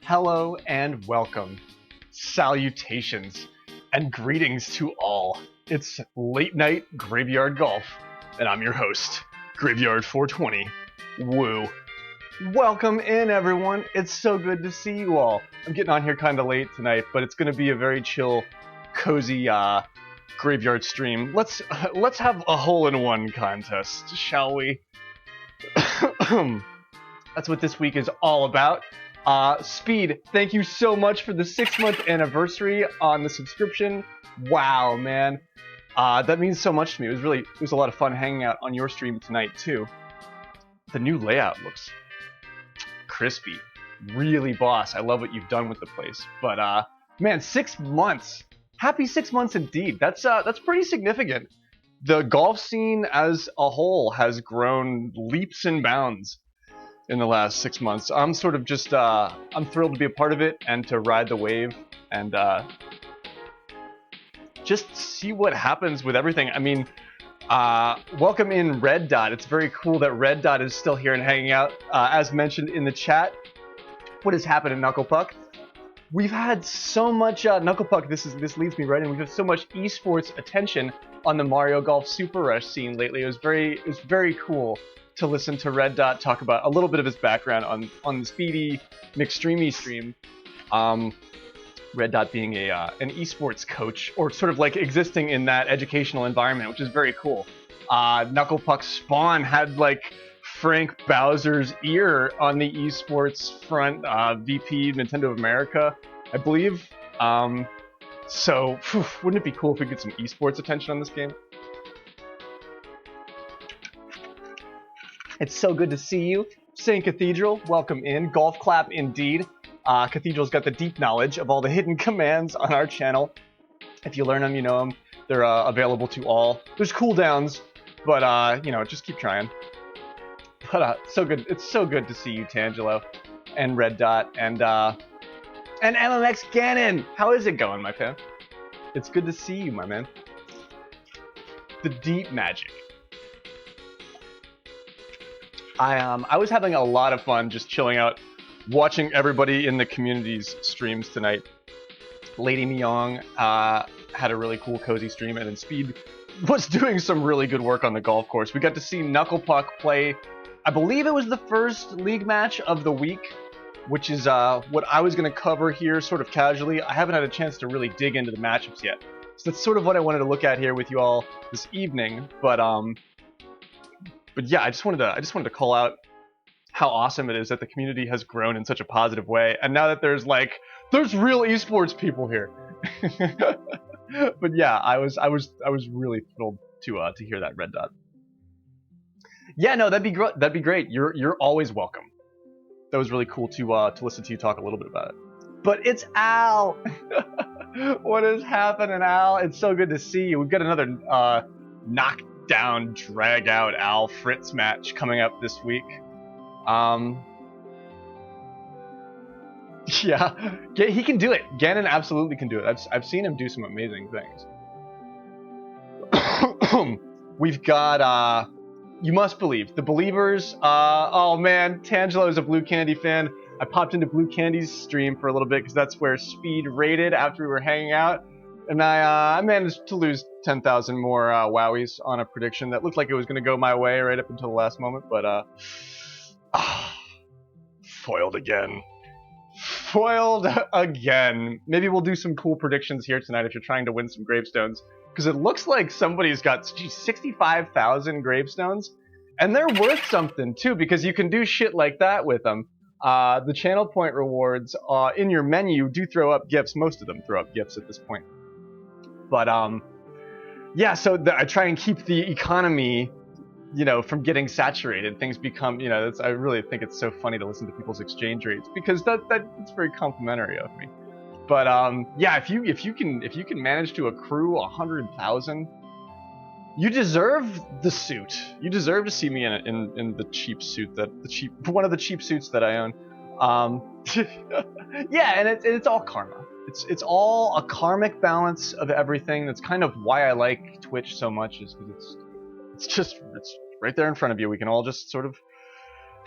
Hello and welcome, salutations, and greetings to all. It's late night graveyard golf, and I'm your host, Graveyard 420. Woo. Welcome in, everyone. It's so good to see you all. I'm getting on here kind of late tonight, but it's going to be a very chill, cozy graveyard stream. Let's have a hole-in-one contest, shall we? That's what this week is all about. Speed, thank you so much for the 6-month anniversary on the subscription. Wow, man. That means so much to me. It was a lot of fun hanging out on your stream tonight, too. The new layout looks crispy. Really boss. I love what you've done with the place. But, man, 6 months. Happy 6 months indeed. That's pretty significant. The golf scene as a whole has grown leaps and bounds in the last 6 months. I'm sort of just, I'm thrilled to be a part of it and to ride the wave and just see what happens with everything. I mean, welcome in Red Dot. It's very cool that Red Dot is still here and hanging out. As mentioned in the chat, what has happened in Knuckle Puck? We've had so much Knuckle Puck. This leads me right in. We've had so much esports attention on the Mario Golf Super Rush scene lately. It was very cool to listen to Red Dot talk about a little bit of his background on the Speedy McStreamy stream. Red Dot being an esports coach, or sort of like existing in that educational environment, which is very cool. Knuckle Puck Spawn had like Frank Bowser's ear on the esports front, VP Nintendo of America, I believe. So wouldn't it be cool if we get some esports attention on this game? It's so good to see you. St. Cathedral, welcome in. Golf clap indeed. Cathedral's got the deep knowledge of all the hidden commands on our channel. If you learn them, you know them. They're available to all. There's cooldowns, but you know, just keep trying. But so good. It's so good to see you, Tangelo, and Red Dot, and MMX Gannon. How is it going, my fan? It's good to see you, my man. The deep magic. I was having a lot of fun just chilling out, watching everybody in the community's streams tonight. Lady Myong had a really cool, cozy stream, and then Speed was doing some really good work on the golf course. We got to see Knuckle Puck play, I believe it was the first league match of the week, which is what I was going to cover here sort of casually. I haven't had a chance to really dig into the matchups yet. So that's sort of what I wanted to look at here with you all this evening, But yeah, I just wanted to call out how awesome it is that the community has grown in such a positive way, and now that there's real esports people here. But yeah, I was really thrilled to hear that, Red Dot. Yeah, no, that'd be great. You're always welcome. That was really cool to listen to you talk a little bit about it. But it's Al. What is happening, Al? It's so good to see you. We've got another knockdown, drag out Al Fritz match coming up this week. Yeah, he can do it. Gannon absolutely can do it. I've seen him do some amazing things. We've got You Must Believe. The Believers. Oh man, Tangelo is a Blue Candy fan. I popped into Blue Candy's stream for a little bit because that's where Speed raided after we were hanging out. And I managed to lose 10,000 more wowies on a prediction that looked like it was going to go my way right up until the last moment, but foiled again. Foiled again. Maybe we'll do some cool predictions here tonight if you're trying to win some gravestones, because it looks like somebody's got 65,000 gravestones, and they're worth something too, because you can do shit like that with them. The channel point rewards in your menu do throw up gifts. Most of them throw up gifts at this point. But yeah, so I try and keep the economy, you know, from getting saturated. Things become, you know, I really think it's so funny to listen to people's exchange rates, because it's very complimentary of me. But yeah, if you can manage to accrue 100,000, you deserve the suit. You deserve to see me in the cheap suit, one of the cheap suits that I own. Yeah, and it's all karma. It's all a karmic balance of everything. That's kind of why I like Twitch so much, is because it's right there in front of you. We can all just sort of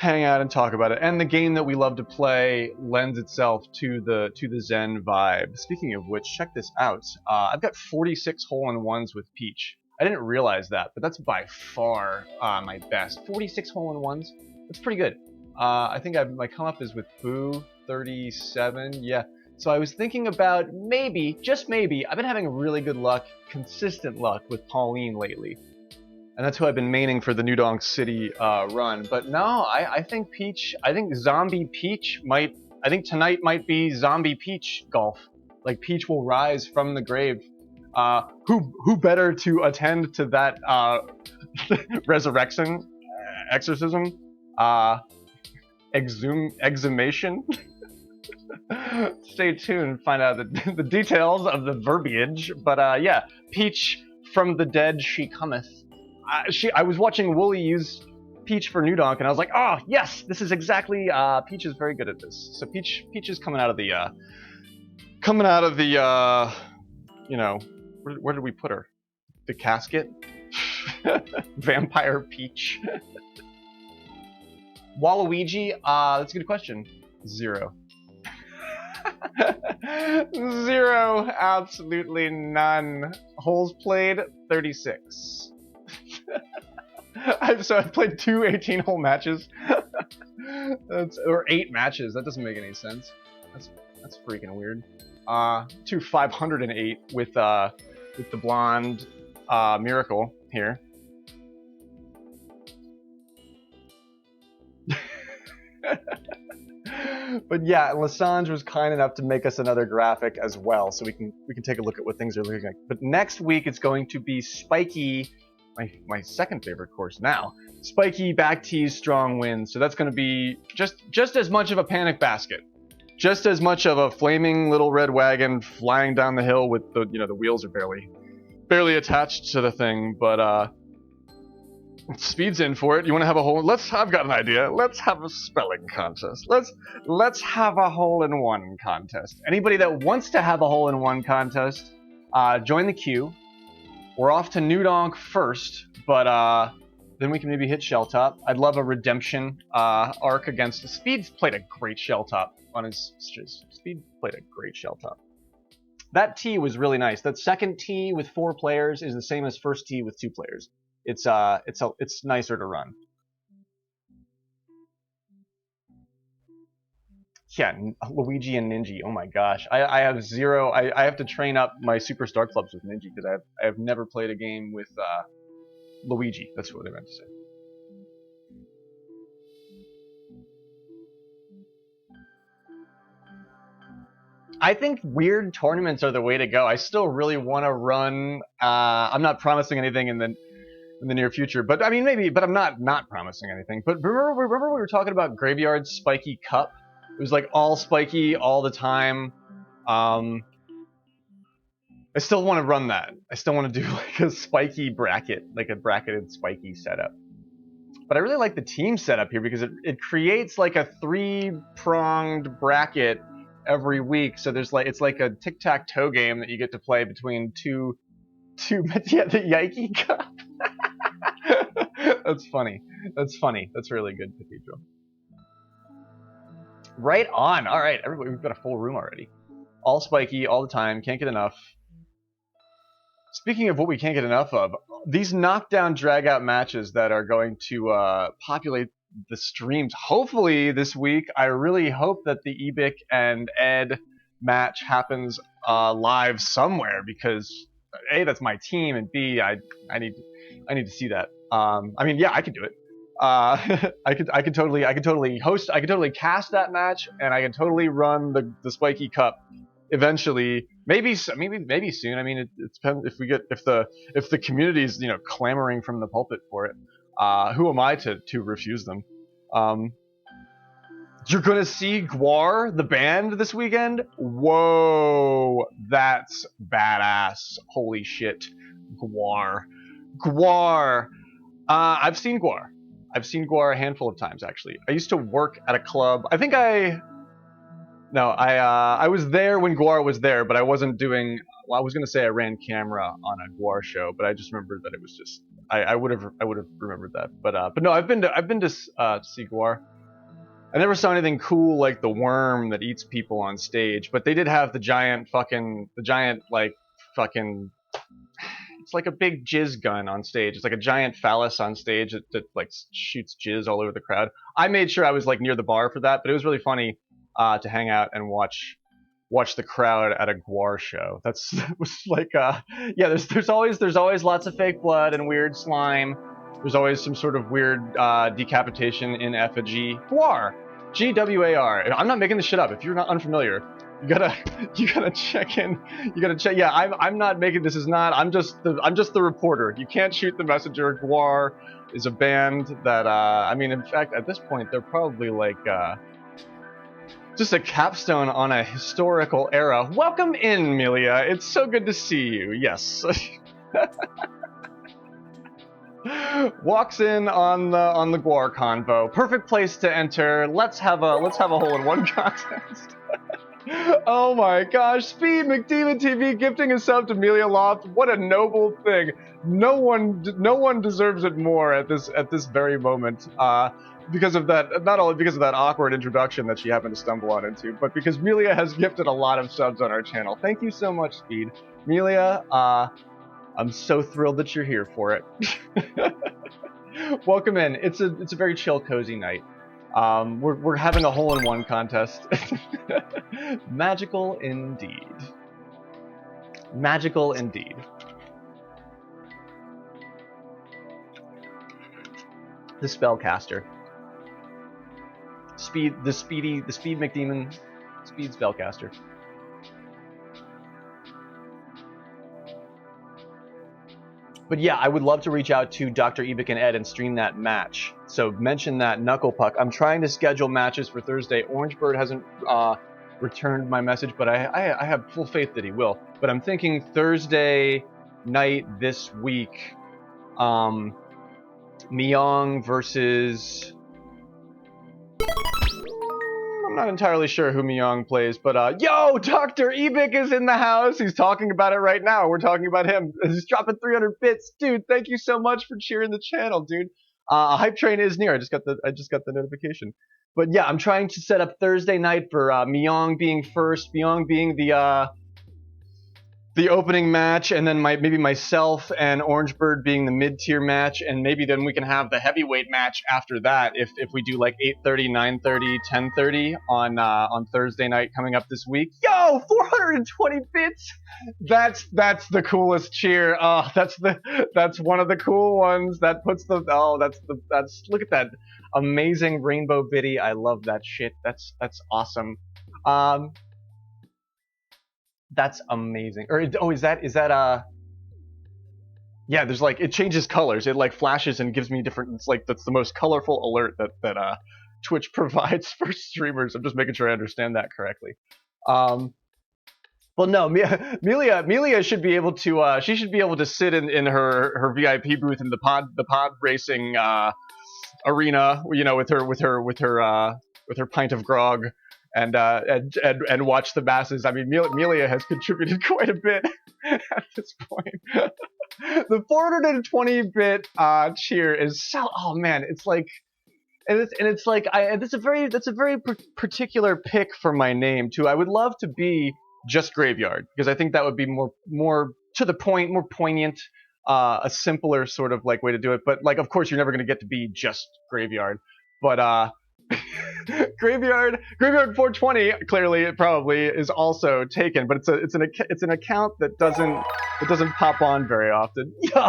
hang out and talk about it. And the game that we love to play lends itself to the Zen vibe. Speaking of which, check this out. I've got 46 hole-in-ones with Peach. I didn't realize that, but that's by far my best. 46 hole-in-ones. That's pretty good. I think my come-up is with Boo, 37. Yeah. So I was thinking about maybe, just maybe, I've been having really good luck, consistent luck with Pauline lately. And that's who I've been maining for the New Donk City run. But no, I think Peach, I think Zombie Peach might, I think tonight might be Zombie Peach golf. Like Peach will rise from the grave. Who better to attend to that resurrection, exorcism, exhumation? Stay tuned and find out the details of the verbiage. But yeah, Peach from the dead she cometh. I was watching Wooly use Peach for New Donk, and I was like, oh yes, this is exactly. Peach is very good at this. So Peach is coming out of the, you know, where did we put her? The casket. Vampire Peach. Waluigi. That's a good question. 0. 0. Absolutely none. Holes played 36. So I played 2 18-hole matches. Or 8 matches. That doesn't make any sense. That's freaking weird. 2 508 with the blonde Miracle here. But yeah, Lasange was kind enough to make us another graphic as well, so we can take a look at what things are looking like. But next week it's going to be Spiky, my second favorite course now. Spiky back tees strong winds. So that's going to be just as much of a panic basket, just as much of a flaming little red wagon flying down the hill with the the wheels are barely attached to the thing, but Speed's in for it. You want to have a hole? I've got an idea. Let's have a spelling contest. Let's have a hole-in-one contest. Anybody that wants to have a hole-in-one contest, join the queue. We're off to New Donk first, but then we can maybe hit Shelltop. I'd love a redemption arc against Speed's played a great Shelltop on his Speed played a great Shelltop. That tee was really nice. That second tee with 4 players is the same as first tee with 2 players. It's nicer to run. Yeah, Luigi and Ninja. Oh my gosh, I have 0. I have to train up my superstar clubs with Ninja because I have never played a game with Luigi. That's what I meant to say. I think weird tournaments are the way to go. I still really want to run. I'm not promising anything in the near future, but I mean maybe. But I'm not promising anything. But remember we were talking about Graveyard Spiky Cup. It was like all spiky all the time. I still want to run that. I still want to do like a spiky bracket, like a bracketed spiky setup. But I really like the team setup here because it creates like a 3-pronged bracket every week. So there's it's like a tic-tac-toe game that you get to play between two yeah, the Yike Cup. That's funny. That's really good, Cathedral. Right on. All right, everybody, we've got a full room already. All spiky, all the time. Can't get enough. Speaking of what we can't get enough of, these knockdown, drag-out matches that are going to populate the streams. Hopefully this week, I really hope that the Ebic and Ed match happens live somewhere because A, that's my team, and B, I need to see that. I mean, yeah, I could do it. I could totally host. I could totally cast that match, and I could totally run the Spiky Cup eventually. Maybe soon. I mean, it depends if the community's clamoring from the pulpit for it. Who am I to refuse them? You're gonna see Gwar the band this weekend? Whoa, that's badass! Holy shit, Gwar. I've seen Gwar. I've seen Gwar a handful of times, actually. I used to work at a club. I was there when Gwar was there, but I wasn't doing. Well, I was gonna say I ran camera on a Gwar show, but I just remembered that it was just I would have remembered that. But no, I've been to see Guar. I never saw anything cool like the worm that eats people on stage, but they did have the giant like fucking. It's like a big jizz gun on stage. It's like a giant phallus on stage that like shoots jizz all over the crowd. I made sure I was like near the bar for that, but it was really funny to hang out and watch the crowd at a Guar show. That was like yeah. There's always lots of fake blood and weird slime. There's always some sort of weird decapitation in effigy. Guar, GWAR. I'm not making this shit up. If you're not unfamiliar, you gotta check in. You gotta check. Yeah, I'm not making this. Is not. I'm just the reporter. You can't shoot the messenger. Guar is a band that I mean, in fact, at this point, they're probably like just a capstone on a historical era. Welcome in, Melia. It's so good to see you. Yes. Walks in on the Guar convo. Perfect place to enter. Let's have a hole-in-one contest. Oh my gosh, Speed McDemon TV gifting a sub to Amelia Loft. What a noble thing. No one deserves it more at this very moment. Because of that, not only because of that awkward introduction that she happened to stumble on into, but because Melia has gifted a lot of subs on our channel. Thank you so much, Speed. Melia, I'm so thrilled that you're here for it. Welcome in. It's a very chill, cozy night. We're having a hole-in-one contest. Magical indeed. Magical indeed. The spellcaster. The Speed McDemon. Speed spellcaster. But yeah, I would love to reach out to Dr. Ebik and Ed and stream that match. So mention that Knuckle Puck. I'm trying to schedule matches for Thursday. Orangebird hasn't returned my message, but I have full faith that he will. But I'm thinking Thursday night this week, Myong versus... I'm not entirely sure who Myong plays, but yo, Dr. Ebik is in the house. He's talking about it right now. We're talking about him. He's dropping 300 bits, dude. Thank you so much for cheering the channel, dude. Hype train is near. I just got the notification. But yeah, I'm trying to set up Thursday night for Myong being first, Myong being the opening match, and then maybe myself and Orangebird being the mid-tier match, and maybe then we can have the heavyweight match after that if we do like 8:30, 9:30, 10:30 on Thursday night coming up this week. Yo, 420 bits. That's the coolest cheer. Oh, that's one of the cool ones. That puts the that's look at that amazing rainbow biddy. I love that shit. That's awesome. That's amazing. Or is that yeah, there's like it changes colors. It like flashes and gives me different. It's like that's the most colorful alert that Twitch provides for streamers. I'm just making sure I understand that correctly. Well, no, Melia should be able to. She should be able to sit in her VIP booth in the pod racing arena. You know, with her pint of grog. And watch the masses. I mean, Melia has contributed quite a bit at this point. The 420-bit cheer is so. Oh man, it's like, it's like that's a very particular pick for my name too. I would love to be just Graveyard because I think that would be more to the point, more poignant, a simpler sort of like way to do it. But like, of course, you're never gonna get to be just Graveyard. But Graveyard 420 clearly it probably is also taken, but it's an account that doesn't pop on very often. Yo,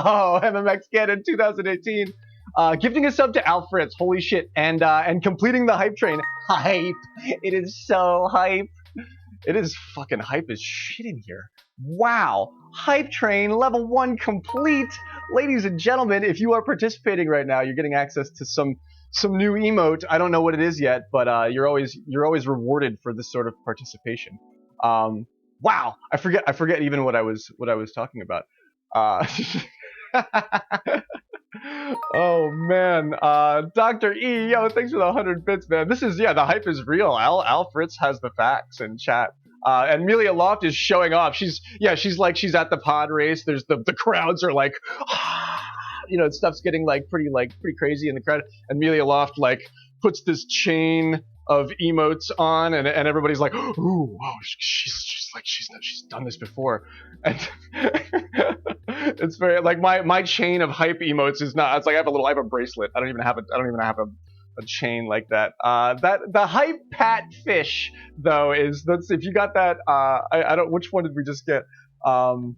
MMX Cannon 2018, gifting a sub to Al Fritz. Holy shit, and completing the hype train. Hype. It is so hype. It is fucking hype as shit in here. Wow, hype train level 1 complete. Ladies and gentlemen, if you are participating right now, you're getting access to some new emote. I don't know what it is yet, but you're always rewarded for this sort of participation. Wow, I forget even what I was talking about. Oh man, Dr. E, yo, thanks for the 100 bits, man. This is the hype is real. Al Fritz has the facts in chat. And Melia Loft is showing off. She's at the pod race. There's the crowds are like you know, stuff's getting like pretty crazy in the crowd, and Amelia Loft like puts this chain of emotes on, and everybody's like, ooh, whoa, she's done this before, and it's very like my chain of hype emotes is not. It's like I have a bracelet. I don't even have a chain like that. That the hype pat fish though is that's if you got that. I don't. Which one did we just get? I'm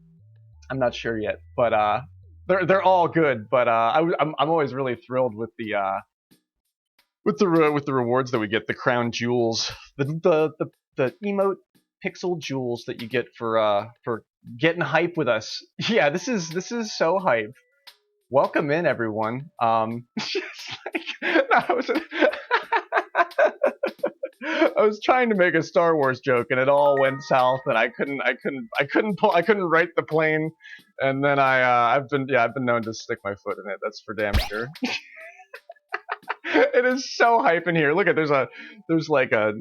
not sure yet, but they're all good. But I'm always really thrilled with the rewards that we get, the crown jewels, the emote pixel jewels that you get for getting hype with us. Yeah, this is so hype. Welcome in, everyone. I was trying to make a Star Wars joke, and it all went south, and I couldn't write the plane, and then I've been known to stick my foot in it. That's for damn sure. It is so hype in here. Look at there's like a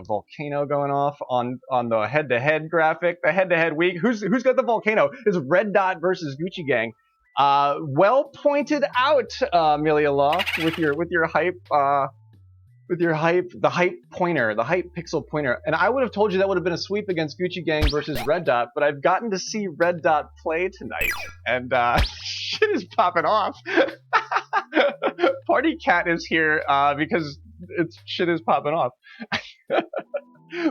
volcano going off on the head-to-head graphic. The head-to-head week. Who's got the volcano? It's Red Dot versus Gucci Gang. Well pointed out, Amelia Loft, with your hype. The hype pointer, the hype pixel pointer. And I would have told you that would have been a sweep against Gucci Gang versus Red Dot, but I've gotten to see Red Dot play tonight, and shit is popping off. Party Cat is here because shit is popping off.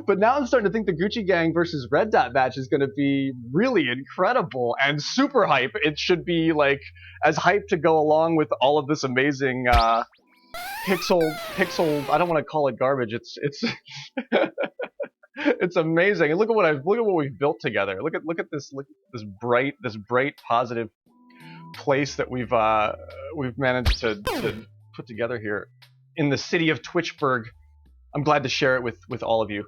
But now I'm starting to think the Gucci Gang versus Red Dot match is going to be really incredible and super hype. It should be like as hype to go along with all of this amazing pixel. I don't want to call it garbage. It's it's amazing. And look at what we've built together. Look at this bright positive place that we've managed to put together here in the city of Twitchburg. I'm glad to share it with all of you.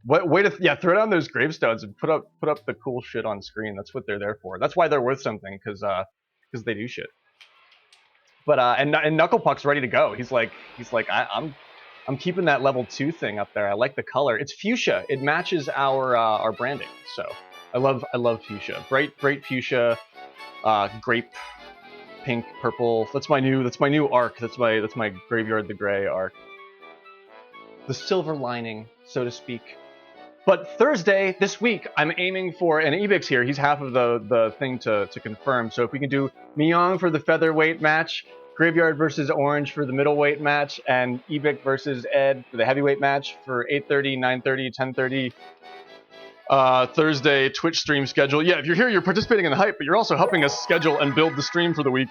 Throw down those gravestones and put up the cool shit on screen. That's what they're there for. That's why they're worth something, because they do shit. But and Knucklepuck's ready to go. He's like I'm keeping that level 2 thing up there. I like the color. It's fuchsia. It matches our branding. So I love fuchsia. Bright fuchsia, grape, pink, purple. That's my new arc. That's my Graveyard the Gray arc. The silver lining, so to speak. But Thursday this week, I'm aiming for, and Ebix here, he's half of the thing to confirm. So if we can do Myong for the featherweight match, Graveyard versus Orange for the middleweight match, and Ebix versus Ed for the heavyweight match for 8:30, 9:30, 10:30 Thursday Twitch stream schedule. Yeah, if you're here, you're participating in the hype, but you're also helping us schedule and build the stream for the week.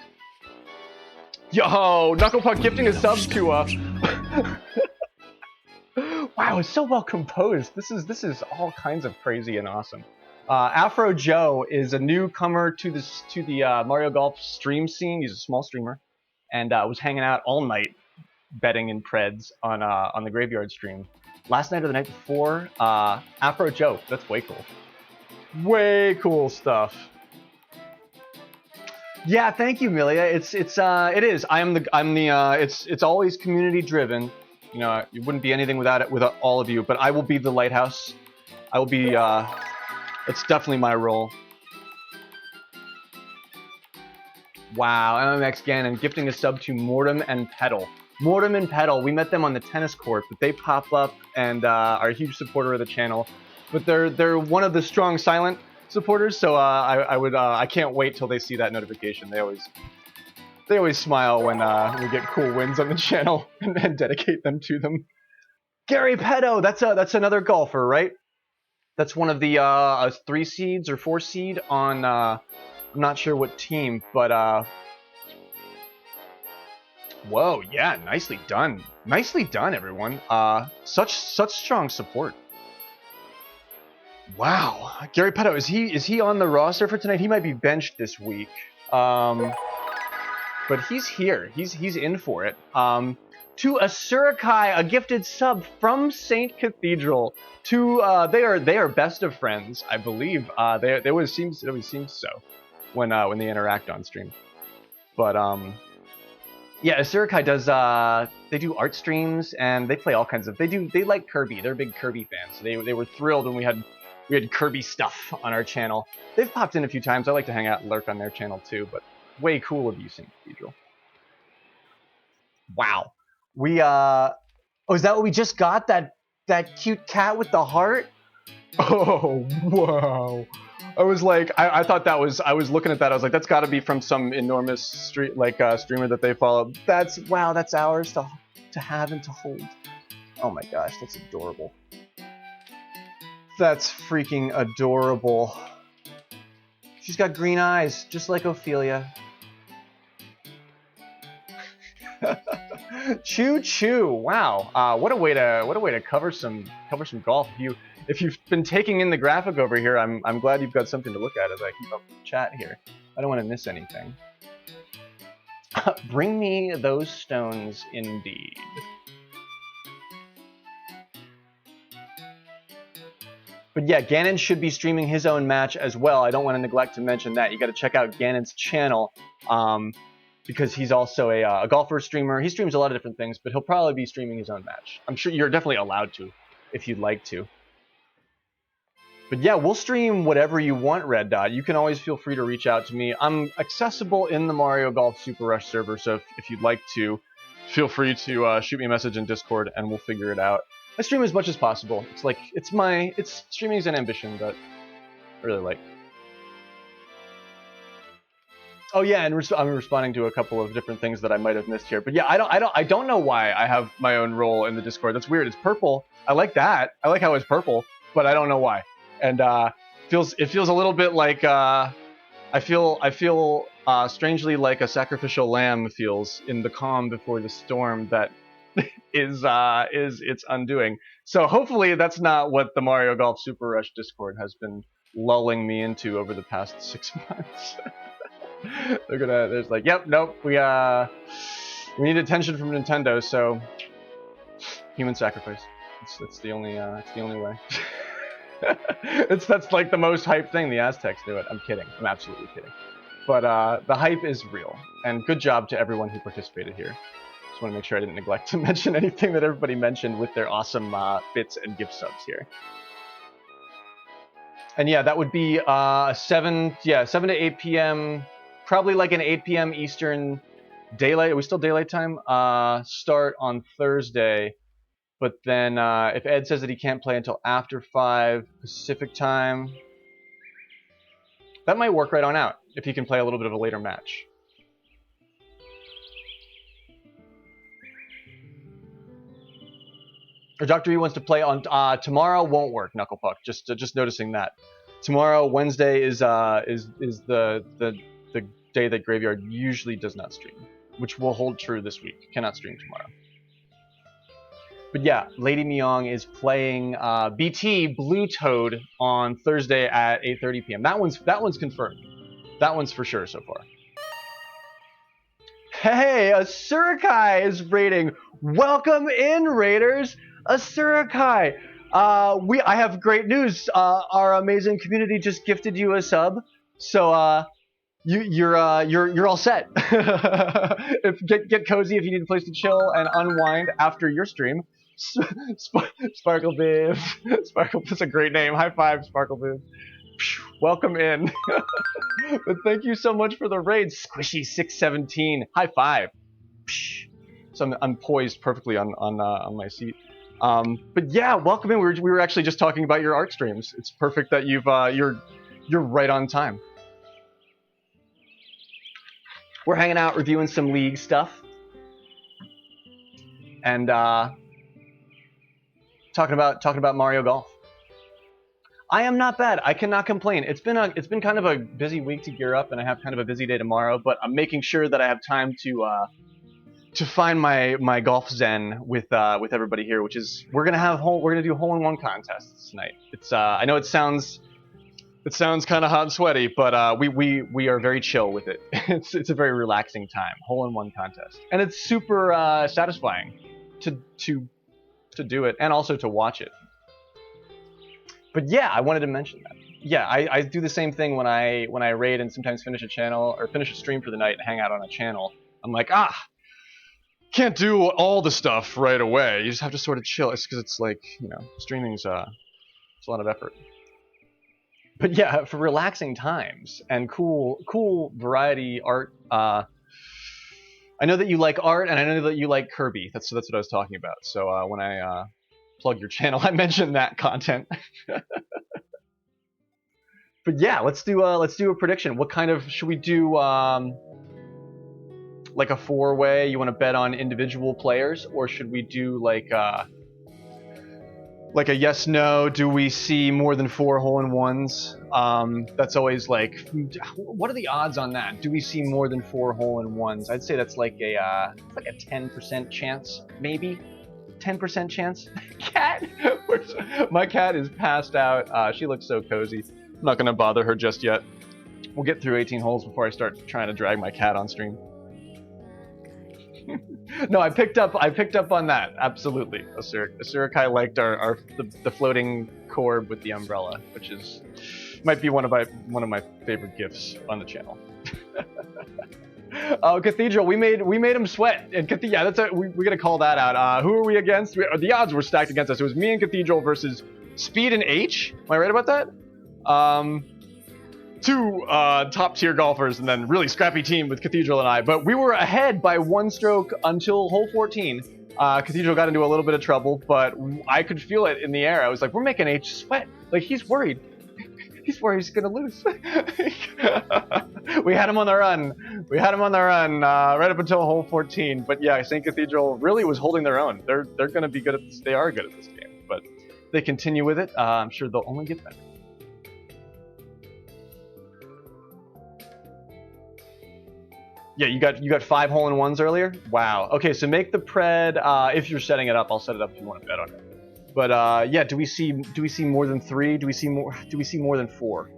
Yo, Knucklepuck gifting a sub to Wow, it's so well composed. This is all kinds of crazy and awesome. Afro Joe is a newcomer to the Mario Golf stream scene. He's a small streamer, and was hanging out all night betting in Preds on the Graveyard stream. Last night or the night before, Afro Joe. That's way cool. Way cool stuff. Yeah, thank you, Milia. It is. It's always community driven. You know, it wouldn't be anything without all of you, but I will be the lighthouse. I will be, it's definitely my role. Wow, MMX Gannon gifting a sub to Mortem and Petal. Mortem and Petal, we met them on the tennis court, but they pop up and are a huge supporter of the channel. But they're one of the strong silent supporters, so I can't wait till they see that notification. They always smile when we get cool wins on the channel and dedicate them to them. Gary Petto, that's another golfer, right? That's one of the 3 seeds or 4 seed on I'm not sure what team, but whoa, yeah, nicely done. Nicely done, everyone. Such strong support. Wow, Gary Petto, is he on the roster for tonight? He might be benched this week. But he's here. He's in for it. To Asurakai, a gifted sub from Saint Cathedral. They are best of friends, I believe. It always seems so when they interact on stream. But yeah, Asurakai does. They do art streams and they play all kinds of. They like Kirby. They're big Kirby fans. So they were thrilled when we had Kirby stuff on our channel. They've popped in a few times. I like to hang out and lurk on their channel too, but Way cool of you, St. Cathedral. Wow. We oh, is that what we just got? That cute cat with the heart? Oh, wow. I was like, I thought that was, I was looking at that, I was like, that's got to be from some enormous streamer that they follow. That's, wow, that's ours to have and to hold. Oh my gosh, that's adorable. That's freaking adorable. She's got green eyes, just like Ophelia. Choo choo! Wow, what a way to cover some golf. If you've been taking in the graphic over here, I'm glad you've got something to look at as I keep up the chat here. I don't want to miss anything. Bring me those stones, indeed. But yeah, Ganon should be streaming his own match as well. I don't want to neglect to mention that. You got to check out Ganon's channel because he's also a golfer streamer. He streams a lot of different things, but he'll probably be streaming his own match. I'm sure you're definitely allowed to if you'd like to. But yeah, we'll stream whatever you want, Red Dot. You can always feel free to reach out to me. I'm accessible in the Mario Golf Super Rush server, so if you'd like to, feel free to shoot me a message in Discord and we'll figure it out. I stream as much as possible. It's like, streaming is an ambition that I really like. Oh yeah, and I'm responding to a couple of different things that I might have missed here. But yeah, I don't know why I have my own role in the Discord. That's weird. It's purple. I like that. I like how it's purple, but I don't know why. And it feels a little bit like I feel strangely like a sacrificial lamb feels in the calm before the storm that is its undoing. So hopefully that's not what the Mario Golf Super Rush Discord has been lulling me into over the past 6 months. There's like, yep, nope, we need attention from Nintendo, so human sacrifice. It's the only way. That's like the most hyped thing. The Aztecs do it. I'm kidding. I'm absolutely kidding. But the hype is real, and good job to everyone who participated here. Just want to make sure I didn't neglect to mention anything that everybody mentioned with their awesome bits and gift subs here. And yeah, that would be 7 to 8 p.m. Probably like an 8 p.m. Eastern daylight. Are we still daylight time? Start on Thursday. But then if Ed says that he can't play until after 5 Pacific time, that might work right on out if he can play a little bit of a later match. Or Dr. E wants to play on tomorrow. Won't work, Knucklepuck. Just noticing that. Tomorrow, Wednesday, is the day that Graveyard usually does not stream, which will hold true this week. Cannot stream tomorrow. But yeah, Lady Myong is playing BT Blue Toad on Thursday at 8:30 p.m. That one's confirmed. That one's for sure so far. Hey, Asurakai is raiding. Welcome in, Raiders. Asurakai. I have great news. Our amazing community just gifted you a sub, so you're all set. Get cozy if you need a place to chill and unwind after your stream. Sparkle Biv. Sparkle, that's a great name. High five, Sparkle Biv. Welcome in. But thank you so much for the raid, Squishy617. High five. So I'm poised perfectly on my seat. But yeah, welcome in. We were actually just talking about your art streams. It's perfect that you're right on time. We're hanging out reviewing some League stuff. And talking about Mario Golf. I am not bad. I cannot complain. It's been kind of a busy week to gear up, and I have kind of a busy day tomorrow. But I'm making sure that I have time to find my golf zen with everybody here, which is we're gonna do hole-in-one contests tonight. It's I know it sounds kind of hot and sweaty, but we are very chill with it. It's a very relaxing time. Hole-in-one contest, and it's super satisfying to do it and also to watch it. But yeah, I wanted to mention that. Yeah, I do the same thing when I raid and sometimes finish a channel or finish a stream for the night and hang out on a channel. I'm like, can't do all the stuff right away. You just have to sort of chill. It's because it's like, streaming's it's a lot of effort. But yeah, for relaxing times and cool variety art. I know that you like art, and I know that you like Kirby. That's what I was talking about. So when I plug your channel, I mentioned that content. But yeah, let's do a prediction. What kind of should we do? Like a four-way? You want to bet on individual players, or should we do like a yes no? Do we see more than 4 hole-in-ones? That's always like, what are the odds on that? Do we see more than 4 hole-in-ones? I'd say that's like a 10% chance, maybe. 10% chance. Cat, my cat is passed out. She looks so cozy. I'm not gonna bother her just yet. We'll get through 18 holes before I start trying to drag my cat on stream. No, I picked up on that. Absolutely. Asurikai liked the floating cord with the umbrella, which might be one of my favorite gifts on the channel. Oh, Cathedral, we made him sweat. And yeah, we're gonna call that out. Who are we against? The odds were stacked against us. It was me and Cathedral versus Speed and H. Am I right about that? Two top tier golfers, and then really scrappy team with Cathedral and I. But we were ahead by 1 stroke until hole 14. Cathedral got into a little bit of trouble, but I could feel it in the air. I was like, we're making H sweat. Like, he's worried. He's worried he's gonna lose. We had him on the run. Right up until hole 14. But yeah, St. Cathedral really was holding their own. They're gonna be good at this. They are good at this game, but if they continue with it, I'm sure they'll only get better. Yeah, you got 5 hole-in-ones earlier? Wow. Okay, so make the pred, if you're setting it up, I'll set it up if you want to bet on it. But yeah, do we see more than 3? Do we see more than 4?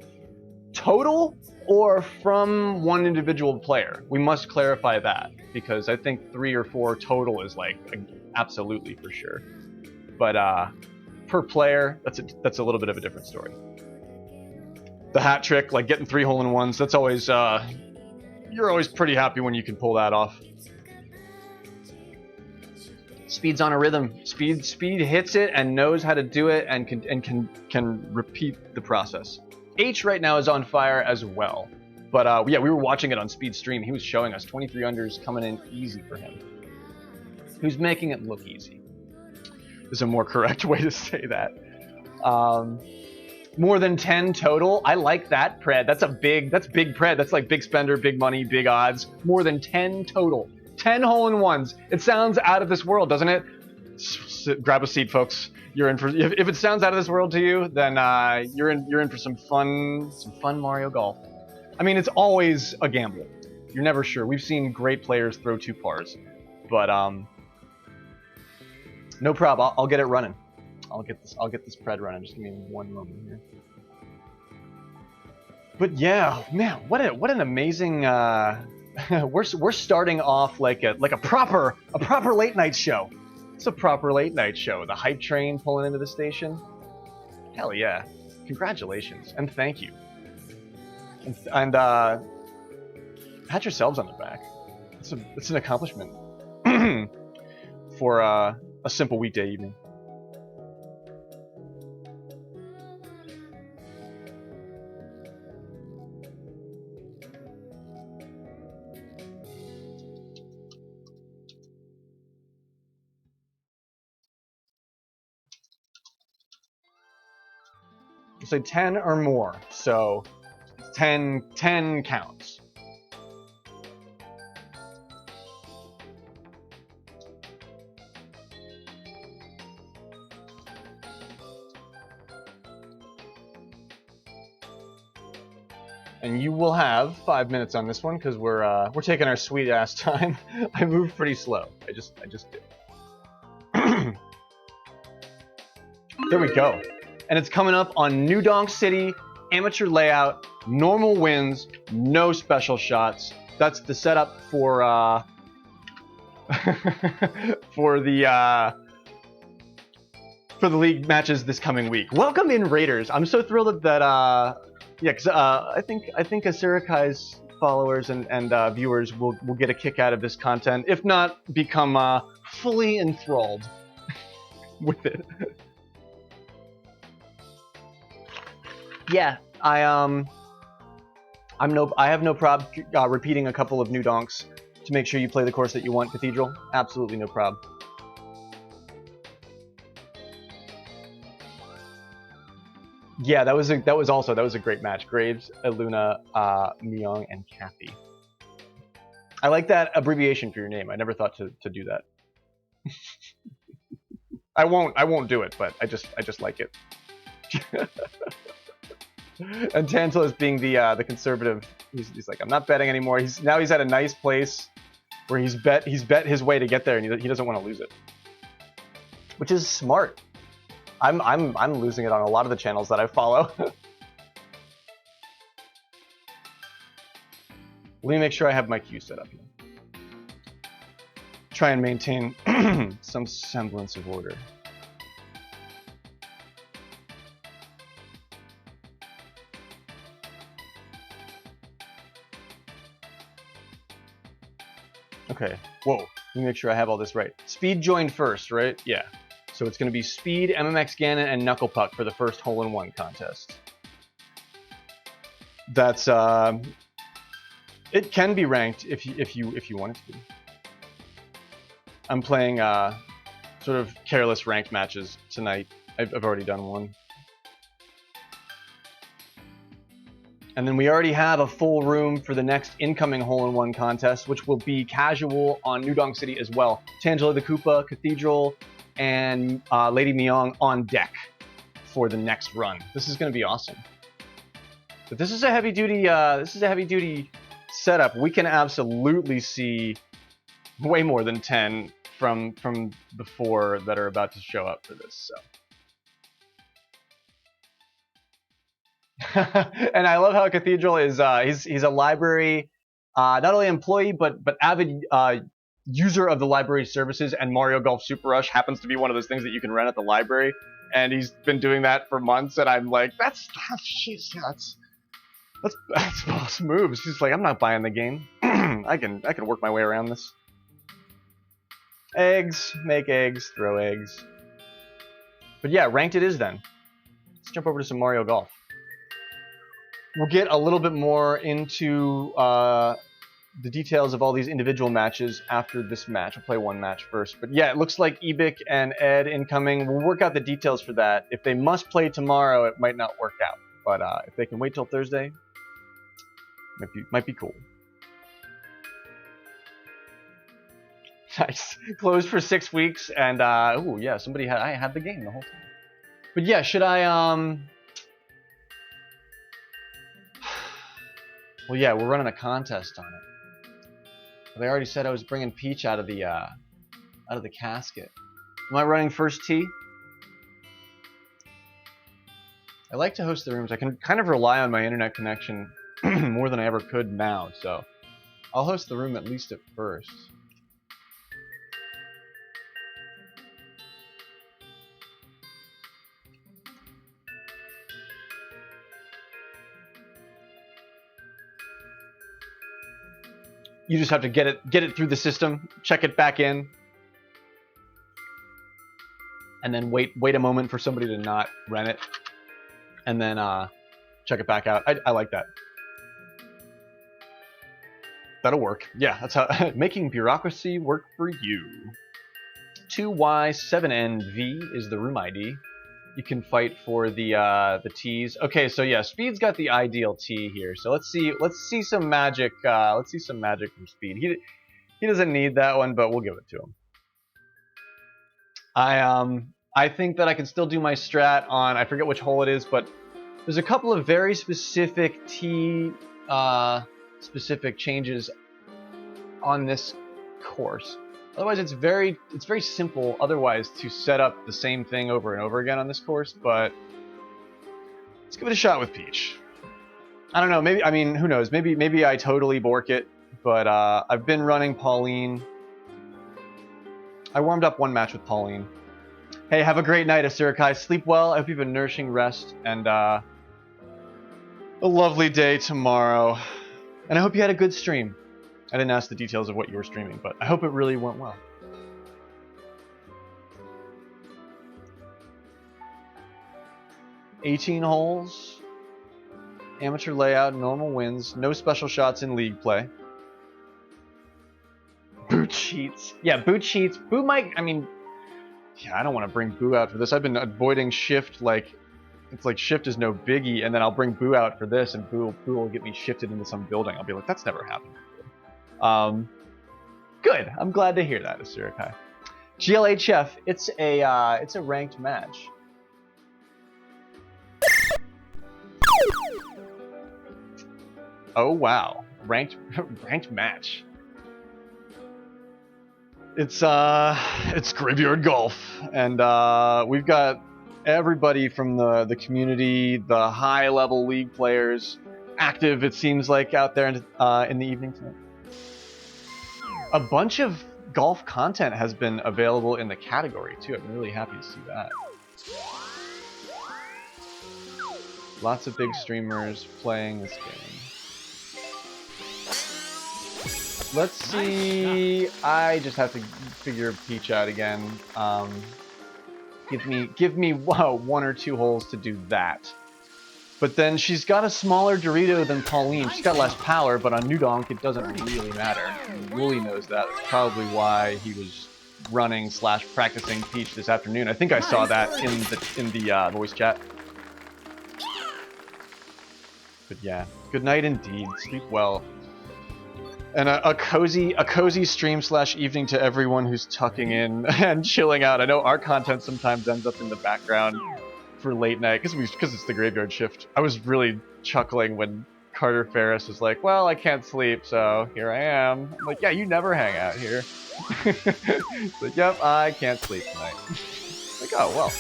Total or from one individual player? We must clarify that, because I think 3 or 4 total is like absolutely for sure. But per player, that's a little bit of a different story. The hat trick, like getting 3 hole-in-ones, that's always you're always pretty happy when you can pull that off. Speed's on a rhythm. Speed hits it and knows how to do it and can repeat the process. H right now is on fire as well. But yeah, we were watching it on Speed's stream. He was showing us 23 unders coming in easy for him. Who's making it look easy? Is a more correct way to say that. More than 10 total. I like that pred. That's big pred. That's like big spender, big money, big odds. More than 10 total. 10 hole-in-ones. It sounds out of this world, doesn't it? Grab a seat, folks. You're in for. If it sounds out of this world to you, then you're in for some fun Mario Golf. I mean, it's always a gamble. You're never sure. We've seen great players throw 2 pars, but no problem. I'll get it running. I'll get this pred running. Just give me 1 moment here. But yeah, man, what an amazing. We're starting off like a proper late night show. It's a proper late night show. The hype train pulling into the station. Hell yeah! Congratulations and thank you. And pat yourselves on the back. It's an accomplishment for a simple weekday evening. Say 10 or more, so 10 counts. And you will have 5 minutes on this one because we're taking our sweet ass time. I move pretty slow. I just did. There we go. And it's coming up on New Donk City, amateur layout, normal wins, no special shots. That's the setup for for the league matches this coming week. Welcome in, Raiders. I'm so thrilled that yeah, because I think Asurikai's followers and viewers will get a kick out of this content, if not become fully enthralled with it. Yeah, I have no problem repeating a couple of new donks to make sure you play the course that you want, Cathedral. Absolutely no problem. Yeah, that was a great match. Graves, Luna, Myung, and Kathy. I like that abbreviation for your name. I never thought to do that. I won't do it, but I just like it. And Tantal is being the conservative. He's like, I'm not betting anymore. He's at a nice place where he's bet his way to get there, and he doesn't want to lose it, which is smart. I'm losing it on a lot of the channels that I follow. Let me make sure I have my queue set up here. Try and maintain some semblance of order. Okay, whoa, let me make sure I have all this right. Speed joined first, right? Yeah. So it's going to be Speed, MMX Ganon, and Knuckle Puck for the first hole-in-one contest. That's, it can be ranked if you want it to be. I'm playing sort of careless ranked matches tonight. I've already done one. And then we already have a full room for the next incoming hole-in-one contest, which will be casual on New Donk City as well. Tangela the Koopa, Cathedral, and Lady Myung on deck for the next run. This is going to be awesome. But this is a heavy-duty setup. We can absolutely see way more than 10 from the 4 that are about to show up for this. So. And I love how Cathedral is he's a library not only employee but avid user of the library services, and Mario Golf Super Rush happens to be one of those things that you can rent at the library, and he's been doing that for months, and I'm like, that's boss moves. He's like, I'm not buying the game. I can work my way around this. Eggs, make eggs, throw eggs. But yeah, ranked it is then. Let's jump over to some Mario Golf. We'll get a little bit more into the details of all these individual matches after this match. We'll play one match first. But yeah, it looks like Ebik and Ed incoming. We'll work out the details for that. If they must play tomorrow, it might not work out. But if they can wait till Thursday, might be cool. Nice. Closed for 6 weeks, and oh yeah, I had the game the whole time. But yeah, should I Well, yeah, we're running a contest on it. But I already said I was bringing Peach out of the casket. Am I running first tee? I like to host the rooms. I can kind of rely on my internet connection more than I ever could now, so I'll host the room at least at first. You just have to get it through the system, check it back in, and then wait a moment for somebody to not rent it, and then check it back out. I like that. That'll work. Yeah, that's how making bureaucracy work for you. 2Y7NV is the room ID. You can fight for the tees. Okay, so yeah, Speed's got the ideal tee here. So let's see some magic. Let's see some magic from Speed. He doesn't need that one, but we'll give it to him. I think that I can still do my strat on, I forget which hole it is, but there's a couple of very specific tee specific changes on this course. Otherwise, it's very simple otherwise to set up the same thing over and over again on this course, but let's give it a shot with Peach. I don't know, maybe, I mean, who knows, maybe I totally bork it, but I've been running Pauline. I warmed up one match with Pauline. Hey, have a great night, Asurakai. Sleep well. I hope you've been nourishing rest, and a lovely day tomorrow. And I hope you had a good stream. I didn't ask the details of what you were streaming, but I hope it really went well. $18 holes. Amateur layout, normal wins, no special shots in league play. Boot sheets. Yeah, boot sheets. Boo might, I mean, yeah, I don't want to bring Boo out for this. I've been avoiding Shift like, it's like Shift is no biggie, and then I'll bring Boo out for this, and Boo will get me shifted into some building. I'll be like, that's never happened. Good. I'm glad to hear that, Asurikai. GLHF, it's a ranked match. Oh wow, ranked match. It's Graveyard Golf, and we've got everybody from the community, the high level league players, active. It seems like out there in the evening tonight. A bunch of golf content has been available in the category too. I'm really happy to see that. Lots of big streamers playing this game. Let's see. I just have to figure Peach out again. Give me one or two holes to do that. But then she's got a smaller Dorito than Pauline. She's got less power, but on Nudonk it doesn't really matter. And Wooly knows that. That's probably why he was running / practicing Peach this afternoon. I think I saw that in the voice chat. But yeah, good night indeed. Sleep well. And a cozy stream / evening to everyone who's tucking in and chilling out. I know our content sometimes ends up in the background for late night because it's the graveyard shift. I was really chuckling when Carter Ferris was like, well, I can't sleep, so here I am. I'm like, yeah, you never hang out here. It's like, yep, I can't sleep tonight. Like, oh, well,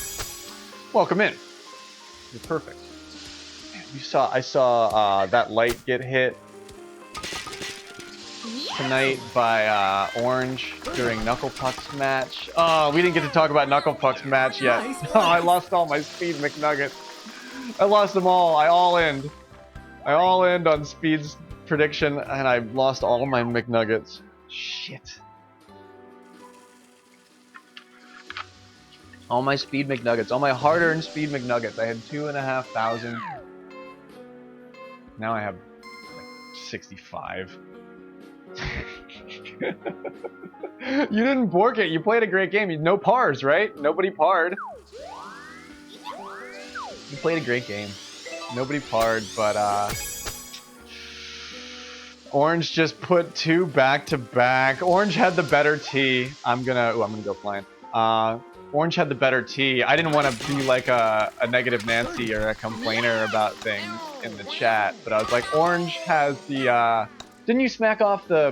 welcome in. You're perfect. Man, I saw that light get hit tonight by Orange during Knuckle Puck's match. Oh, we didn't get to talk about Knuckle Puck's match yet. Oh, I lost all my Speed McNuggets. I lost them all. I all-in on Speed's prediction, and I lost all my McNuggets. Shit. All my Speed McNuggets. All my hard-earned Speed McNuggets. I had 2,500. Now I have like 65. You didn't bork it. You played a great game. No pars, right? Nobody parred. You played a great game. Nobody parred, but Orange just put 2 back to back. Orange had the better tee. I'm gonna go flying. Orange had the better tee. I didn't want to be like a negative Nancy or a complainer about things in the chat, but I was like, Orange has the didn't you smack off the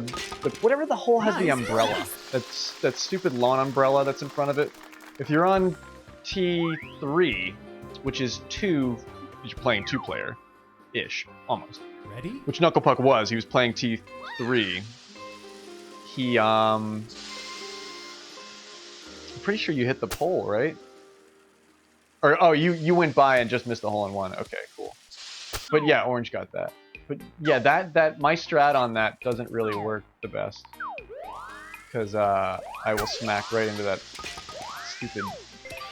whatever the hole has the umbrella? That stupid lawn umbrella that's in front of it. If you're on T3, which is 2, you're playing 2-player-ish, almost. Ready? Which Knuckle Puck was. He was playing T3. He I'm pretty sure you hit the pole, right? Or oh, you went by and just missed the hole in one. Okay, cool. But yeah, Orange got that. But yeah, that my strat on that doesn't really work the best, because I will smack right into that stupid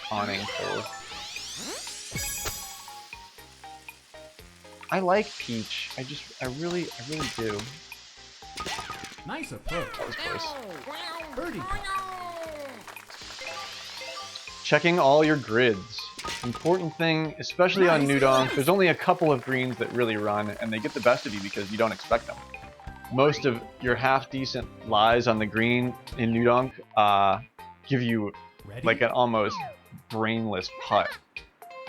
awning pole. I like Peach. I really do. Nice approach. That was close. Birdie. Checking all your grids. Important thing, especially on Nudonk, there's only a couple of greens that really run, and they get the best of you because you don't expect them. Most of your half-decent lies on the green in Nudonk give you like an almost brainless putt.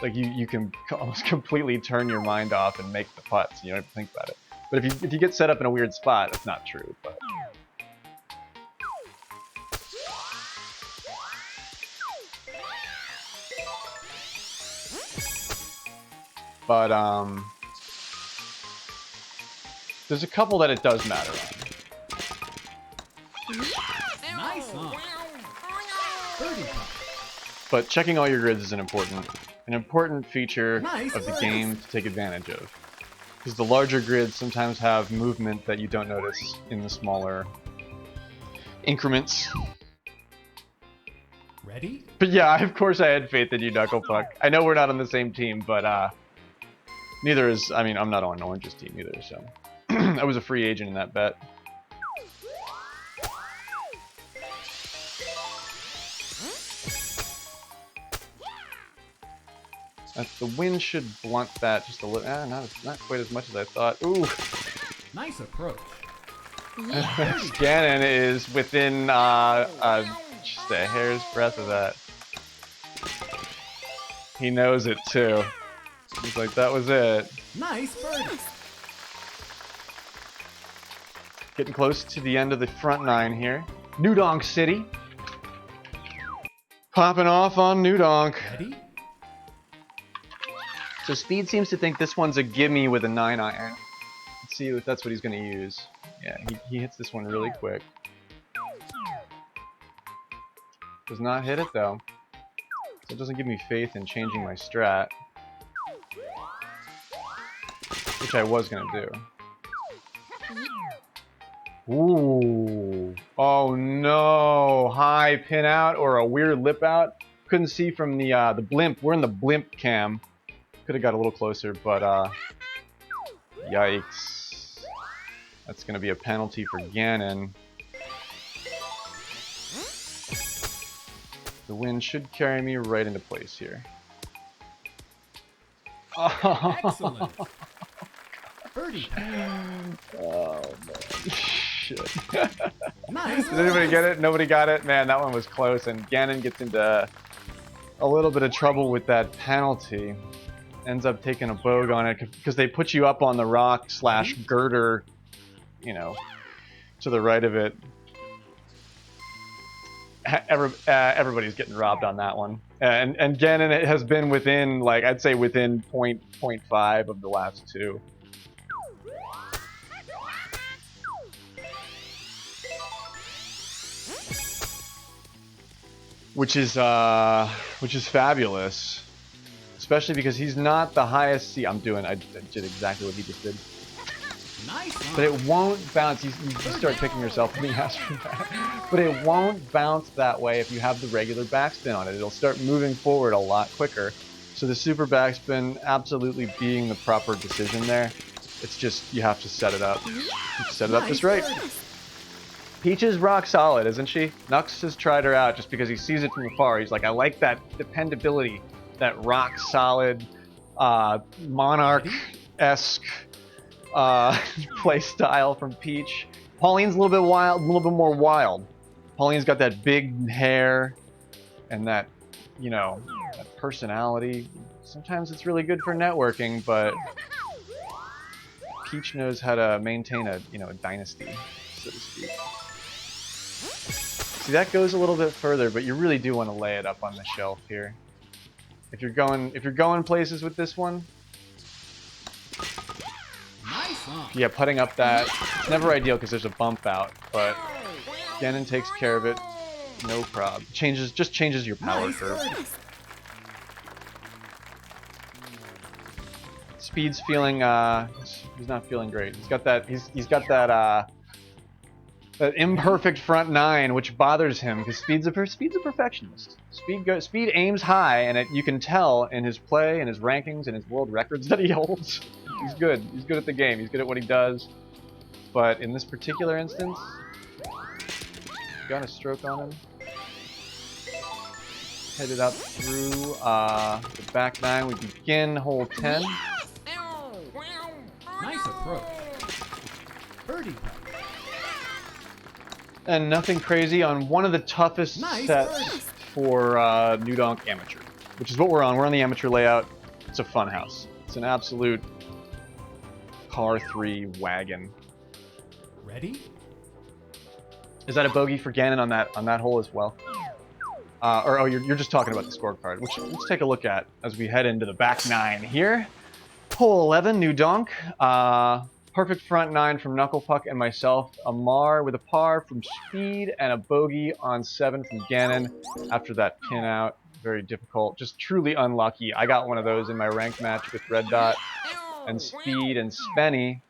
Like you can almost completely turn your mind off and make the putts. You don't have to think about it. But if you get set up in a weird spot, that's not true. But there's a couple that it does matter on. Nice on. Birdie. But checking all your grids is an important feature of the game to take advantage of. Because the larger grids sometimes have movement that you don't notice in the smaller increments. Ready? But yeah, of course I had faith in you, Knuckle Puck. I know we're not on the same team, but Neither is, I mean, I'm not on Orange's team either, so. I was a free agent in that bet. The wind should blunt that just a little. Not quite as much as I thought. Ooh. Nice approach. Gannon is within just a hair's breadth of that. He knows it too. He's like, that was it. Nice birdie. Getting close to the end of the front nine here. New Donk City. Popping off on New Donk. Ready? So Speed seems to think this one's a gimme with a 9-iron. Let's see if that's what he's going to use. Yeah, he hits this one really quick. Does not hit it though. So it doesn't give me faith in changing my strat. Which I was going to do. Ooh. Oh no. High pin out or a weird lip out. Couldn't see from the blimp. We're in the blimp cam. Could have got a little closer, but yikes. That's going to be a penalty for Gannon. The wind should carry me right into place here. Excellent. Birdie. Oh man. Shit. Nice. Did anybody get it? Nobody got it? Man, that one was close, and Gannon gets into a little bit of trouble with that penalty. Ends up taking a bogue on it because they put you up on the rock / girder, you know, to the right of it. Everybody's getting robbed on that one, and Gannon has been within, like, I'd say within 0.5 of the last two. Which is fabulous. Especially because he's not the highest. See, I did exactly what he just did. Nice. But it won't bounce. You start kicking yourself when he asks for that. But it won't bounce that way if you have the regular backspin on it. It'll start moving forward a lot quicker. So the super backspin absolutely being the proper decision there. It's just, you have to set it up. Set it up just right. Peach is rock solid, isn't she? Nux has tried her out just because he sees it from afar. He's like, I like that dependability. That rock solid, monarch-esque play style from Peach. Pauline's a little bit wild, a little bit more wild. Pauline's got that big hair and that, you know, that personality. Sometimes it's really good for networking, but Peach knows how to maintain a, you know, a dynasty, so to speak. See, that goes a little bit further, but you really do want to lay it up on the shelf here. If you're going places with this one, yeah, putting up that, it's never ideal because there's a bump out, but Gannon takes care of it, no problem. Just changes your power curve. Speed's feeling, he's not feeling great. He's got that, that imperfect front nine, which bothers him because Speed's a perfectionist. Speed aims high, and you can tell in his play, and his rankings, and his world records that he holds. He's good. He's good at the game. He's good at what he does. But in this particular instance, got a stroke on him. Headed up through the back nine. We begin hole 10. Nice approach. Birdie putt. And nothing crazy on one of the toughest sets for New Donk Amateur, which is what we're on. We're on the amateur layout. It's a fun house. It's an absolute par 3 wagon. Ready? Is that a bogey for Gannon on that hole as well? Oh, you're just talking about the scorecard, which let's take a look at as we head into the back nine here. Hole 11, New Donk. Perfect front nine from Knucklepuck and myself. A mar with a par from Speed and a bogey on 7 from Gannon after that pin out. Very difficult. Just truly unlucky. I got one of those in my ranked match with Red Dot and Speed and Spenny,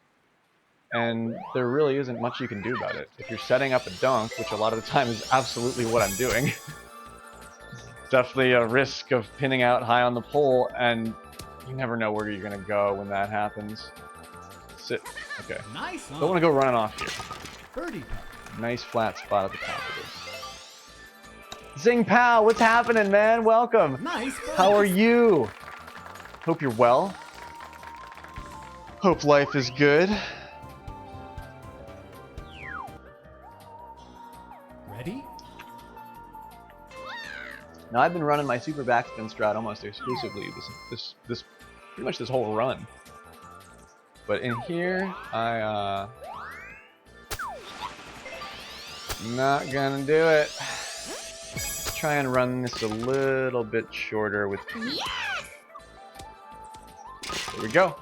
and there really isn't much you can do about it. If you're setting up a dunk, which a lot of the time is absolutely what I'm doing, definitely a risk of pinning out high on the pole, and You never know where you're gonna go when that happens. Sit. Okay. Nice. Don't want to go running off here. Birdie putt. Nice flat spot at the top of this. Zing Pal, what's happening, man? Welcome. Nice. Birdie. How are you? Hope you're well. Hope life is good. Ready? Now I've been running my super backspin strat almost exclusively this pretty much this whole run. But in here, not gonna do it. Try and run this a little bit shorter with. There we go.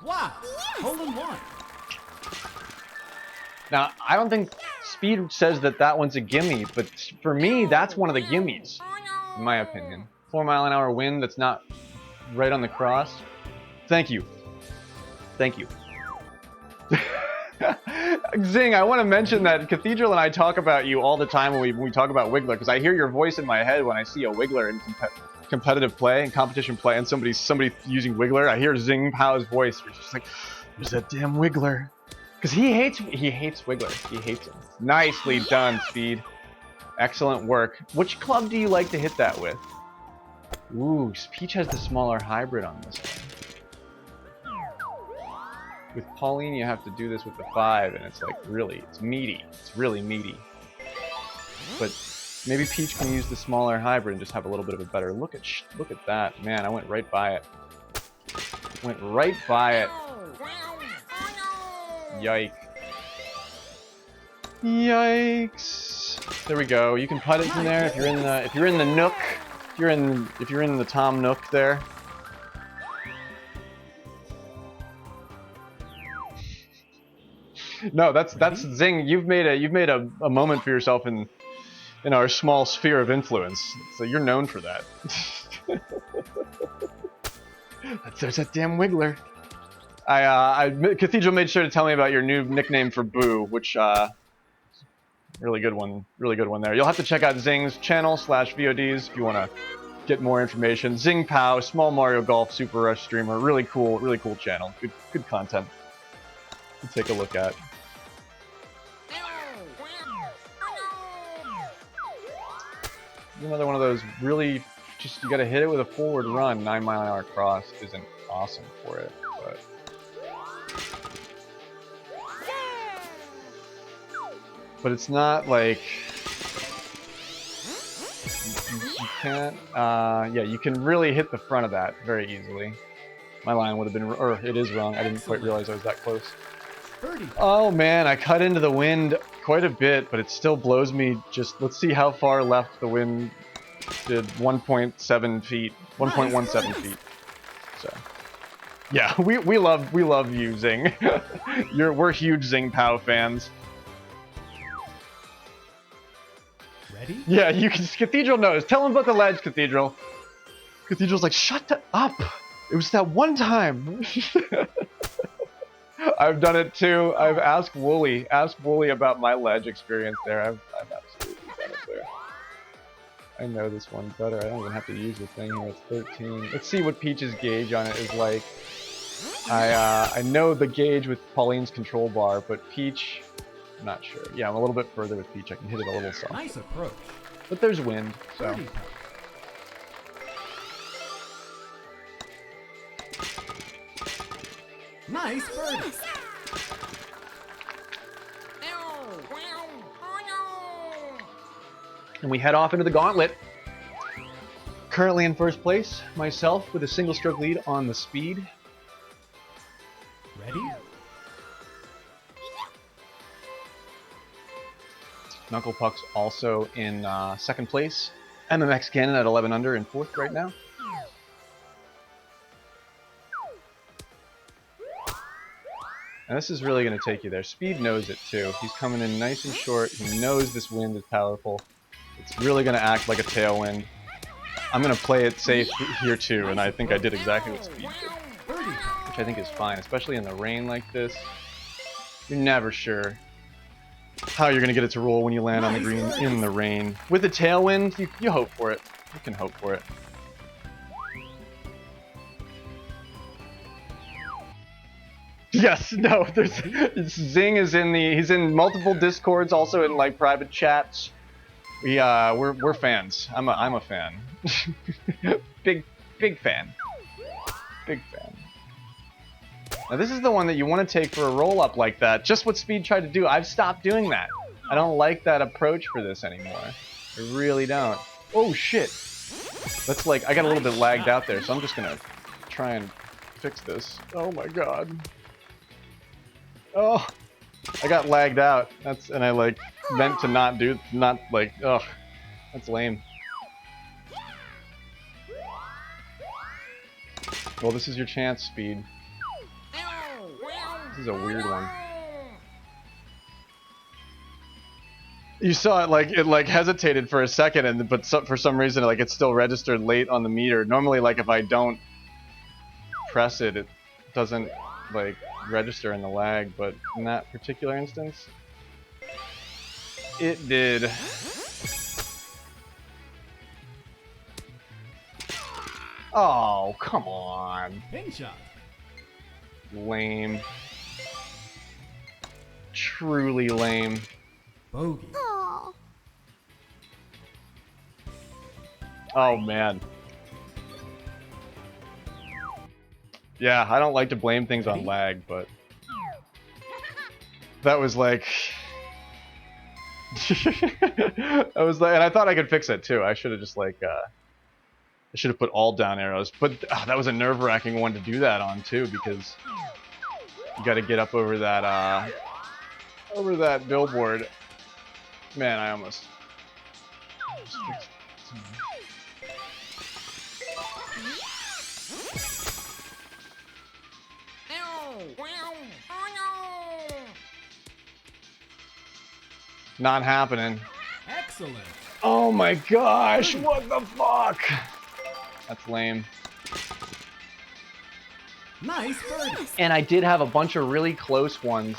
Wow. Hole in one. Now I don't think Speed says that one's a gimme, but for me that's one of the gimmies, in my opinion. 4-mile-an-hour wind that's not right on the cross. Thank you. Thank you. Zing, I want to mention that Cathedral and I talk about you all the time when we talk about Wiggler, because I hear your voice in my head when I see a Wiggler in competitive play and competition play, and somebody using Wiggler. I hear Zing Pao's voice. It's just like, there's that damn Wiggler, because he hates Wiggler. He hates him. Nicely done, Speed. Excellent work. Which club do you like to hit that with? Ooh, Peach has the smaller hybrid on this one. With Pauline, you have to do this with the 5, and it's like it's meaty. It's really meaty. But maybe Peach can use the smaller hybrid and just have a little bit of a better look at that. Man, I went right by it. Went right by it. Yike. Yikes. There we go. You can putt it from there if you're in the nook. If you're in the Tom Nook there. No, that's Zing. You've made a moment for yourself in our small sphere of influence. So you're known for that. There's that damn Wiggler. Cathedral made sure to tell me about your new nickname for Boo, which really good one there. You'll have to check out Zing's channel /VODs if you want to get more information. Zing Pao, small Mario Golf Super Rush streamer, really cool channel. Good content to take a look at. Another one of those really you gotta hit it with a forward run. 9-mile-an-hour cross isn't awesome for it, but it's not like you can't. Yeah, you can really hit the front of that very easily. My line would have been, or it is wrong. I didn't quite realize I was that close. Oh man, I cut into the wind quite a bit, but it still blows me. Let's see how far left the wind did. 1.7 feet, 1.17 feet. So, yeah, we love you, Zing. We're huge Zing Pao fans. Ready? Yeah, you can. Cathedral knows. Tell him about the ledge, Cathedral. Cathedral's like, shut up. It was that one time. I've done it too. I've asked Wooly about my ledge experience there. I've absolutely done it there. I know this one better. I don't even have to use the thing here. It's 13. Let's see what Peach's gauge on it is like. I know the gauge with Pauline's control bar, but Peach, I'm not sure. Yeah, I'm a little bit further with Peach. I can hit it a little soft. Nice approach. But there's wind, so. Nice birdie. And we head off into the gauntlet. Currently in first place, myself with a single stroke lead on the Speed. Ready? Knuckle Puck's also in second place. MMX Cannon at 11 under in fourth right now. And this is really going to take you there. Speed knows it too. He's coming in nice and short. He knows this wind is powerful. It's really going to act like a tailwind. I'm going to play it safe here too, and I think I did exactly what Speed did. Which I think is fine, especially in the rain like this. You're never sure how you're going to get it to roll when you land on the green in the rain. With the tailwind, you hope for it. You can hope for it. Yes, no, Zing is he's in multiple discords, also in like private chats. We're fans. I'm a fan. big fan. Big fan. Now this is the one that you want to take for a roll up like that. Just what Speed tried to do. I've stopped doing that. I don't like that approach for this anymore. I really don't. Oh shit. That's like, I got a little bit lagged out there, so I'm just gonna try and fix this. Oh my god. Oh, I got lagged out. And I like meant to not like, ugh, that's lame. Well, this is your chance, Speed. This is a weird one. You saw it like hesitated for a second, but for some reason like it's still registered late on the meter. Normally, like if I don't press it, it doesn't like register in the lag, but in that particular instance, it did. Oh, come on. Pin shot. Lame. Truly lame. Bogey. Oh man. Yeah, I don't like to blame things on lag, but that was like and I thought I could fix it too. I should have just like I should have put all down arrows, but that was a nerve-wracking one to do that on too, because you got to get up over that billboard. Man, I almost fixed Not happening. Excellent. Oh my gosh, what the fuck? That's lame. Nice birdie. And I did have a bunch of really close ones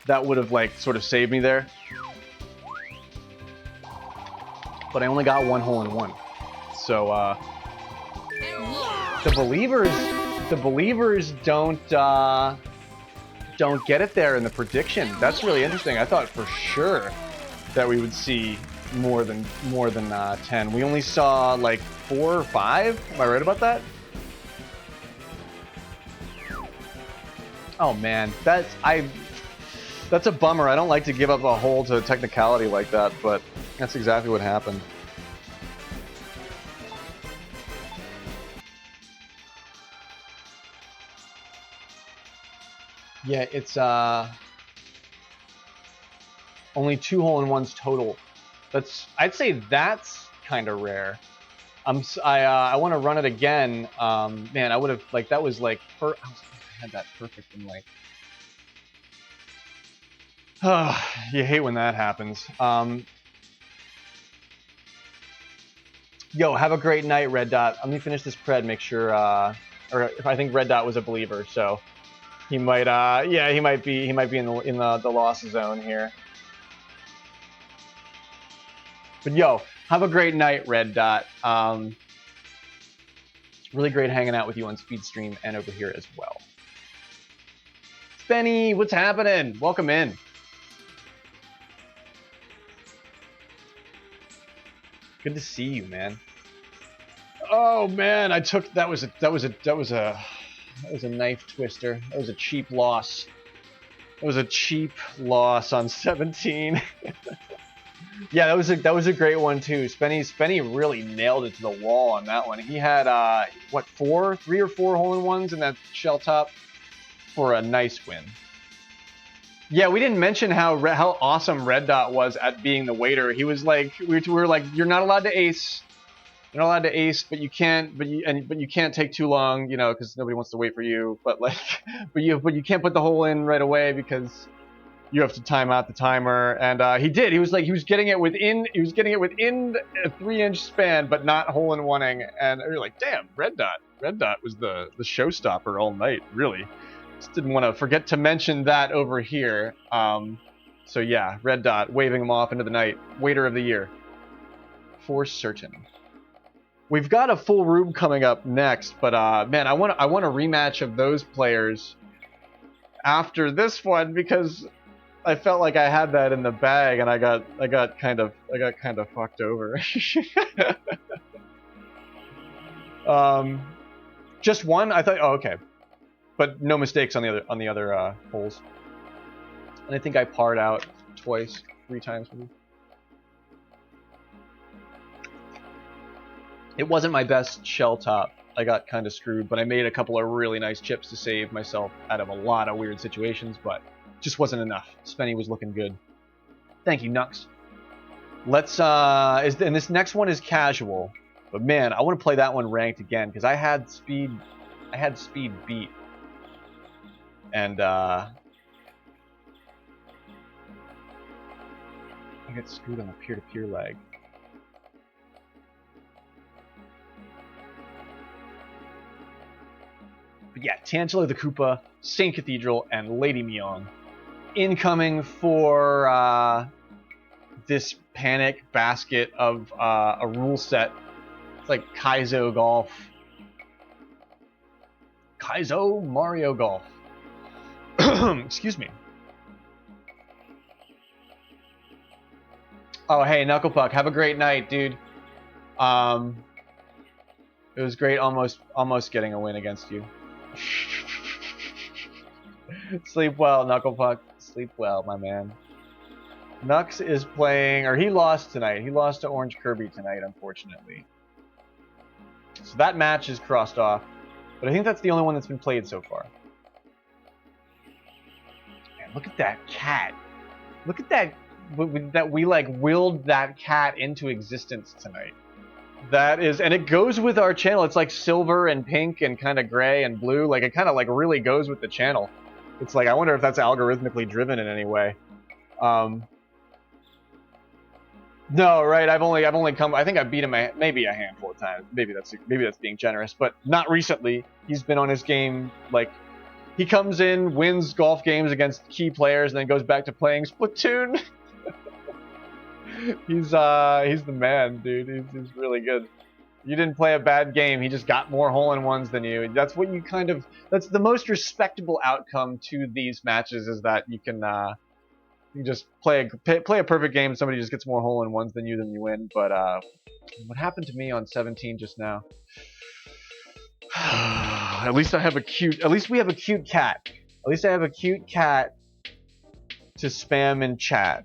that would have like sort of saved me there. But I only got one hole in one. So the believers don't get it there in the prediction. That's really interesting. I thought for sure that we would see more than 10. We only saw like 4 or 5. Am I right about that? Oh man, that's a bummer. I don't like to give up a hole to a technicality like that, but that's exactly what happened. Yeah, it's only 2 hole-in-ones total. I'd say that's kind of rare. I want to run it again. Man, I would have like that was like I had that perfect in like. You hate when that happens. Yo, have a great night, Red Dot. Let me finish this pred. Make sure, or if I think Red Dot was a believer, so he might. Yeah, he might be in the loss zone here. But yo, have a great night, Red Dot. Really great hanging out with you on Speed Stream and over here as well. Spenny, what's happening? Welcome in. Good to see you, man. Oh man, I took that was a knife twister. That was a cheap loss. It was a cheap loss on 17. Yeah, that was a great one too. Spenny really nailed it to the wall on that one. He had what 3 or 4 hole-in-ones in that shell top for a nice win. Yeah, we didn't mention how awesome Red Dot was at being the waiter. He was like, we were like, you're not allowed to ace. You're not allowed to ace, but you can't. But you can't take too long, you know, because nobody wants to wait for you. But like, but you can't put the hole in right away because you have to time out the timer. And he did. He was getting it within a 3-inch span, but not hole-in-oneing. And you're like, damn, Red Dot was the showstopper all night, really. Just didn't want to forget to mention that over here. So yeah, Red Dot waving him off into the night. Waiter of the year. For certain. We've got a full room coming up next, but man, I want a rematch of those players after this one because I felt like I had that in the bag and I got kind of fucked over. Just one? I thought. Oh, okay. But no mistakes on the other holes. And I think I parred out twice, 3 times maybe. It wasn't my best shell top. I got kind of screwed, but I made a couple of really nice chips to save myself out of a lot of weird situations, but just wasn't enough. Spenny was looking good. Thank you, Nux. Let's and this next one is casual, but man, I want to play that one ranked again because I had speed beat, and I get screwed on the peer-to-peer lag. But yeah, Tangela the Koopa, Saint Cathedral, and Lady Myong incoming for this panic basket of a rule set. It's like Kaizo Golf. Kaizo Mario Golf. Excuse me. Oh, hey, Knucklepuck, have a great night, dude. It was great almost getting a win against you. Sleep well, Knucklepuck. Sleep well, my man. Nux is playing, or he lost tonight. He lost to Orange Kirby tonight, unfortunately. So that match is crossed off. But I think that's the only one that's been played so far. Man, look at that cat. Look at that, that we like willed that cat into existence tonight. That is, and it goes with our channel. It's like silver and pink and kind of gray and blue. Like it kind of like really goes with the channel. It's like, I wonder if that's algorithmically driven in any way. No, right? I've only come. I think I beat him maybe a handful of times. Maybe that's being generous, but not recently. He's been on his game. Like he comes in, wins golf games against key players, and then goes back to playing Splatoon. He's the man, dude. He's really good. You didn't play a bad game. He just got more hole-in-ones than you. That's what you kind of. That's the most respectable outcome to these matches is that you can. You just play a perfect game. Somebody just gets more hole-in-ones than you win. But what happened to me on 17 just now? At least I have a cute. At least we have a cute cat. At least I have a cute cat to spam in chat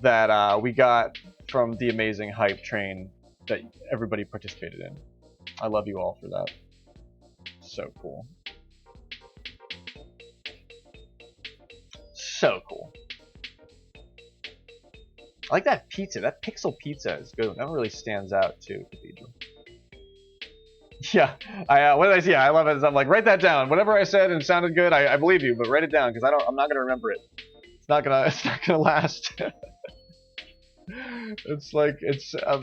that we got from the amazing hype train that everybody participated in. I love you all for that. So cool. So cool. I like that pizza. That pixel pizza is good. That really stands out too, Cathedral. Yeah, what did I see? I love it. I'm like, write that down. Whatever I said and sounded good, I believe you, but write it down because I'm not gonna remember it. It's not gonna last. It's like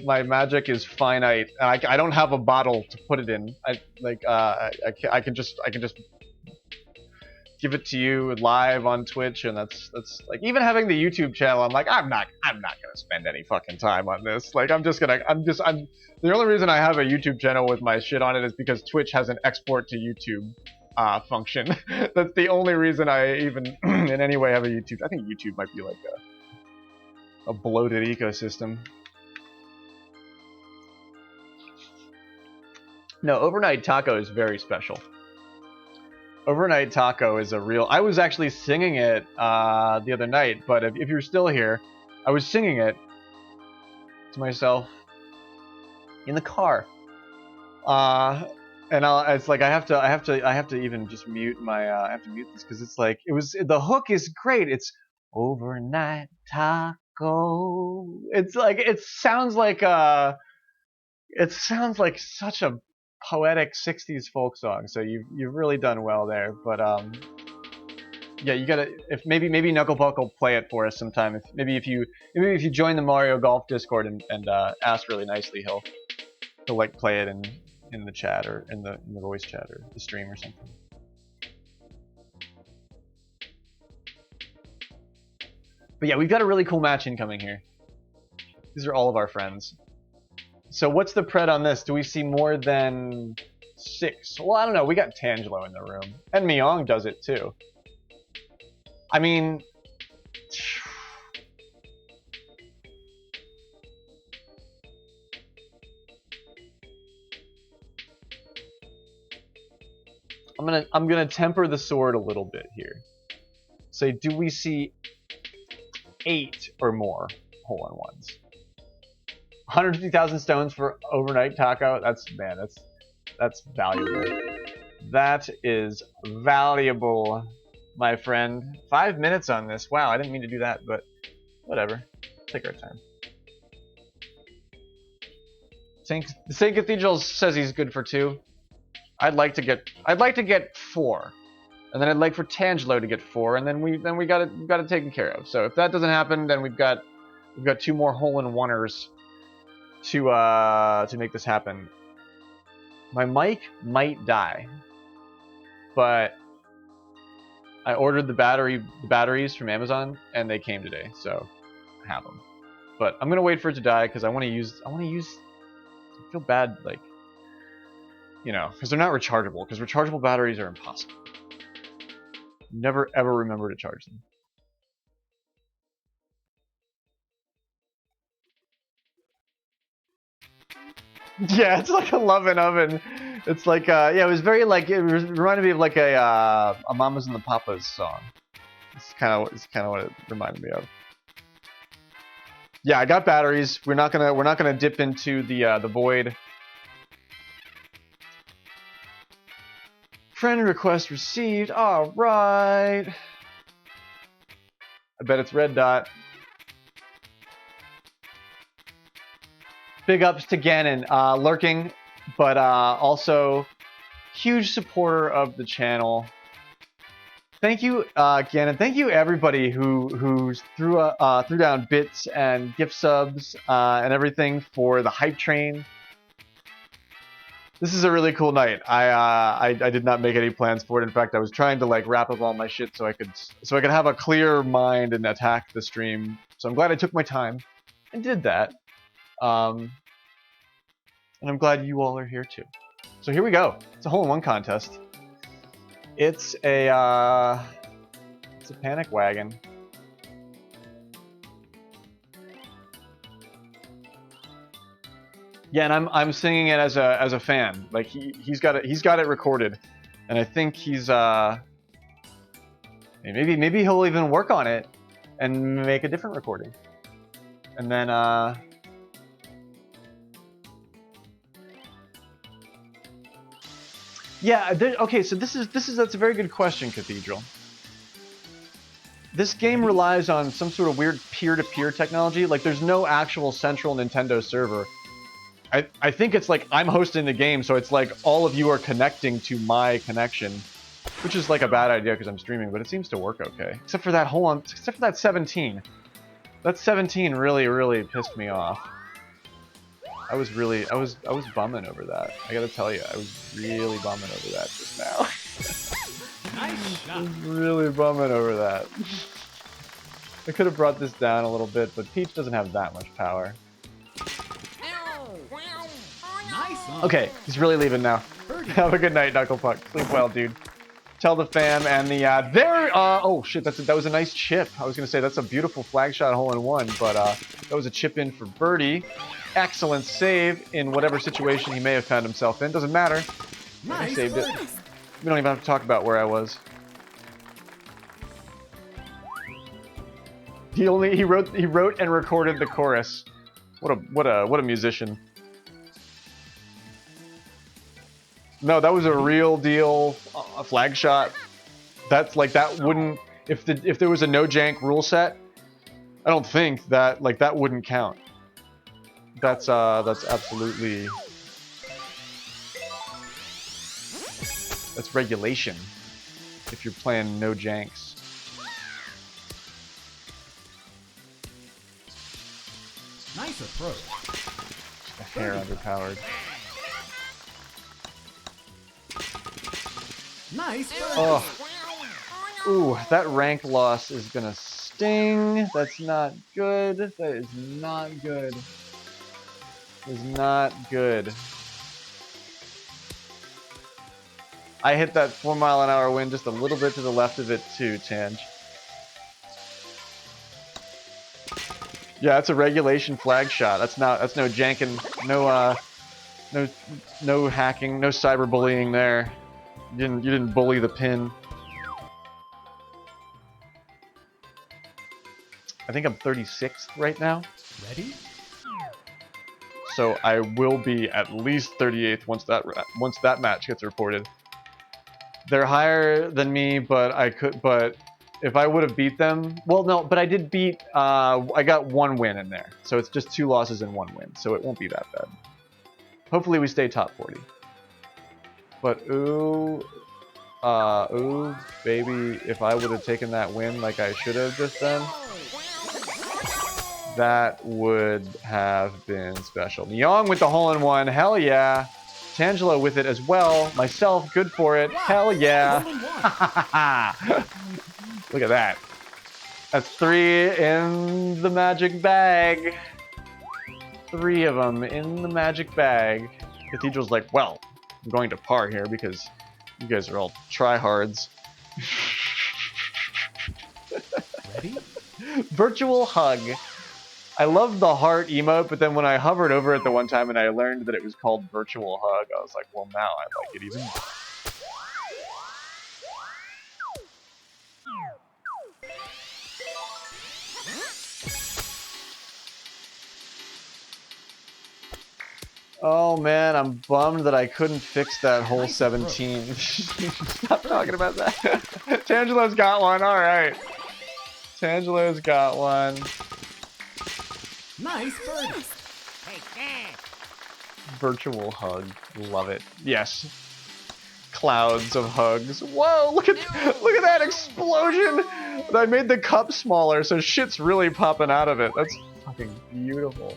my magic is finite. I don't have a bottle to put it in. I can just give it to you live on Twitch, and that's like even having the YouTube channel. I'm like I'm not gonna spend any fucking time on this. Like I'm the only reason I have a YouTube channel with my shit on it is because Twitch has an export to YouTube function. That's the only reason I even in any way have a YouTube. I think YouTube might be like a bloated ecosystem. No, Overnight Taco is very special. Overnight Taco is a real... I was actually singing it the other night, but if you're still here, I was singing it to myself in the car. And it's like I have to even just mute my I have to mute this because it's like the hook is great. It's Overnight Taco. It's like it sounds like such a poetic 60s folk song, so you've really done well there. But yeah, you gotta maybe Knucklepuck will play it for us sometime. If you join the Mario Golf Discord and ask really nicely, he'll like play it in the chat or in the voice chat or the stream or something. But yeah, we've got a really cool match incoming here. These are all of our friends. So what's the pred on this? Do we see more than 6. Well, I don't know. We got Tangelo in the room. And Myong does it too. I mean... I'm gonna temper the sword a little bit here. Say, do we see 8 or more hole-in-ones? 150,000 stones for overnight taco. That's valuable. That is valuable, my friend. 5 minutes on this. Wow, I didn't mean to do that, but whatever. Take our time. St. Cathedral says he's good for 2. I'd like to get 4, and then I'd like for Tangelo to get 4, and then we got it taken care of. So if that doesn't happen, then we've got 2 more hole-in-oneers to make this happen. My mic might die, but I ordered the batteries from Amazon, and they came today, so I have them. But I'm gonna wait for it to die because I want to use. I feel bad, like, you know, because they're not rechargeable. Because rechargeable batteries are impossible. Never ever remember to charge them. Yeah, it's like a loving oven. It's like yeah, it was very like it reminded me of like a Mamas and the Papas song. It's kind of what it reminded me of. Yeah, I got batteries. We're not gonna dip into the void. Friend request received. All right. I bet it's Red Dot. Big ups to Ganon, lurking, but also huge supporter of the channel. Thank you, Ganon. Thank you everybody who threw down bits and gift subs and everything for the hype train. This is a really cool night. I did not make any plans for it. In fact, I was trying to like wrap up all my shit so I could have a clear mind and attack the stream. So I'm glad I took my time and did that. And I'm glad you all are here too. So here we go. It's a hole-in-one contest. It's a panic wagon. Yeah, and I'm singing it as a fan. Like he's got it recorded, and I think he's maybe he'll even work on it and make a different recording, and then yeah. Okay, so that's a very good question, Cathedral. This game relies on some sort of weird peer-to-peer technology. Like there's no actual central Nintendo server. I think it's like I'm hosting the game, so it's like all of you are connecting to my connection, which is like a bad idea because I'm streaming, but it seems to work okay. Except for that 17. That 17 really pissed me off. I was bumming over that. I gotta tell you, I was really bumming over that just now. Nice shot. I was really bumming over that. I could have brought this down a little bit, but Peach doesn't have that much power. Nice. Okay, he's really leaving now. Have a good night, Knucklepuck. Sleep well, dude. Tell the fam and the oh shit, that was a nice chip. I was gonna say that's a beautiful flag shot hole-in-one, but that was a chip in for birdie. Excellent save in whatever situation he may have found himself in. Doesn't matter. Nice. I saved it. We don't even have to talk about where I was. He wrote and recorded the chorus. What a musician. No, that was a real deal flag shot. That's like that wouldn't if there was a no jank rule set. I don't think that that wouldn't count. That's absolutely that's regulation. If you're playing no janks. Nice approach. Just a hair underpowered. Nice. Oh. Ooh, that rank loss is gonna sting. That's not good. That is not good. Is not good. I hit that 4-mile-an-hour wind just a little bit to the left of it too, Tange. Yeah, it's a regulation flag shot. That's no janking, no hacking, no cyberbullying there. You didn't bully the pin. I think I'm 36th right now. Ready? So I will be at least 38th once that match gets reported. They're higher than me, but if I would have beat them, well, no, but I did beat. I got 1 win in there, so it's just 2 losses and 1 win, so it won't be that bad. Hopefully, we stay top 40. But ooh, baby, if I would have taken that win like I should have just then, that would have been special. Nyong with the hole-in-one, hell yeah. Tangelo with it as well. Myself, good for it. Hell yeah. Look at that. That's 3 in the magic bag. 3 of them in the magic bag. Cathedral's like, well, I'm going to par here because you guys are all tryhards. Ready? Virtual hug. I love the heart emote, but then when I hovered over it the one time and I learned that it was called virtual hug, I was like, well, now I like it even more. Oh man, I'm bummed that I couldn't fix that hole 17. Stop talking about that. Tangelo's got one, alright. Tangelo's got one. Nice birdie. Virtual hug. Love it. Yes. Clouds of hugs. Whoa, look at that explosion! I made the cup smaller, so shit's really popping out of it. That's fucking beautiful.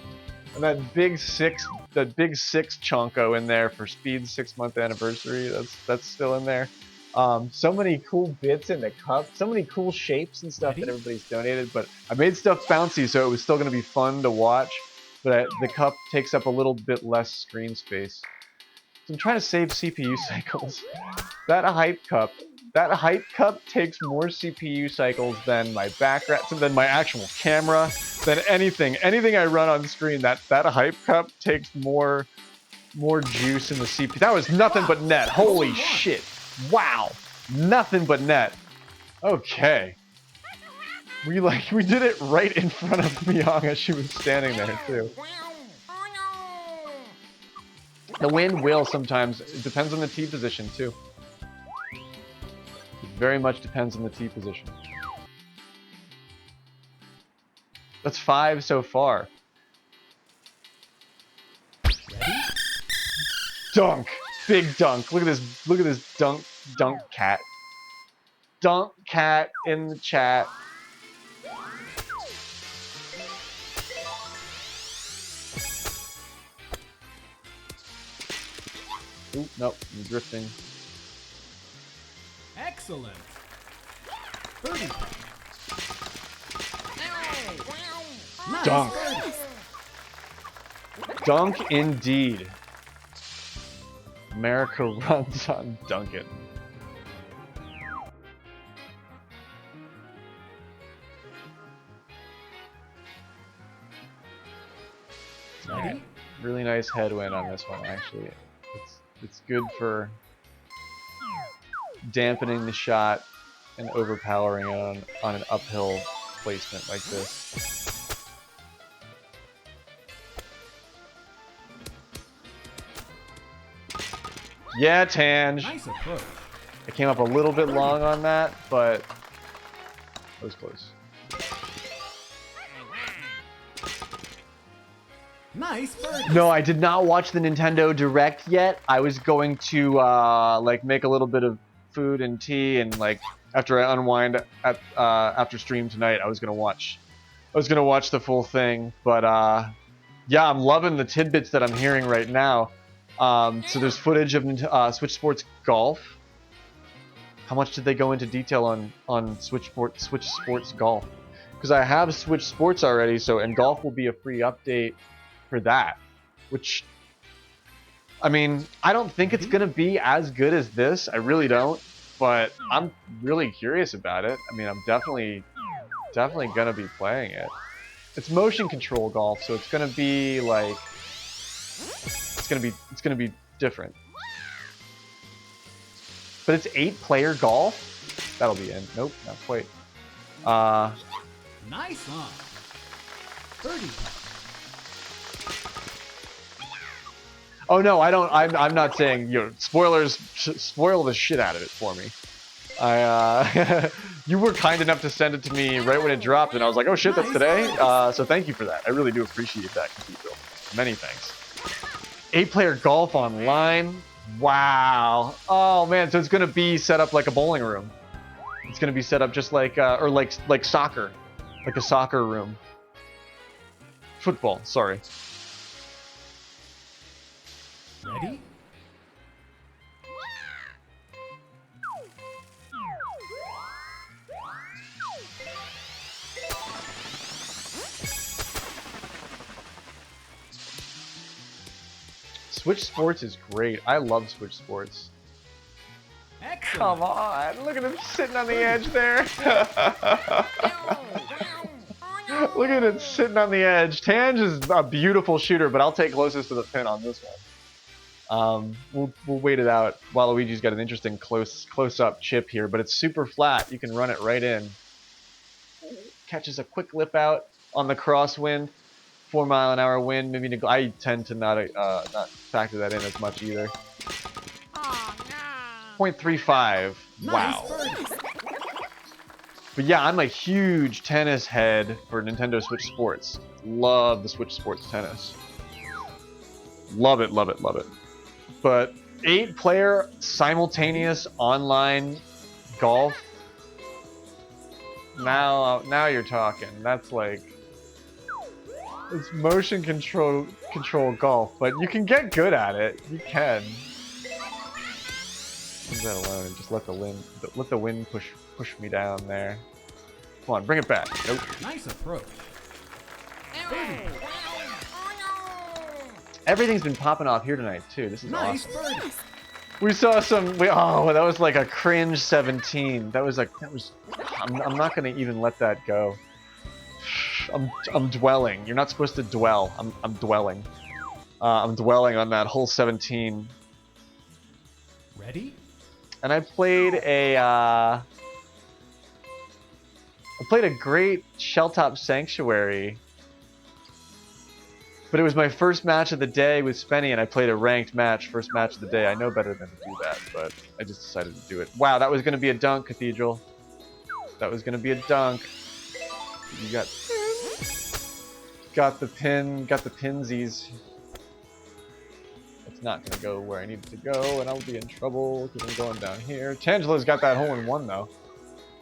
And that big six chunko in there for Speed's 6-month anniversary. That's still in there. So many cool bits in the cup, so many cool shapes and stuff that everybody's donated, but I made stuff bouncy so it was still going to be fun to watch, but the cup takes up a little bit less screen space. So I'm trying to save CPU cycles. That hype cup takes more CPU cycles than my background, than my actual camera, than anything I run on screen. That hype cup takes more juice in the CPU. That was nothing but net. Holy shit. Wow, nothing but net. Okay. We did it right in front of Myong as she was standing there too. The wind will sometimes, it depends on the tee position too. It very much depends on the tee position. That's 5 so far. Ready? Dunk! Big dunk. Look at this dunk cat. Dunk cat in the chat. Oop, nope, I'm drifting. Excellent. Birdie. Nice Dunk. birdie. Dunk indeed. America runs on Duncan. Ready? Really nice headwind on this one, actually. It's good for dampening the shot and overpowering it on an uphill placement like this. Yeah, Tange. Nice approach. I came up a little bit long on that, but it was close. Nice birdie. No, I did not watch the Nintendo Direct yet. I was going to like make a little bit of food and tea, and like after I unwind after stream tonight, I was gonna watch the full thing. But yeah, I'm loving the tidbits that I'm hearing right now. So there's footage of Switch Sports Golf. How much did they go into detail on Switch Sports Golf? Because I have Switch Sports already, and golf will be a free update for that, which I mean, I don't think it's gonna be as good as this. I really don't. But I'm really curious about it. I mean, I'm definitely gonna be playing it. It's motion control golf, so it's gonna be like it's gonna be different. But it's 8-player golf. That'll be in. Nope, not quite. Nice on. Birdie putt. Oh no, I don't. I'm not saying, you know, spoilers. Spoil the shit out of it for me. You were kind enough to send it to me right when it dropped, and I was like, oh shit, that's today. So thank you for that. I really do appreciate that, Cathedral. Many thanks. 8-player golf online. Wow. Oh man, so it's gonna be set up like a bowling room. It's gonna be set up just like, or like soccer, like a soccer room. Football. Sorry. Ready? Switch Sports is great. I love Switch Sports. Excellent. Come on, look at him sitting on the edge there. Look at it sitting on the edge. Tange is a beautiful shooter, but I'll take closest to the pin on this one. We'll wait it out. Waluigi's got an interesting close-up chip here, but it's super flat. You can run it right in. Catches a quick lip out on the crosswind. 4-mile-an-hour wind. Maybe I tend to not factor that in as much either. 0.35. Wow. But yeah, I'm a huge tennis head for Nintendo Switch Sports. Love the Switch Sports tennis. Love it, love it, love it. But 8-player simultaneous online golf. Now you're talking. That's like, it's motion control golf, but you can get good at it. You can. Leave that alone and just let the wind push me down there. Come on, bring it back. Nope. Nice approach. Everything's been popping off here tonight too. This is Nice awesome. birdie. We saw some. Oh, that was like a cringe 17. That was. I'm not gonna even let that go. I'm dwelling. You're not supposed to dwell. I'm dwelling. I'm dwelling on that whole 17. Ready? And I played a great Shelltop Sanctuary, but it was my first match of the day with Spenny, and I played a ranked match, first match of the day. I know better than to do that, but I just decided to do it. Wow, that was going to be a dunk, Cathedral. That was going to be a dunk. You got the pinsies. It's not going to go where I need it to go, and I'll be in trouble because I'm going down here. Tangela's got that hole-in-one, though.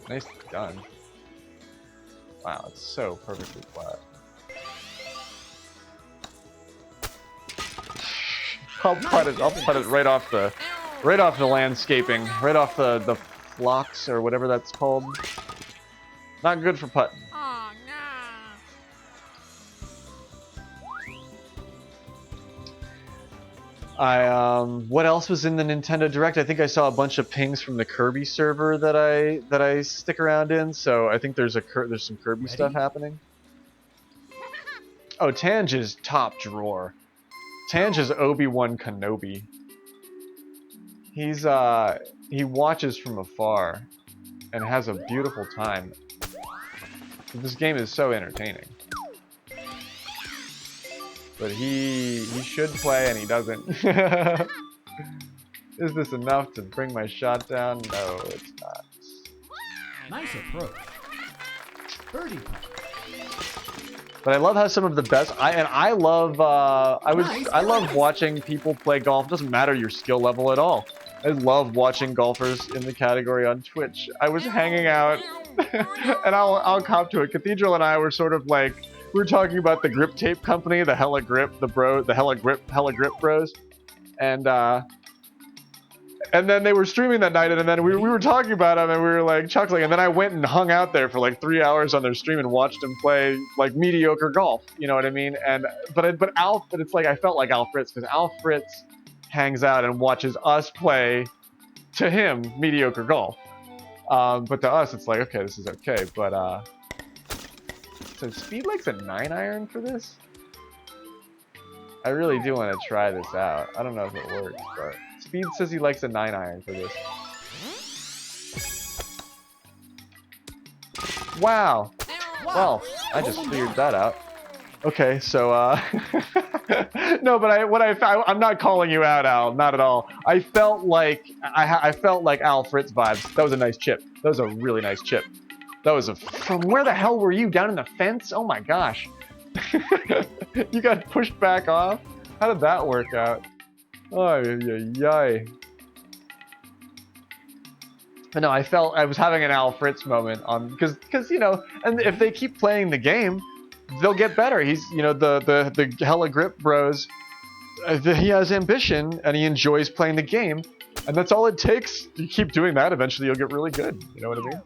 Nice done. Wow, it's so perfectly flat. I'll put it right off the landscaping, right off the flocks or whatever that's called. Not good for putting. Oh, no. What else was in the Nintendo Direct? I think I saw a bunch of pings from the Kirby server that I stick around in. So I think there's some Kirby stuff happening. Oh, Tange is top drawer. Tange is Obi-Wan Kenobi. He watches from afar and has a beautiful time. This game is so entertaining. But he should play and he doesn't. Is this enough to bring my shot down? No, it's not. Nice approach. Birdie putt. But I love how some of the best I love watching people play golf. It doesn't matter your skill level at all. I love watching golfers in the category on Twitch. I was hanging out and I'll cop to it. Cathedral and I were sort of like, we were talking about the grip tape company, the Hella Grip, the Hella Grip bros. And then they were streaming that night, and then we were talking about them, and we were like chuckling. And then I went and hung out there for like 3 hours on their stream and watched them play like mediocre golf. You know what I mean? But it's like I felt like Al Fritz, because Al Fritz hangs out and watches us play, to him, mediocre golf. But to us, it's like, okay, this is okay. But so Speed likes a 9-iron for this. I really do want to try this out. I don't know if it works, but Speed says he likes a 9-iron for this. Wow. Well, I just figured that out. Okay, so no, but I'm not calling you out, Al, not at all. I felt like I felt like Al Fritz vibes. That was a nice chip. That was a really nice chip. That was from where the hell were you? Down in the fence? Oh my gosh. You got pushed back off? How did that work out? Oh, yay. But no, I was having an Al Fritz moment on because you know, and if they keep playing the game, they'll get better. He's, you know, the hella grip bros. He has ambition and he enjoys playing the game, and that's all it takes. You keep doing that, eventually you'll get really good. You know what I mean?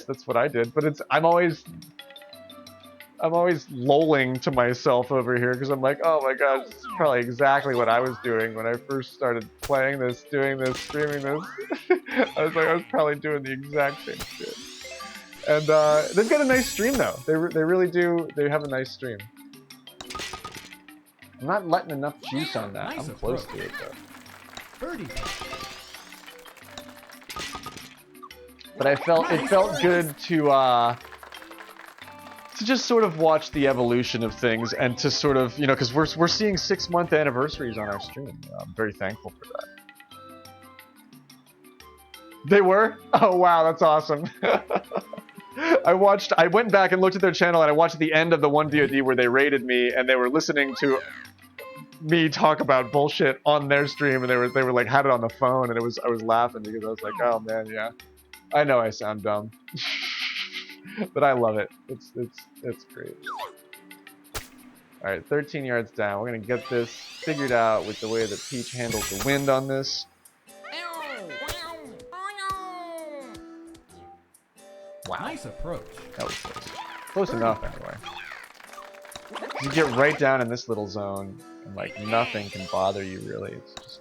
That's what I did. But I'm always lolling to myself over here because I'm like, oh my gosh, this is probably exactly what I was doing when I first started playing this, doing this, streaming this. I was probably doing the exact same shit. And they've got a nice stream though. They really do. They have a nice stream. I'm not letting enough juice on that. I'm close to it though. But it felt good to just sort of watch the evolution of things and to sort of, you know, because we're seeing 6-month anniversaries on our stream. I'm very thankful for that. They were? Oh wow, that's awesome. I went back and looked at their channel and I watched the end of the one VOD where they raided me and they were listening to me talk about bullshit on their stream, and they were like had it on the phone, and I was laughing because I was like, oh man, yeah, I know I sound dumb. But I love it. It's great. Alright, 13 yards down. We're gonna get this figured out with the way that Peach handles the wind on this. Wow. Nice approach. That was close. Close enough anyway. You get right down in this little zone and like nothing can bother you really. It's just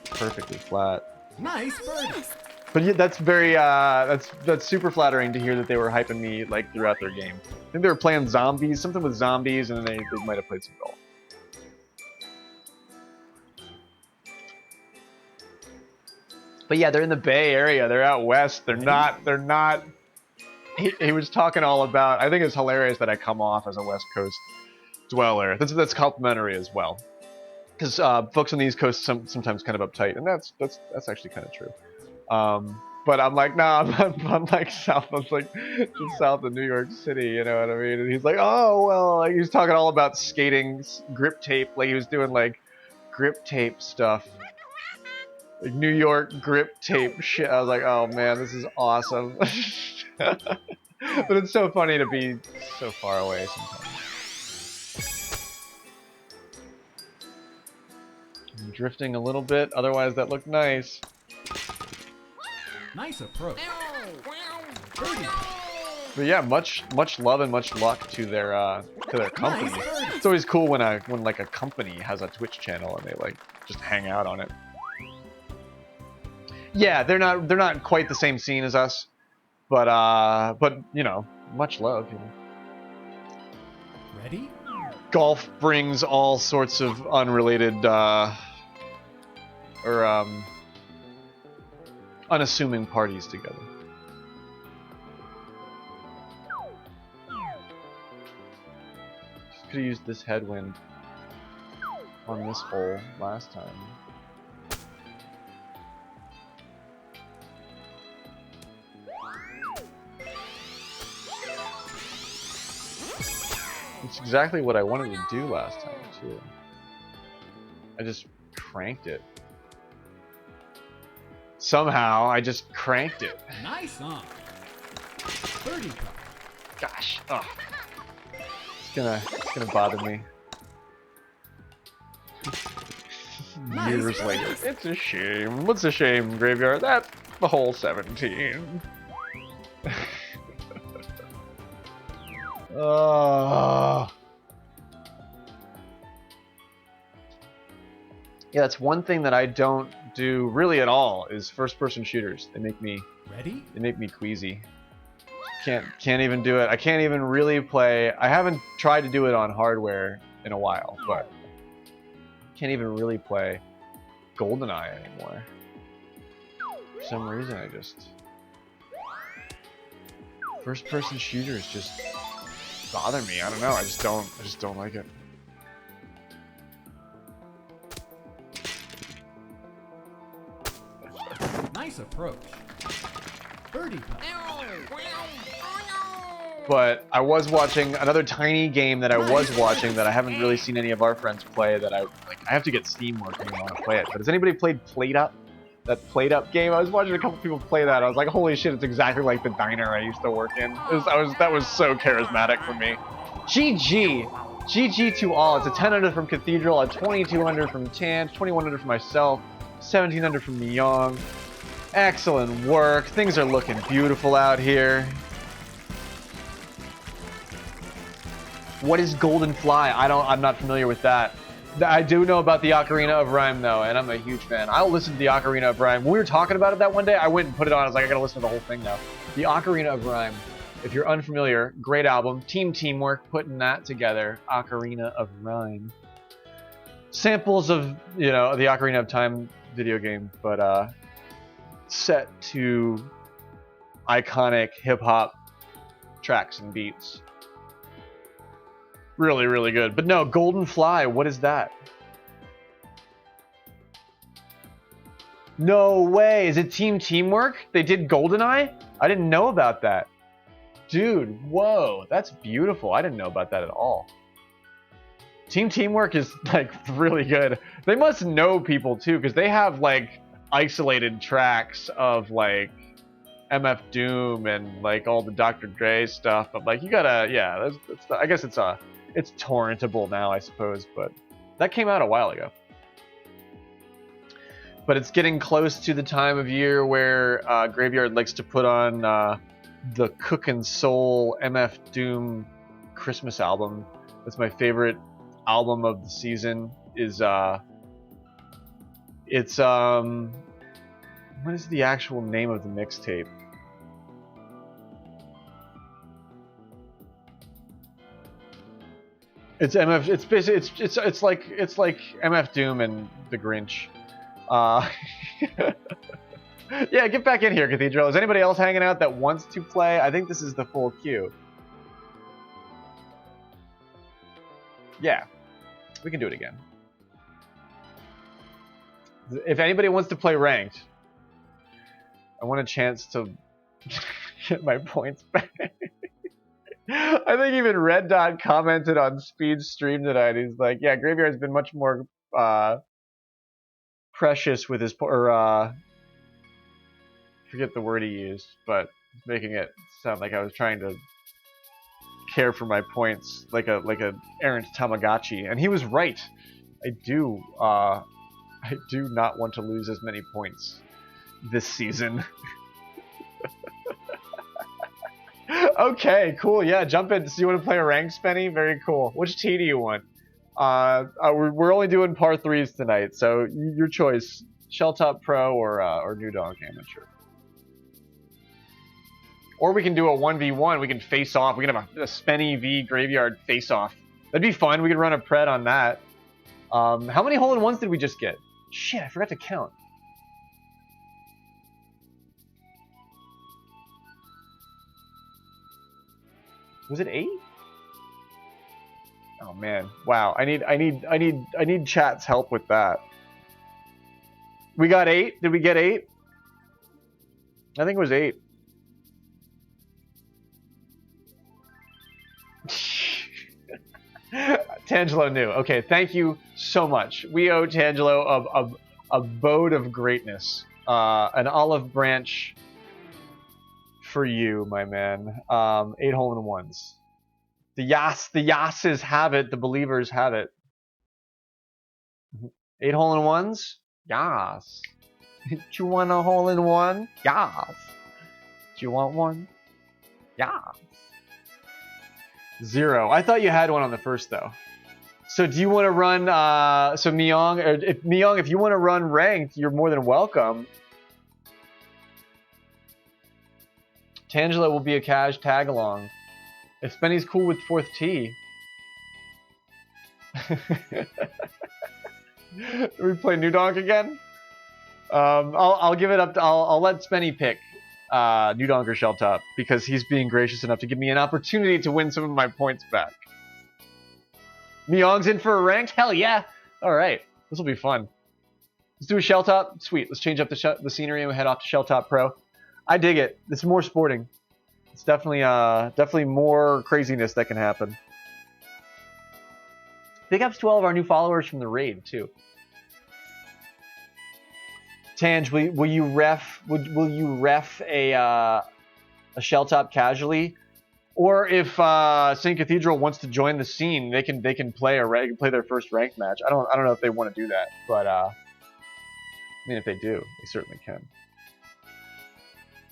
perfectly flat. Nice birdie. But yeah, that's very that's super flattering to hear that they were hyping me like throughout their game. I think they were playing zombies, something with zombies, and then they might have played some golf. But yeah, they're in the Bay Area. They're out west. They're not. He was talking all about. I think it's hilarious that I come off as a West Coast dweller. That's complimentary as well, because folks on the East Coast sometimes kind of uptight, and that's actually kind of true. But I'm like, nah, I'm like south. I'm like just south of New York City. You know what I mean? And he's like, oh well. Like, he was talking all about skating, grip tape. Like he was doing like grip tape stuff. Like New York grip tape shit. I was like, oh man, this is awesome. But it's so funny to be so far away sometimes. I'm drifting a little bit, otherwise that looked nice. Nice approach. But yeah, much love and much luck to their company. It's always cool when like a company has a Twitch channel and they like just hang out on it. Yeah, they're not quite the same scene as us, but you know, much love. You know. Ready? Golf brings all sorts of unrelated unassuming parties together. Could have used this headwind on this hole last time. It's exactly what I wanted to do last time, too. I just cranked it. Somehow, I just cranked it. Nice on. Birdie putt. Gosh. Ugh. It's gonna bother me. Years later. It's a shame. What's a shame, Graveyard? That's the whole 17. Yeah, that's one thing that I don't do really at all is first-person shooters. They make me queasy. Can't even do it. I can't even really play. I haven't tried to do it on hardware in a while, but can't even really play GoldenEye anymore. For some reason, I just first-person shooters just bother me. I don't know. I just don't like it. Nice approach. Birdie putt. But I was watching another tiny game that I was watching that I haven't really seen any of our friends play that I have to get Steam working and want to play it. But has anybody played Plate Up? That Plate Up game? I was watching a couple people play that. I was like, holy shit, it's exactly like the diner I used to work in. That was so charismatic for me. GG. GG to all. It's a 10 under from Cathedral, a 22 under from Tan, 21 under from myself, 17 under from Young. Excellent work. Things are looking beautiful out here. What is Golden Fly? I'm not familiar with that. I do know about the Ocarina of Rhyme though, and I'm a huge fan. I'll listen to the Ocarina of Rhyme. When we were talking about it that one day, I went and put it on. I was like, I gotta listen to the whole thing now. The Ocarina of Rhyme. If you're unfamiliar, great album. Teamwork putting that together. Ocarina of Rhyme. Samples of, you know, the Ocarina of Time video game, but set to iconic hip-hop tracks and beats. Really, really good. But no, Golden Fly, what is that? No way! Is it Teamwork? They did GoldenEye? I didn't know about that. Dude, whoa, that's beautiful. I didn't know about that at all. Teamwork is, like, really good. They must know people, too, because they have, like, isolated tracks of, like, MF Doom and, like, all the Dr. Dre stuff. But, like, you gotta, yeah, I guess it's torrentable now, I suppose, but that came out a while ago. But it's getting close to the time of year where Graveyard likes to put on the Cookin' Soul MF Doom Christmas album. That's my favorite album of the season. It's what is the actual name of the mixtape? It's MF. It's basically it's like MF Doom and the Grinch. Yeah, get back in here, Cathedral. Is anybody else hanging out that wants to play? I think this is the full queue. Yeah, we can do it again. If anybody wants to play ranked, I want a chance to get my points back. I think even Red Dot commented on Speed's stream tonight. He's like, yeah, Graveyard's been much more precious with his, or forget the word he used, but making it sound like I was trying to care for my points like a errant Tamagotchi. And he was right. I do not want to lose as many points this season. Okay, cool. Yeah, jump in. So you want to play a rank, Spenny? Very cool. Which tee do you want? We're only doing par 3s tonight, so your choice: Shelltop Pro or New Donk Amateur. Or we can do a 1v1. We can face off. We can have a Spenny v Graveyard face off. That'd be fun. We could run a pred on that. How many hole-in-ones did we just get? Shit, I forgot to count. Was it 8? Oh man, wow! I need chat's help with that. We got 8. Did we get 8? I think it was 8. Tangelo knew. Okay, thank you so much. We owe Tangelo a boat of greatness, an olive branch for you, my man. 8 hole-in-ones. The Yasses have it. The believers have it. 8 hole-in-ones? Yas. Do you want a hole-in-one? Yas. Do you want one? Yas. 0. I thought you had one on the first, though. So do you want to run? So Myong, if you want to run ranked, you're more than welcome. Tangela will be a cash tag along. If Spenny's cool with 4th tee. We play New Donk again. I'll give it up. I'll let Spenny pick New Donk or Shell Top because he's being gracious enough to give me an opportunity to win some of my points back. Myong's in for a ranked? Hell yeah! All right, this will be fun. Let's do a Shell Top. Sweet. Let's change up the scenery and we'll head off to Shell Top Pro. I dig it. It's more sporting. It's definitely more craziness that can happen. Big ups to all of our new followers from the raid too. Tange, will you ref a Shell Top casually, or if St. Cathedral wants to join the scene, they can play their first ranked match. I don't know if they want to do that, but I mean if they do, they certainly can.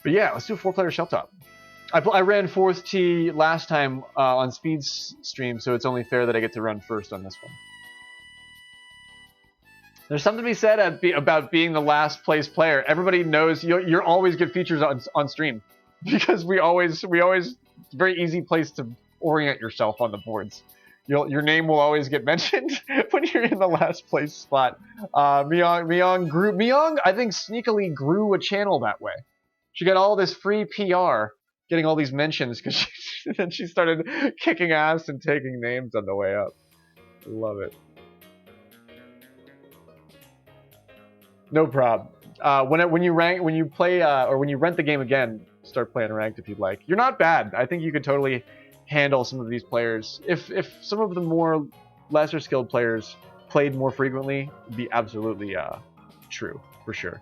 But yeah, let's do a 4-player Shell Top. I ran 4th tee last time on Speed's stream, so it's only fair that I get to run first on this one. There's something to be said about being the last place player. Everybody knows you'll always get features on stream because we always it's a very easy place to orient yourself on the boards. Your name will always get mentioned when you're in the last place spot. Myong I think sneakily grew a channel that way. She got all this free PR, getting all these mentions because then she started kicking ass and taking names on the way up. Love it. No problem. When you play or when you rent the game again, start playing ranked if you'd like. You're not bad. I think you could totally handle some of these players. If some of the more lesser skilled players played more frequently, it'd be absolutely true for sure.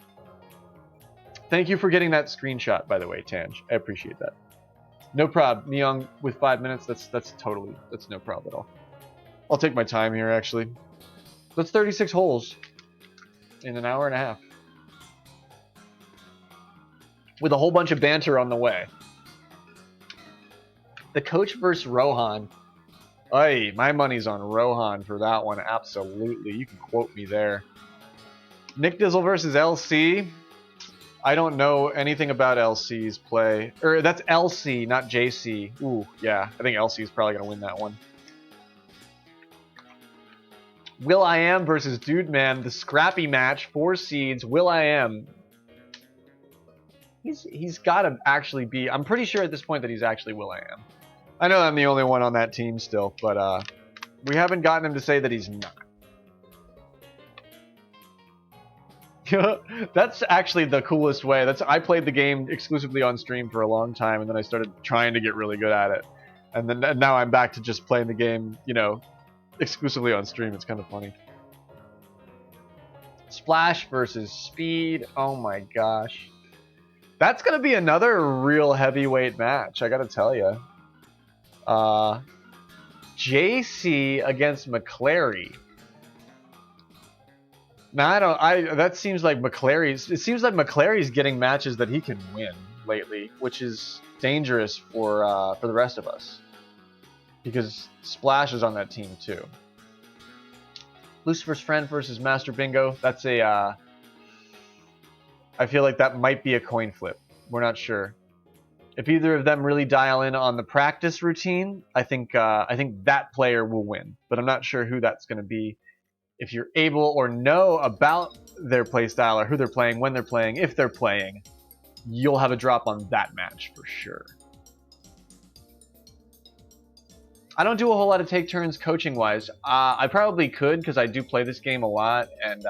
Thank you for getting that screenshot, by the way, Tange. I appreciate that. No prob. Myong with 5 minutes. That's no problem at all. I'll take my time here actually. That's 36 holes in an hour and a half. With a whole bunch of banter on the way. The coach versus Rohan. Ay, my money's on Rohan for that one. Absolutely. You can quote me there. Nick Dizzle versus LC. I don't know anything about LC's play. Or that's LC, not JC. Ooh, yeah. I think LC's probably going to win that one. Will I Am versus Dude Man. The scrappy match. 4 seeds. Will I Am. He's got to actually be... I'm pretty sure at this point that he's actually Will I Am. I know I'm the only one on that team still, but we haven't gotten him to say that he's not. That's actually the coolest way. I played the game exclusively on stream for a long time, and then I started trying to get really good at it. And then now I'm back to just playing the game, exclusively on stream. It's kind of funny. Splash versus Speed. Oh my gosh. That's going to be another real heavyweight match, I got to tell you. JC against McClary. Now that seems like McClary's getting matches that he can win lately, which is dangerous for the rest of us. Because Splash is on that team too. Lucifer's Friend versus Master Bingo. That's I feel like that might be a coin flip. We're not sure. If either of them really dial in on the practice routine, I think that player will win. But I'm not sure who that's going to be. If you're able or know about their playstyle or who they're playing, when they're playing, if they're playing, you'll have a drop on that match for sure. I don't do a whole lot of take turns coaching wise. I probably could because I do play this game a lot, and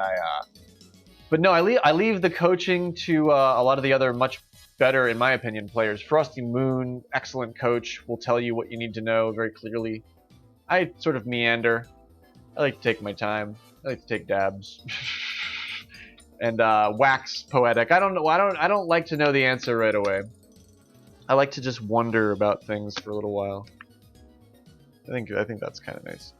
but no, I leave the coaching to a lot of the other much better, in my opinion, players. Frosty Moon, excellent coach, will tell you what you need to know very clearly. I sort of meander. I like to take my time. I like to take dabs. And wax poetic. I don't like to know the answer right away. I like to just wonder about things for a little while. I think that's kind of nice.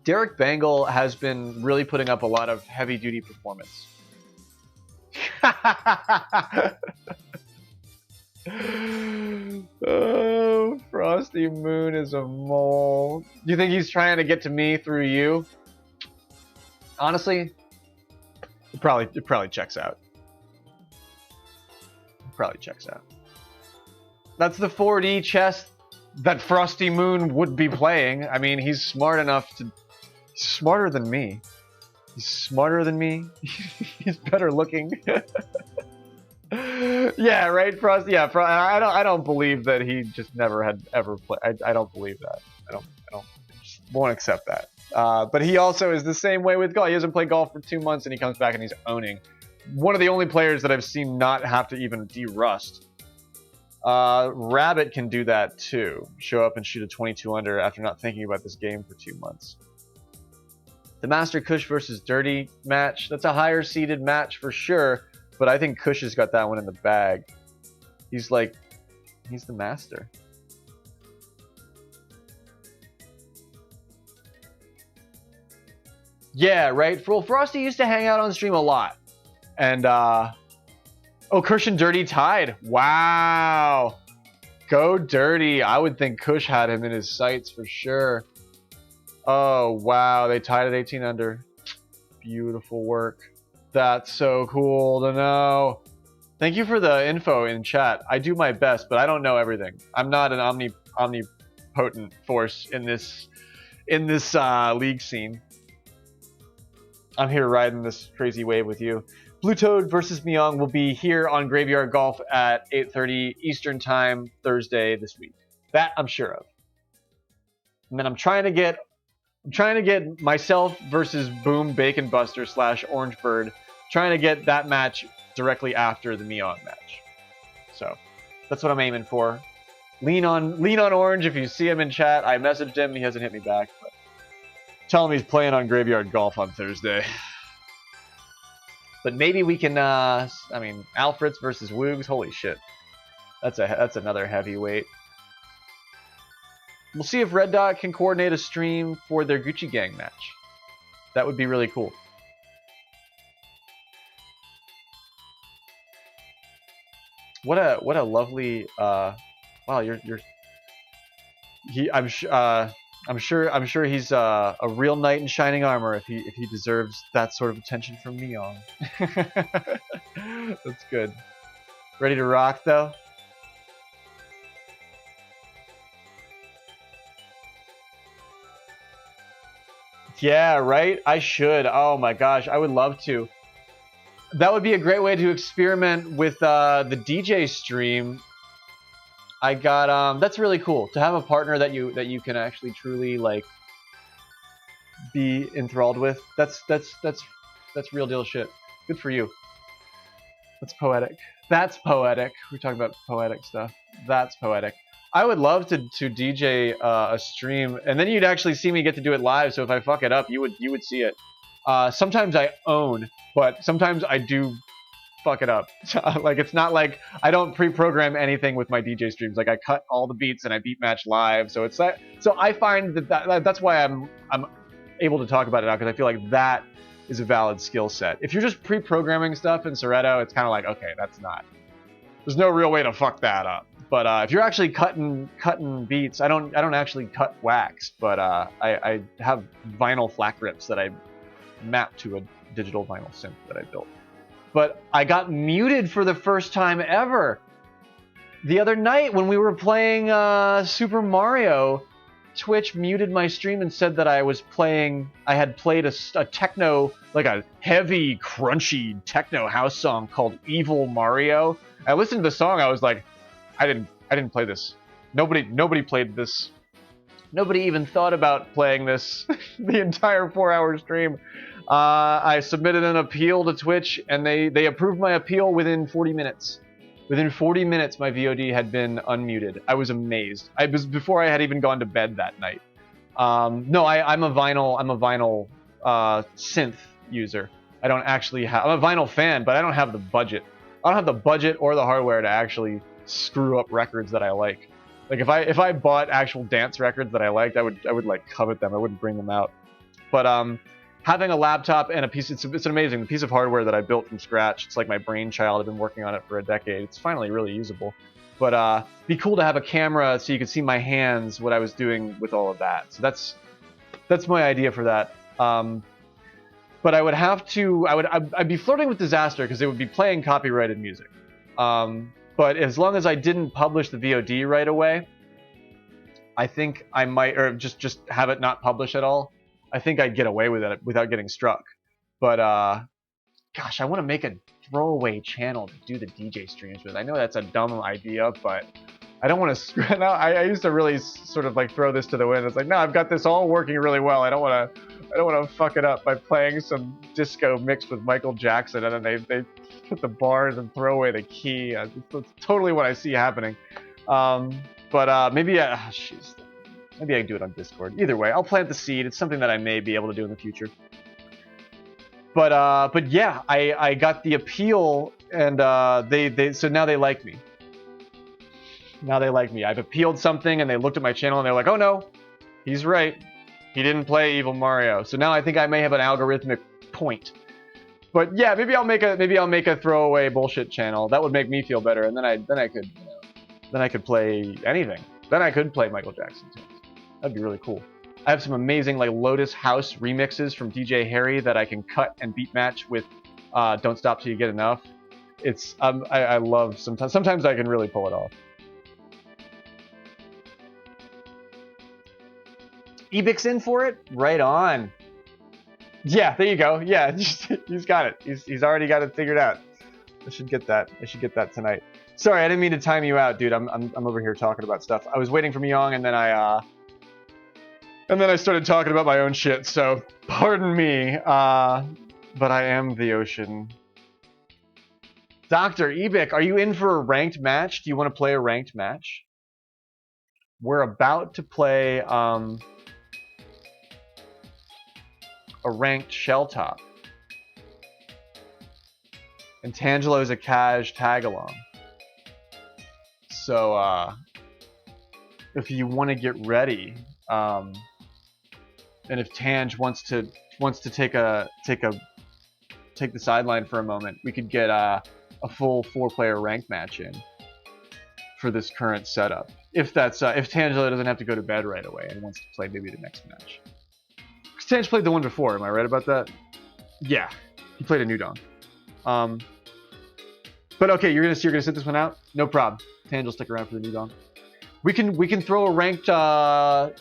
Derek Bangle has been really putting up a lot of heavy-duty performance. Oh, Frosty Moon is a mole. You think he's trying to get to me through you? Honestly, it probably checks out. Probably checks out. That's the 4D chess that Frosty Moon would be playing. I mean, he's smart enough to... He's smarter than me. He's smarter than me. He's better looking. Yeah, right, Frosty. Yeah, I don't believe that he just never had ever played. I don't believe that. I don't won't accept that. But he also is the same way with golf. He hasn't played golf for 2 months and he comes back and he's owning. One of the only players that I've seen not have to even de-rust. Rabbit can do that too. Show up and shoot a 22 under after not thinking about this game for 2 months. The Master Kush versus Dirty match. That's a higher seeded match for sure. But I think Kush has got that one in the bag. He's the master. Yeah, right? Well, Frosty used to hang out on stream a lot. And, oh, Kush and Dirty tied. Wow. Go Dirty. I would think Kush had him in his sights for sure. Oh, wow. They tied at 18 under. Beautiful work. That's so cool to know. Thank you for the info in chat. I do my best, but I don't know everything. I'm not an omnipotent force in this league scene. I'm here riding this crazy wave with you. Blue Toad versus Myung will be here on Graveyard Golf at 8:30 Eastern Time Thursday this week. That I'm sure of. And then I'm trying to get myself versus Boom Bacon Buster / Orange Bird. Trying to get that match directly after the Myung match. So that's what I'm aiming for. Lean on Orange if you see him in chat. I messaged him. He hasn't hit me back. But tell him he's playing on Graveyard Golf on Thursday. But maybe we can. I mean, Alfred's versus Woogs. Holy shit. That's another heavyweight. We'll see if Red Dot can coordinate a stream for their Gucci Gang match. That would be really cool. What a lovely wow, I'm sure he's a real knight in shining armor if he deserves that sort of attention from Myung. That's good. Ready to rock though? Yeah, right? I should. Oh my gosh, I would love to. That would be a great way to experiment with the DJ stream. I got that's really cool to have a partner that you can actually truly like be enthralled with. That's real deal shit. Good for you. That's poetic. That's poetic. We're talking about poetic stuff. That's poetic. I would love to DJ a stream, and then you'd actually see me get to do it live. So if I fuck it up, you would see it. Sometimes I own, but sometimes I do fuck it up. Like it's not like I don't pre-program anything with my DJ streams. Like I cut all the beats and I beat match live. So it's like, so I find that's why I'm able to talk about it now, because I feel like that is a valid skill set. If you're just pre-programming stuff in Soretto, it's kind of like, okay, there's no real way to fuck that up. But if you're actually cutting beats, I don't actually cut wax, but I have vinyl FLAC rips that I map to a digital vinyl synth that I built. But I got muted for the first time ever. The other night when we were playing Super Mario, Twitch muted my stream and said that I had played a techno, like a heavy, crunchy techno house song called Evil Mario. I listened to the song, I was like, I didn't play this. Nobody played this. Nobody even thought about playing this the entire 4-hour stream. I submitted an appeal to Twitch, and they approved my appeal within 40 minutes. Within 40 minutes, my VOD had been unmuted. I was amazed. I was before I had even gone to bed that night. No, I'm a vinyl synth user. I don't actually have. I'm a vinyl fan, but I don't have the budget. I don't have the budget or the hardware to actually screw up records that I like. Like if I bought actual dance records that I liked, I would like covet them. I wouldn't bring them out. But having a laptop and a piece, it's an amazing piece of hardware that I built from scratch. It's like my brainchild. I've been working on it for a decade. It's finally really usable. But be cool to have a camera so you could see my hands, what I was doing with all of that. So that's my idea for that. But I would have to, I'd be flirting with disaster because it would be playing copyrighted music. But as long as I didn't publish the VOD right away, I think I might, or just have it not publish at all. I think I'd get away with it without getting struck. But gosh, I want to make a throwaway channel to do the DJ streams with. I know that's a dumb idea, but I don't want to. No, I used to really sort of like throw this to the wind. It's like, no, I've got this all working really well. I don't want to fuck it up by playing some disco mixed with Michael Jackson, and then they put the bars and throw away the key. That's totally what I see happening. But maybe maybe I can do it on Discord. Either way, I'll plant the seed. It's something that I may be able to do in the future. But yeah, I got the appeal, and so now they like me. Now they like me. I've appealed something, and they looked at my channel, and they're like, "Oh no, he's right. He didn't play Evil Mario." So now I think I may have an algorithmic point. But yeah, maybe I'll make a throwaway bullshit channel. That would make me feel better, and then I could play anything. Then I could play Michael Jackson too. That'd be really cool. I have some amazing like Lotus House remixes from DJ Harry that I can cut and beat match with Don't Stop Till You Get Enough. It's I love sometimes I can really pull it off. Ebix in for it? Right on. Yeah, there you go. Yeah, he's got it. He's already got it figured out. I should get that. I should get that tonight. Sorry, I didn't mean to time you out, dude. I'm over here talking about stuff. I was waiting for Myong, and then I started talking about my own shit. So pardon me. But I am the ocean. Dr. Ebik, are you in for a ranked match? Do you want to play a ranked match? We're about to play a ranked shell top. And Tangelo's a cash tag along. So if you want to get ready, and if Tange wants to take the sideline for a moment, we could get a full 4-player ranked match in for this current setup. If Tangelo doesn't have to go to bed right away and wants to play maybe the next match. Because Tange played the one before, am I right about that? Yeah, he played a new dong. But okay, you're gonna sit this one out? No problem. Tange will stick around for the new dong. We can throw a ranked or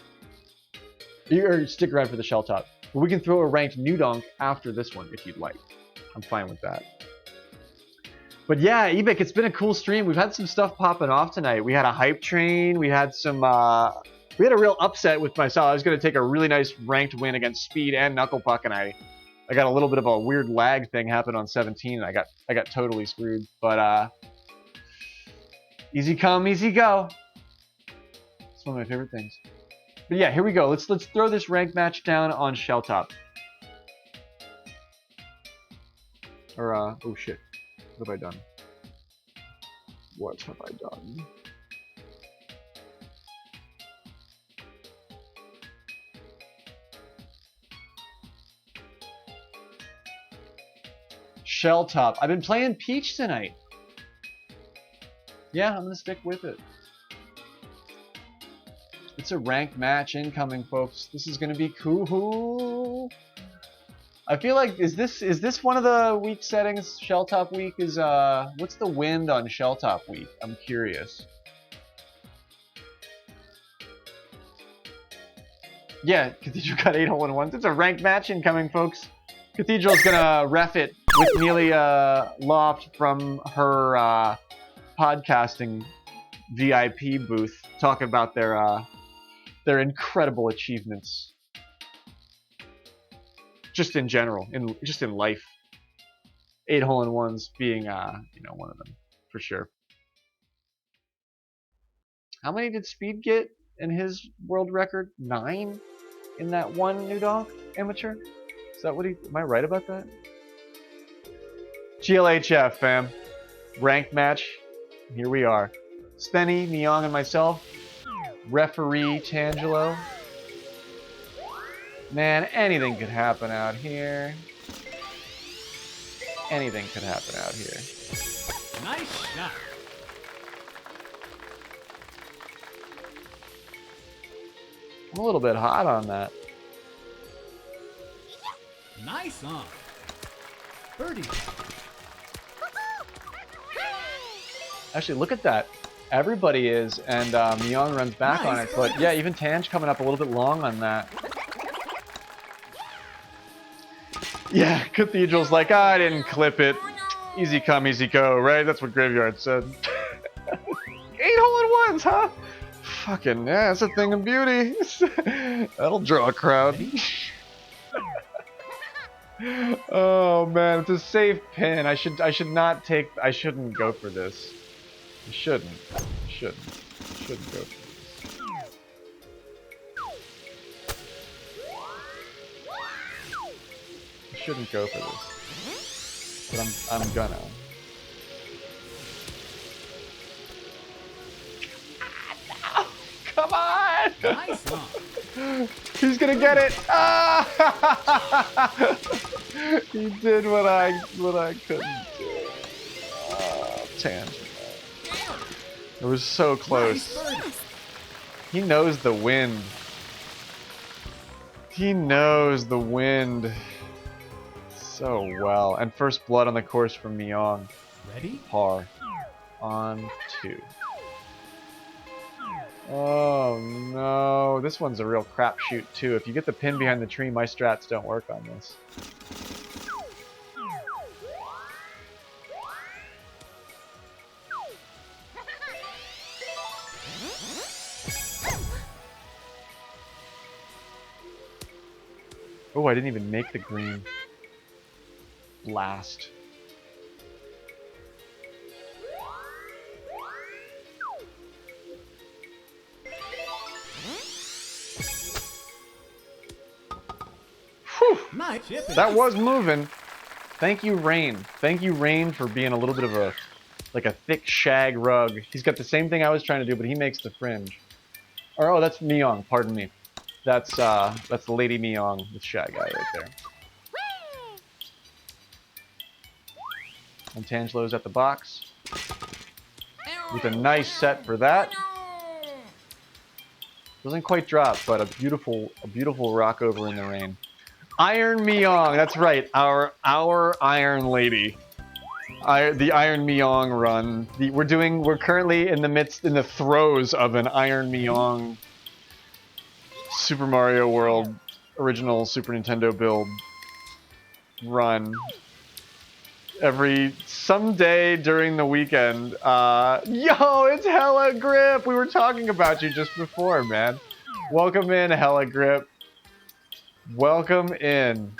stick around for the shell top. But we can throw a ranked new donk after this one if you'd like. I'm fine with that. But yeah, Ebik, it's been a cool stream. We've had some stuff popping off tonight. We had a hype train. We had some. We had a real upset with myself. I was gonna take a really nice ranked win against Speed and Knucklepuck, and I got a little bit of a weird lag thing happen on 17, and I got totally screwed. But easy come, easy go. It's one of my favorite things. But yeah, here we go. Let's throw this ranked match down on shell top. Or oh shit. What have I done? What have I done? Shell top. I've been playing Peach tonight. Yeah, I'm gonna stick with it. It's a ranked match incoming, folks. This is gonna be cool. I feel like is this one of the week settings? Shell top week is what's the wind on shell top week? I'm curious. Yeah, Cathedral got 8 hole-in-ones. It's a ranked match incoming, folks. Cathedral's gonna ref it with Nelia Loft from her podcasting VIP booth, talk about their incredible achievements. Just in general, just in life. 8 hole-in-ones being one of them for sure. How many did Speed get in his world record? 9 in that one new donk amateur? Is that what am I right about that? GLHF, fam. Ranked match. Here we are. Spenny, Myong, and myself. Referee Tangelo. Man, anything could happen out here. Anything could happen out here. Nice shot. I'm a little bit hot on that. Nice on. Birdie putt. Actually, look at that. Everybody is, and Myung runs back on it. But yeah, even Tanj coming up a little bit long on that. Yeah, Cathedral's like, I didn't clip it. Easy come, easy go, right? That's what Graveyard said. 8 hole-in-ones, huh? Fucking yeah, that's a thing of beauty. That'll draw a crowd. Oh man, it's a safe pin. I shouldn't go for this. I shouldn't go for this. I shouldn't go for this. But I'm gonna. Come on! Nice on. He's gonna get it! Ah! He did what I couldn't do. Oh, tangent. It was so close. Nice. He knows the wind. He knows the wind so well. And first blood on the course from Myung. Ready? Par. On 2. Oh no, this one's a real crapshoot too. If you get the pin behind the tree, my strats don't work on this. Oh, I didn't even make the green. Blast. Whew. Nice. That was moving. Thank you, Rain. Thank you, Rain, for being a little bit of a, like a thick shag rug. He's got the same thing I was trying to do, but he makes the fringe. Or, oh, that's Myung. Pardon me. That's the Lady Myung with Shag Eye right there. And Tangelo's at the box with a nice set for that. Doesn't quite drop, but a beautiful rock over in the rain. Iron Myung, that's right, our Iron Lady. The Iron Myung run. We're currently in the throes of an Iron Myung Super Mario World original Super Nintendo build run. Someday during the weekend. Yo, it's Hella Grip! We were talking about you just before, man. Welcome in, Hella Grip. Welcome in.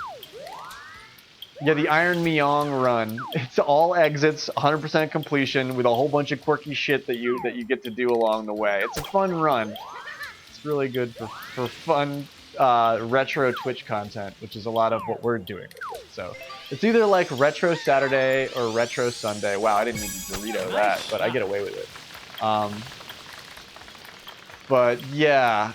Yeah, the Iron Myung run. It's all exits, 100% completion, with a whole bunch of quirky shit that you get to do along the way. It's a fun run. It's really good for fun retro Twitch content, which is a lot of what we're doing. So it's either like Retro Saturday or Retro Sunday. Wow, I didn't mean to Dorito that, but I get away with it. But yeah,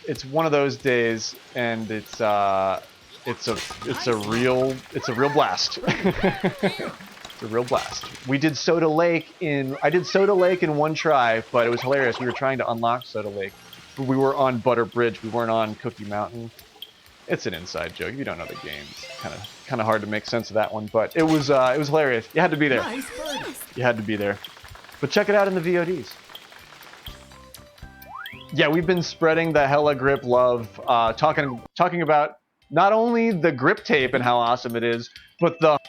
it's one of those days, and it's a real blast. It's a real blast. I did Soda Lake in one try, but it was hilarious. We were trying to unlock Soda Lake. We were on Butter Bridge. We weren't on Cookie Mountain. It's an inside joke. If you don't know the games, kind of hard to make sense of that one. But it was hilarious. You had to be there. You had to be there. But check it out in the VODs. Yeah, we've been spreading the Hella Grip love, talking about not only the grip tape and how awesome it is, but the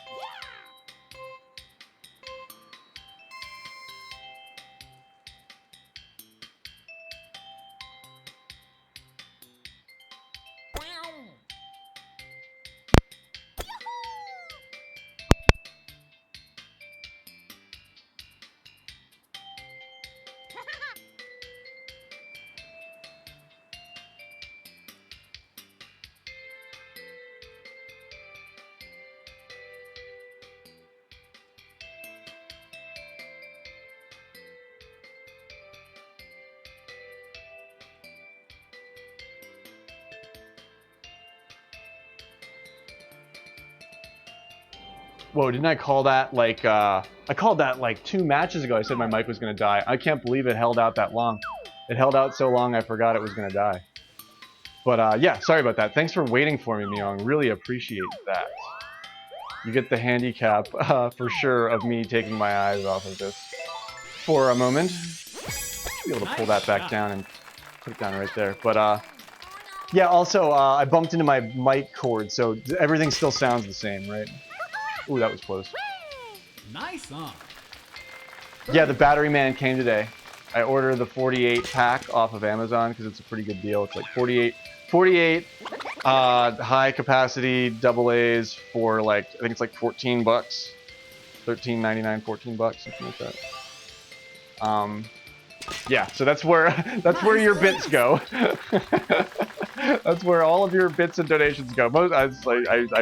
Whoa, didn't I call that like, I called that like 2 matches ago. I said my mic was gonna die. I can't believe it held out that long. It held out so long I forgot it was gonna die. But yeah, sorry about that. Thanks for waiting for me, Myung. Really appreciate that. You get the handicap, for sure, of me taking my eyes off of this for a moment. Be able to pull that back down and put it down right there. But yeah, also, I bumped into my mic cord, so everything still sounds the same, right? Ooh, that was close. Nice on. Yeah, the Battery Man came today. I ordered the 48 pack off of Amazon because it's a pretty good deal. It's like 48 high capacity AA's for like, I think it's like 14 bucks. $13.99, 14 bucks, something like that. Yeah, so that's where your bits go. That's where all of your bits and donations go. I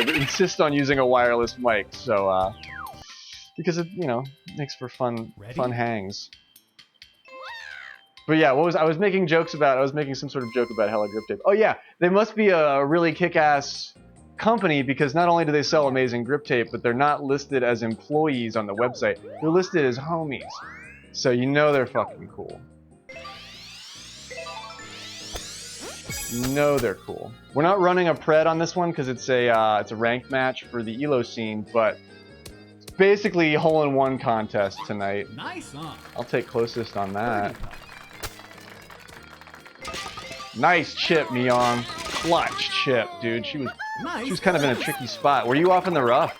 insist on using a wireless mic, so because it, you know, makes for fun hangs. But yeah, I was making jokes about? I was making some sort of joke about Hella Grip Tape. Oh yeah, they must be a really kick-ass company because not only do they sell amazing grip tape, but they're not listed as employees on the website. They're listed as homies. So you know they're fucking cool. You know they're cool. We're not running a pred on this one because it's a ranked match for the Elo scene, but it's basically hole-in-one contest tonight. Nice on. I'll take closest on that. Nice chip, Myung. Clutch chip, dude. She was kind of in a tricky spot. Were you off in the rough?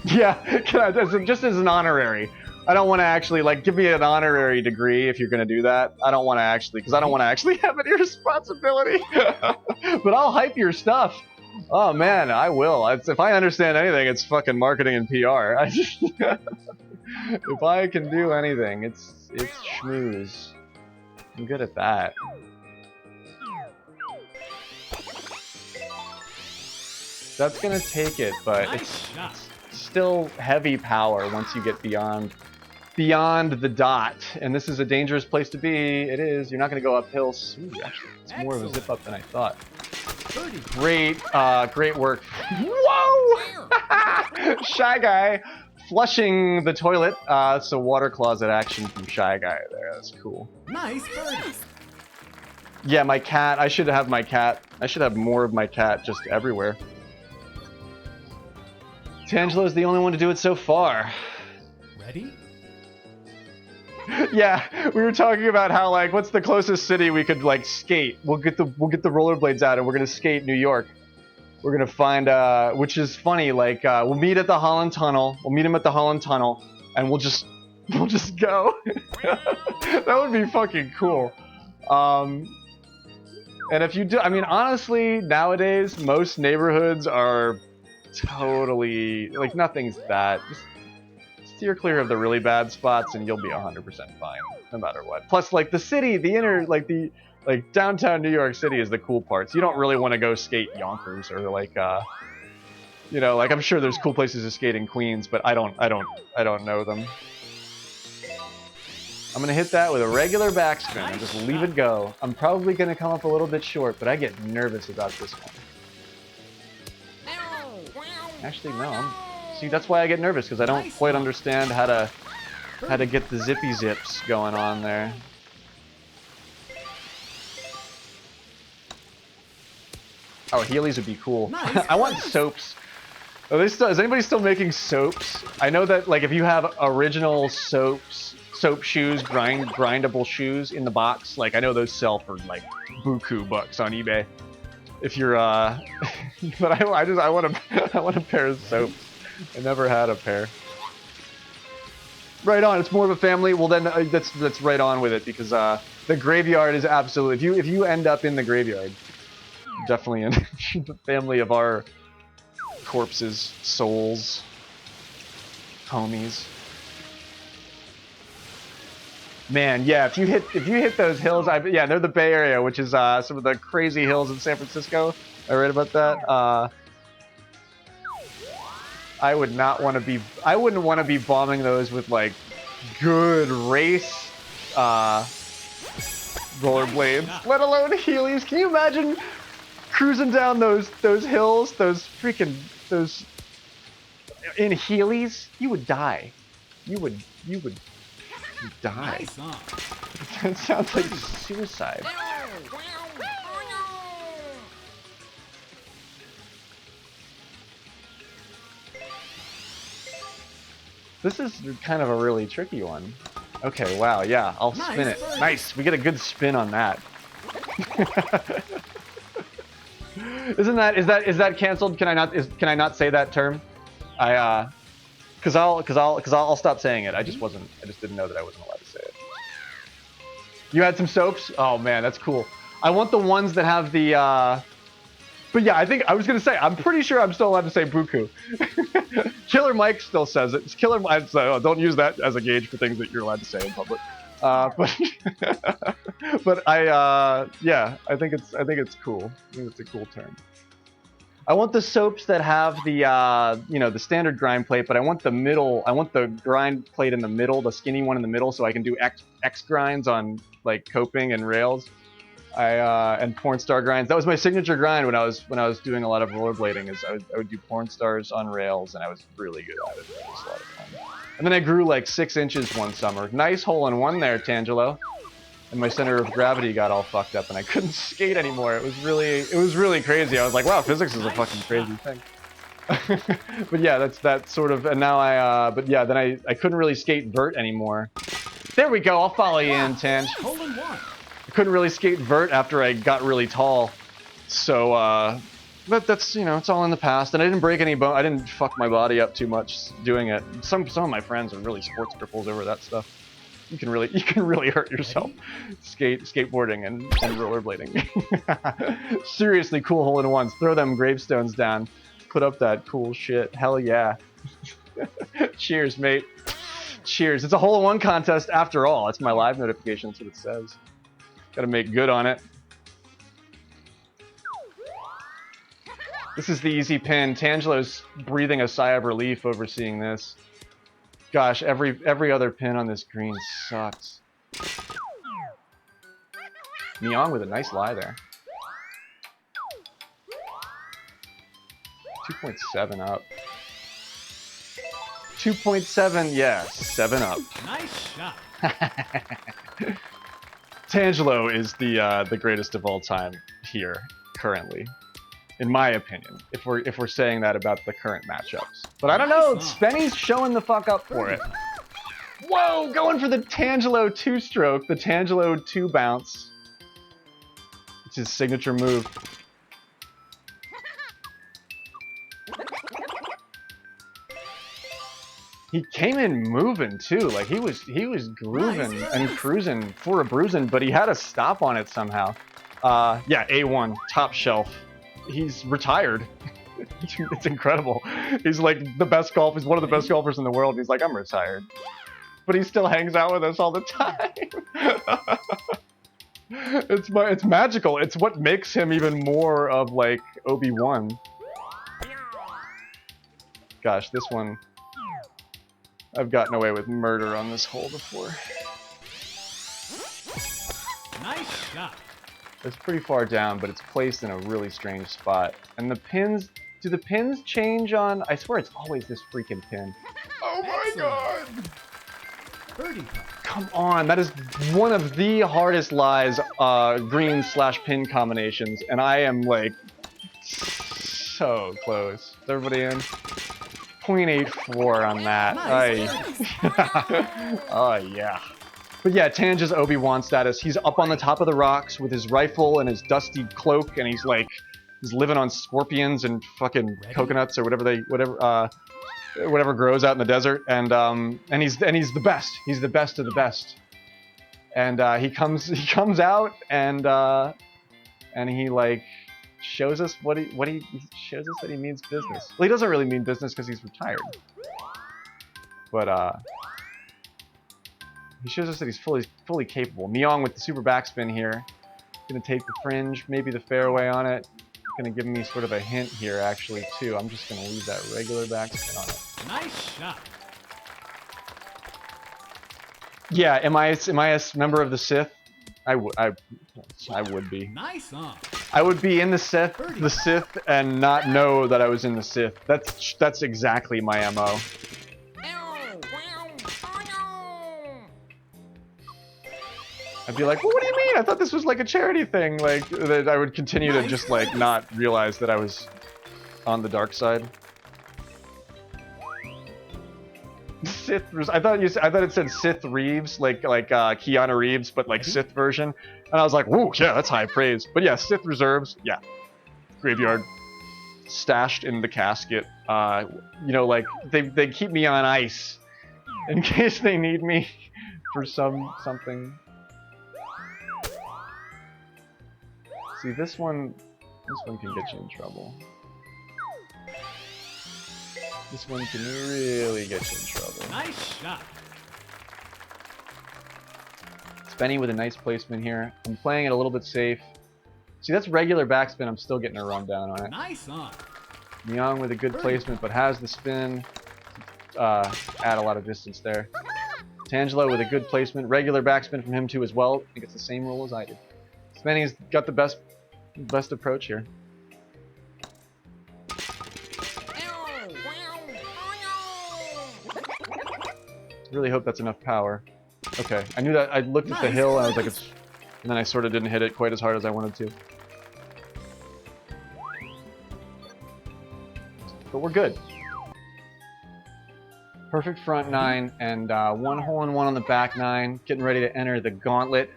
Yeah, just as an honorary. I don't want to actually, like, give me an honorary degree if you're going to do that. I don't want to actually, because I don't want to actually have any responsibility. But I'll hype your stuff. Oh, man, I will. If I understand anything, it's fucking marketing and PR. If I can do anything, it's schmooze. I'm good at that. That's gonna take it, but it's still heavy power once you get beyond the dot. And this is a dangerous place to be. It is. You're not gonna go uphill. Ooh, actually, it's more of a zip up than I thought. Great work. Whoa! Shy Guy flushing the toilet. So water closet action from Shy Guy there. That's cool. Nice birdie. Yeah, my cat. I should have my cat. I should have more of my cat just everywhere. Tangelo's the only one to do it so far. Ready? Yeah, we were talking about how, like, what's the closest city we could, like, skate. We'll get the rollerblades out and we're gonna skate New York. We're gonna find which is funny, like, we'll meet at the Holland Tunnel. We'll meet him at the Holland Tunnel and we'll just go. That would be fucking cool. And if you do, I mean, honestly, nowadays most neighborhoods are totally, like, nothing's that. Just steer clear of the really bad spots and you'll be 100% fine, no matter what. Plus, like, the city, like downtown New York City is the cool parts. You don't really want to go skate Yonkers or like, you know, like, I'm sure there's cool places to skate in Queens, but I don't know them. I'm gonna hit that with a regular backspin and just leave it go. I'm probably gonna come up a little bit short, but I get nervous about this one. Actually, no. See, that's why I get nervous, because I don't quite understand how to get the zippy zips going on there. Oh, Heelys would be cool. I want soaps. Is anybody still making soaps? I know that, like, if you have original soap shoes, grindable shoes in the box, like, I know those sell for like buku bucks on eBay. If you're but I want a pair of soaps. I never had a pair. Right on. It's more of a family. Well, then that's right on with it, because the graveyard is absolutely. If you end up in the graveyard, definitely in the family of our corpses, souls, homies. Man, yeah. If you hit those hills, yeah, they're the Bay Area, which is some of the crazy hills in San Francisco. I read about that. I wouldn't want to be bombing those with, like, good race rollerblades, let alone Heelys. Can you imagine cruising down those hills, those in Heelys, you would die. You would die. Nice on. That sounds like suicide. This is kind of a really tricky one. Okay, wow, yeah, I'll spin it. Nice, we get a good spin on that. Is that canceled? Can I not say that term? Cause I'll stop saying it. I just didn't know that I wasn't allowed to say it. You had some soaps? Oh man, that's cool. I want the ones that have the but yeah, I think I was gonna say, I'm pretty sure I'm still allowed to say Buku. Killer Mike still says it. It's Killer Mike, so don't use that as a gauge for things that you're allowed to say in public. But yeah, I think it's cool. I think it's a cool term. I want the soaps that have the you know, the standard grind plate, but I want the middle. I want the grind plate in the middle, the skinny one in the middle, so I can do X grinds on like coping and rails. And porn star grinds. That was my signature grind when I was doing a lot of rollerblading. Is I would do porn stars on rails, and I was really good at it. It was a lot of fun. And then I grew like 6 inches one summer. Nice hole in one there, Tangelo. And my center of gravity got all fucked up, and I couldn't skate anymore. It was really crazy. I was like, wow, physics is a fucking crazy thing. But yeah, that's sort of. And now but yeah, then I couldn't really skate vert anymore. There we go. I'll follow you in, Tange. Hole in one. Couldn't really skate vert after I got really tall, so but that's, you know, it's all in the past, and I didn't break any bone. I didn't fuck my body up too much doing it. Some of my friends are really sports cripples over that stuff. You can really hurt yourself skateboarding and rollerblading. Seriously, cool hole in ones. Throw them gravestones down. Put up that cool shit. Hell yeah. Cheers, mate. Cheers. It's a hole in one contest after all. That's my live notification. That's what it says. Gotta make good on it. This is the easy pin. Tangelo's breathing a sigh of relief over seeing this. Gosh, every other pin on this green sucks. Neong with a nice lie there. 2.7 up. 2.7, yeah, 7 up. Nice shot. Tangelo is the greatest of all time here currently, in my opinion. If we're saying that about the current matchups, but I don't know. Spenny's showing the fuck up for it. Whoa, going for the Tangelo 2-stroke, the Tangelo 2 bounce. It's his signature move. He came in moving too, like he was grooving and cruising for a bruising, but he had a stop on it somehow. Yeah, A1, top shelf. He's retired. It's incredible. He's like the best golfer. He's one of the best golfers in the world. He's like, I'm retired, but he still hangs out with us all the time. It's magical. It's what makes him even more of like Obi-Wan. Gosh, this one. I've gotten away with murder on this hole before. Nice shot. It's pretty far down, but it's placed in a really strange spot. And the pins, do the pins change on? I swear it's always this freaking pin. Oh my god! Birdie putt. Come on, that is one of the hardest lies, green/pin combinations, and I am like so close. Is everybody in? 0.84 on that. Nice. Oh yeah. But yeah, Tange's Obi-Wan status. He's up on the top of the rocks with his rifle and his dusty cloak, and he's living on scorpions and fucking coconuts or whatever grows out in the desert. And he's the best. He's the best of the best. And he comes out and he like shows us what he shows us that he means business. Well, he doesn't really mean business because he's retired. But he shows us that he's fully capable. Neong with the super backspin here. Gonna take the fringe, maybe the fairway on it. Gonna give me sort of a hint here actually too. I'm just gonna leave that regular backspin on it. Nice shot. Yeah, am I a member of the Sith? I would be. Nice on. I would be in the Sith, and not know that I was in the Sith. That's exactly my MO. I'd be like, well, what do you mean? I thought this was like a charity thing. Like, that I would continue to just like not realize that I was on the dark side. Sith. I thought it said Sith Reeves, like Keanu Reeves, but like Sith version. And I was like, whoa, yeah, that's high praise. But yeah, Sith reserves, yeah, graveyard, stashed in the casket. You know, like they keep me on ice in case they need me for something. See, this one can get you in trouble. This one can really get you in trouble. Nice shot. Spenny with a nice placement here. I'm playing it a little bit safe. See, that's regular backspin. I'm still getting a rundown on it. Nice on. Myung with a good placement, but has the spin. Add a lot of distance there. Tangelo with a good placement. Regular backspin from him too as well. I think it's the same rule as I did. Spenny's got the best approach here. Really hope that's enough power. Okay, I knew that. I looked at the hill and I was like, it's, and then I sort of didn't hit it quite as hard as I wanted to. But we're good. Perfect front nine and one hole in one on the back nine. Getting ready to enter the gauntlet.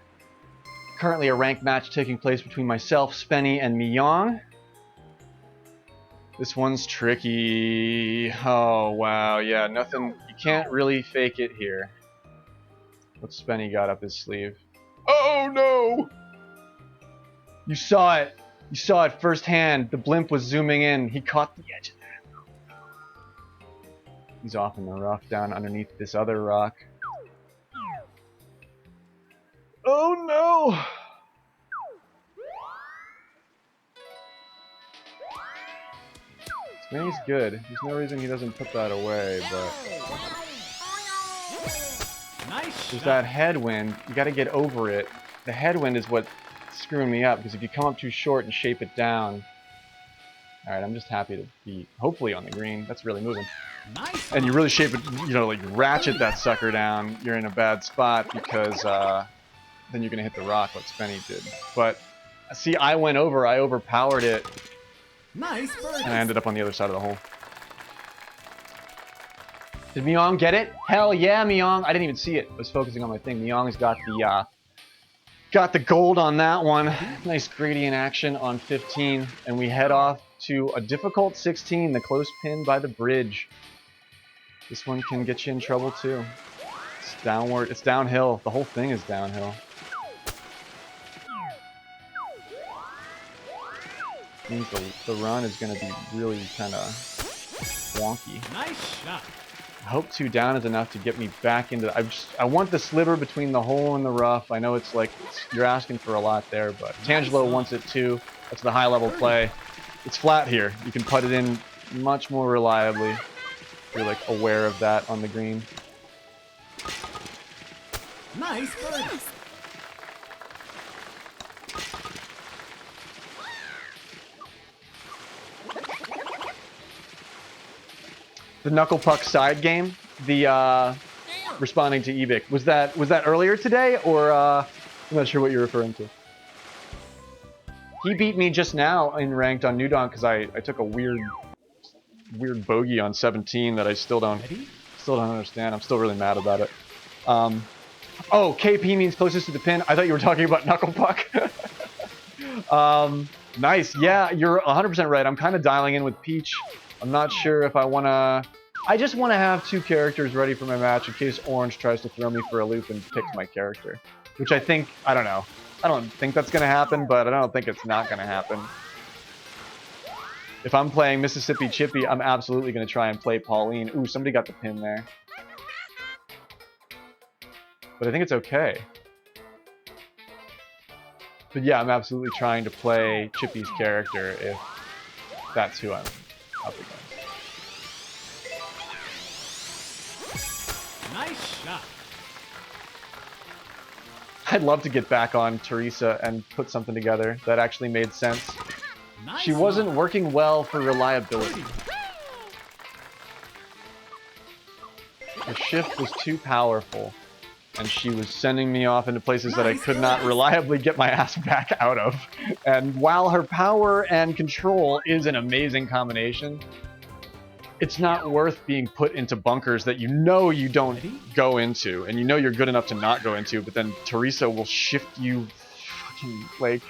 Currently a ranked match taking place between myself, Spenny, and Myung. This one's tricky. Oh, wow. Yeah, nothing. You can't really fake it here. What's Spenny got up his sleeve? Oh, no! You saw it. You saw it firsthand. The blimp was zooming in. He caught the edge of that. He's off in the rough down underneath this other rock. Oh, no! Spenny's good. There's no reason he doesn't put that away, but there's that headwind. You gotta get over it. The headwind is what's screwing me up, because if you come up too short and shape it down... Alright, I'm just happy to be, hopefully, on the green. That's really moving. And you really shape it, you know, like ratchet that sucker down, you're in a bad spot, because then you're gonna hit the rock like Spenny did. But, see, I went over, I overpowered it. Nice bird. And I ended up on the other side of the hole. Did Myung get it? Hell yeah, Myung! I didn't even see it. I was focusing on my thing. Myung's got the gold on that one. Nice gradient action on 15, and we head off to a difficult 16, the close pin by the bridge. This one can get you in trouble too. It's downward. It's downhill. The whole thing is downhill. Means the run is going to be really kind of wonky. Nice shot. I hope 2 down is enough to get me back into. I want the sliver between the hole and the rough. I know it's like you're asking for a lot there, but Tangelo wants it too. That's the high level play. It's flat here. You can put it in much more reliably. If you're like aware of that on the green. Nice bird. The knuckle puck side game, the responding to Evic, was that earlier today, or I'm not sure what you're referring to. He beat me just now in ranked on New Dawn because I took a weird bogey on 17 that I still don't understand. I'm still really mad about it. Oh, KP means closest to the pin. I thought you were talking about knuckle puck. Nice. Yeah, you're 100% right. I'm kind of dialing in with Peach. I'm not sure if I want to... I just want to have 2 characters ready for my match in case Orange tries to throw me for a loop and picks my character. Which I think... I don't know. I don't think that's going to happen, but I don't think it's not going to happen. If I'm playing Mississippi Chippy, I'm absolutely going to try and play Pauline. Ooh, somebody got the pin there. But I think it's okay. But yeah, I'm absolutely trying to play Chippy's character if that's who I'm up against. Nice shot. I'd love to get back on Teresa and put something together that actually made sense. Nice She wasn't working well for reliability. The shift was too powerful, and she was sending me off into places that I could not reliably get my ass back out of. And while her power and control is an amazing combination, it's not worth being put into bunkers that you know you don't go into, and you know you're good enough to not go into, but then Teresa will shift you fucking, like,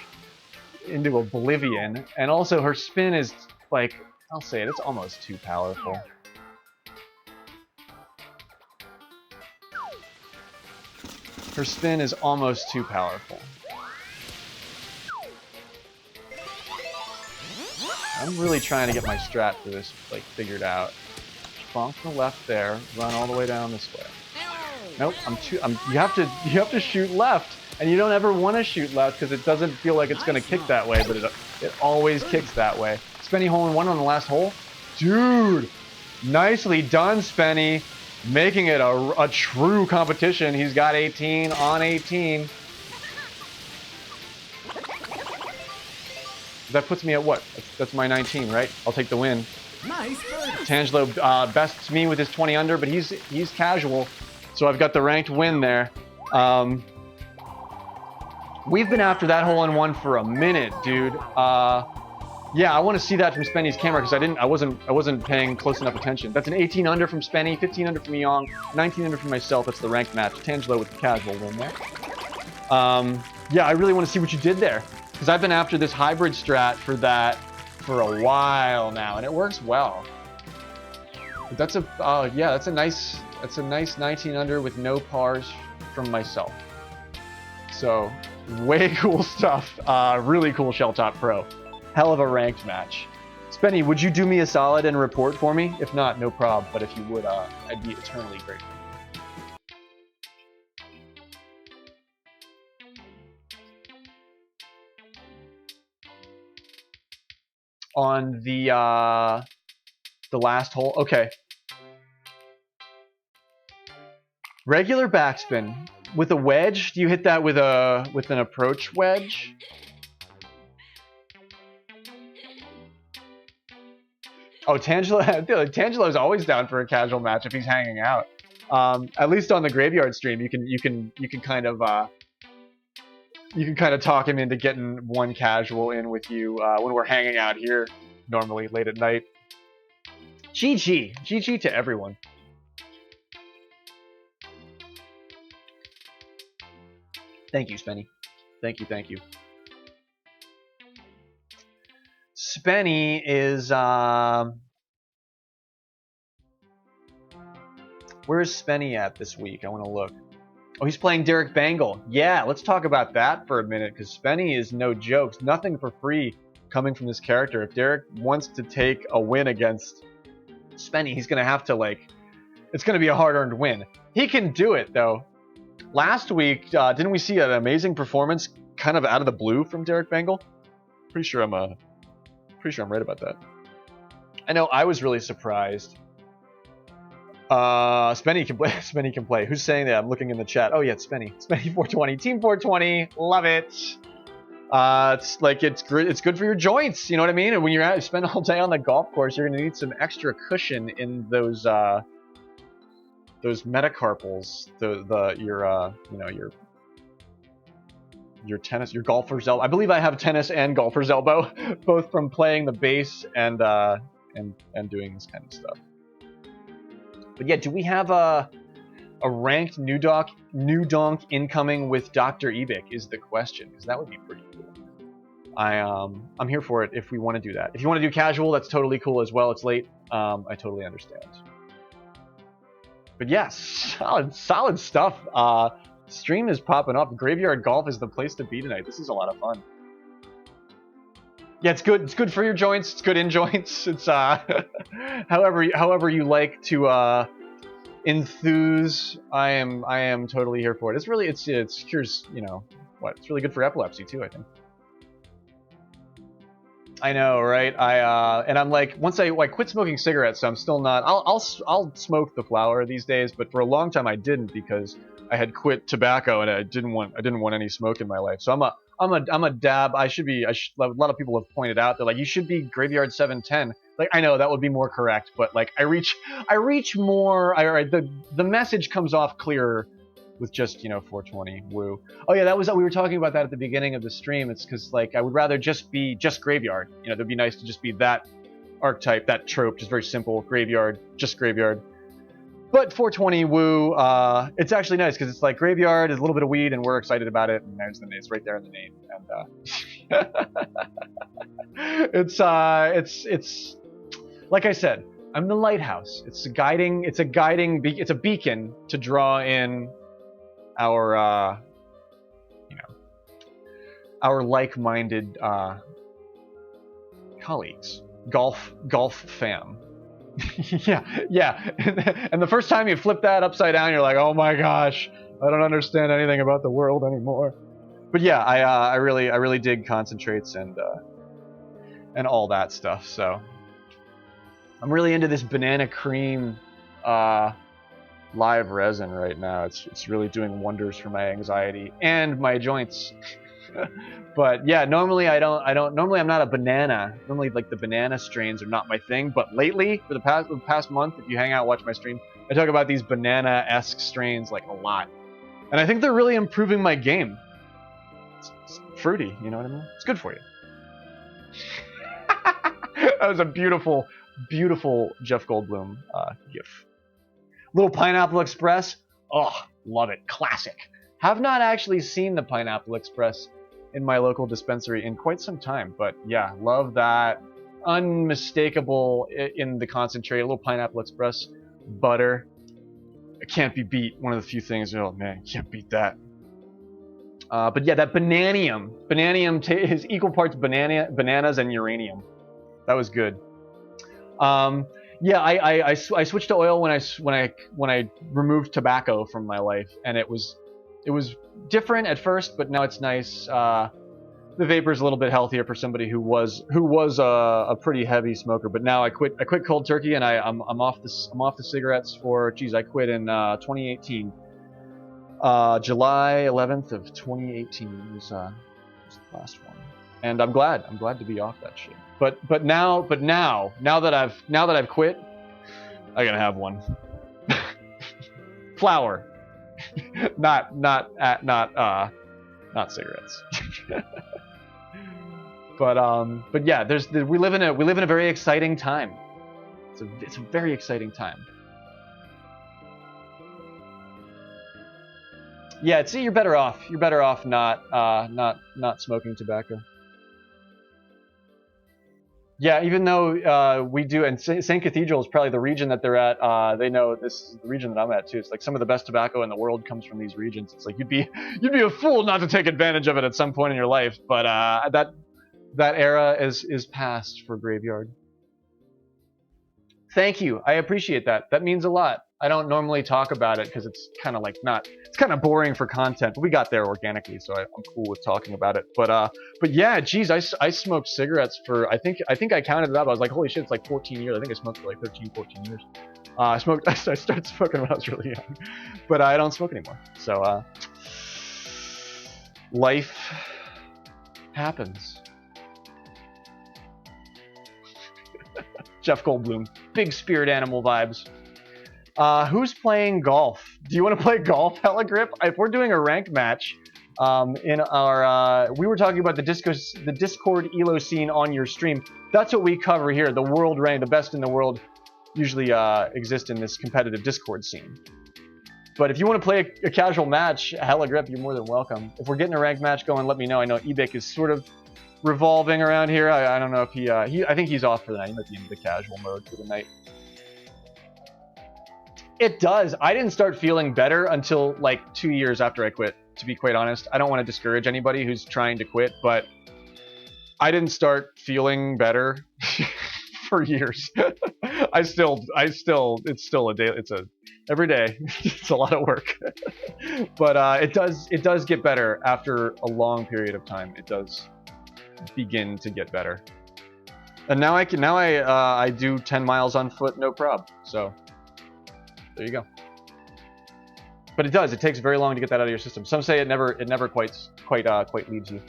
into oblivion. And also her spin is, like, I'll say it, it's almost too powerful. Her spin is almost too powerful. I'm really trying to get my strat for this, like, figured out. Bonk to the left there, run all the way down this way. Nope, you have to shoot left, and you don't ever want to shoot left because it doesn't feel like it's gonna kick that way, but it always kicks that way. Spenny hole-in-one on the last hole, dude. Nicely done, Spenny. Making it a true competition. He's got 18 on 18. That puts me at what? That's my 19, right? I'll take the win. Nice birdie. Tangelo bests me with his 20 under, but he's casual, so I've got the ranked win there. We've been after that hole-in-one for a minute, dude. Yeah, I want to see that from Spenny's camera because I wasn't paying close enough attention. That's an 18 under from Spenny, 15 under from Yong, 19 under from myself. That's the ranked match. Tangelo with the casual win there. Yeah, I really want to see what you did there because I've been after this hybrid strat for a while now, and it works well. But that's a nice 19 under with no pars from myself. So way cool stuff. Really cool Shell Top Pro. Hell of a ranked match. Spenny, would you do me a solid and report for me? If not, no prob, but if you would, I'd be eternally grateful. On the last hole, okay. Regular backspin with a wedge. Do you hit that with an approach wedge? Oh, Tangelo's always down for a casual match if he's hanging out. At least on the graveyard stream, you can kind of talk him into getting one casual in with you when we're hanging out here normally late at night. GG to everyone. Thank you, Spenny. Thank you. Spenny is where's Spenny at this week? I want to look. Oh, he's playing Derek Bangle. Yeah, let's talk about that for a minute because Spenny is no jokes. Nothing for free coming from this character. If Derek wants to take a win against Spenny, he's gonna have to, like, it's gonna be a hard-earned win. He can do it though. Last week, didn't we see an amazing performance kind of out of the blue from Derek Bangle? Pretty sure I'm right about that. I know I was really surprised. Spenny can play. Spenny can play. Who's saying that? I'm looking in the chat. Oh yeah, it's Spenny. Spenny 420. Team 420. Love it. It's like it's good for your joints. You know what I mean? And when you're out, you spend all day on the golf course, you're gonna need some extra cushion in those metacarpals. Your tennis, your golfer's elbow. I believe I have tennis and golfer's elbow, both from playing the bass and doing this kind of stuff. But yeah, do we have a ranked new donk incoming with Dr. Ebic is the question, because that would be pretty cool. I'm here for it if we want to do that. If you want to do casual, that's totally cool as well. It's late. I totally understand. But yes, solid stuff. Stream is popping up. Graveyard Golf is the place to be tonight. This is a lot of fun. Yeah, it's good. It's good for your joints. It's good in joints. It's however you like to enthuse. I am totally here for it. It's really it cures, you know what? It's really good for epilepsy too, I think. I know, right? And I'm like, once I quit smoking cigarettes, so I'm still not. I'll smoke the flower these days, but for a long time I didn't because I had quit tobacco and I didn't want any smoke in my life. So I'm a dab. A lot of people have pointed out, they're like, you should be graveyard 710. Like, I know that would be more correct, but like I reach more. The message comes off clearer with just 420 woo. Oh yeah, we were talking about that at the beginning of the stream. It's because like I would rather just be graveyard. It'd be nice to just be that archetype, that trope, just very simple graveyard, just graveyard. But 420 woo, it's actually nice because it's like graveyard is a little bit of weed and we're excited about it, and it's right there in the name. And it's like I said, I'm the lighthouse. It's a beacon to draw in our like-minded colleagues, golf fam. yeah. And the first time you flip that upside down, you're like, oh my gosh, I don't understand anything about the world anymore. But yeah, I really dig concentrates and all that stuff. So I'm really into this banana cream live resin right now. It's really doing wonders for my anxiety and my joints. But yeah, normally I'm not a banana. Normally like the banana strains are not my thing, but lately for the past month, if you hang out watch my stream, I talk about these banana-esque strains like a lot. And I think they're really improving my game. It's fruity, you know what I mean? It's good for you. That was a beautiful Jeff Goldblum gif. Little Pineapple Express. Oh, love it. Classic. Have not actually seen the Pineapple Express in my local dispensary in quite some time, but yeah, love that. Unmistakable in the concentrate. A little Pineapple Express. Butter. It can't be beat. One of the few things, oh man, can't beat that. But yeah, that bananium. Bananium is equal parts bananas and uranium. That was good. Yeah, I switched to oil when I removed tobacco from my life, and it was different at first, but now it's nice. The vapor's a little bit healthier for somebody who was a pretty heavy smoker, but now I quit cold turkey, and I'm off the cigarettes for I quit in 2018. July 11th of 2018 was the last one, and I'm glad to be off that shit. But now that I've quit, I gotta have one. Flower, not cigarettes. But yeah, we live in a very exciting time. It's a very exciting time. Yeah, see, you're better off. You're better off not smoking tobacco. Yeah, even though we do, and St. Cathedral is probably the region that they're at. They know this is the region that I'm at too. It's like some of the best tobacco in the world comes from these regions. It's like you'd be a fool not to take advantage of it at some point in your life. But that era is past for Graveyard. Thank you. I appreciate that. That means a lot. I don't normally talk about it because it's kind of it's kind of boring for content, but we got there organically, so I'm cool with talking about it. But yeah, geez, I smoked cigarettes for, I think I counted it up. I was like, holy shit, it's like 14 years. I think I smoked for like 13, 14 years. I started smoking when I was really young, but I don't smoke anymore. So life happens. Jeff Goldblum, big spirit animal vibes. Who's playing golf? Do you want to play golf, Hella Grip? If we're doing a ranked match, in our we were talking about the Discord Elo scene on your stream. That's what we cover here. The world rank, the best in the world, usually exist in this competitive Discord scene. But if you want to play a casual match, Hella Grip, you're more than welcome. If we're getting a ranked match going, let me know. I know Ebik is sort of revolving around here. I don't know if he I think he's off for the night. He might be in the casual mode for the night. It does. I didn't start feeling better until like 2 years after I quit, to be quite honest. I don't want to discourage anybody who's trying to quit, but I didn't start feeling better for years. It's still a day. It's every day. It's a lot of work, but it does get better after a long period of time. It does begin to get better. And now I do 10 miles on foot, no prob. So there you go. But it does. It takes very long to get that out of your system. Some say it never quite leaves you.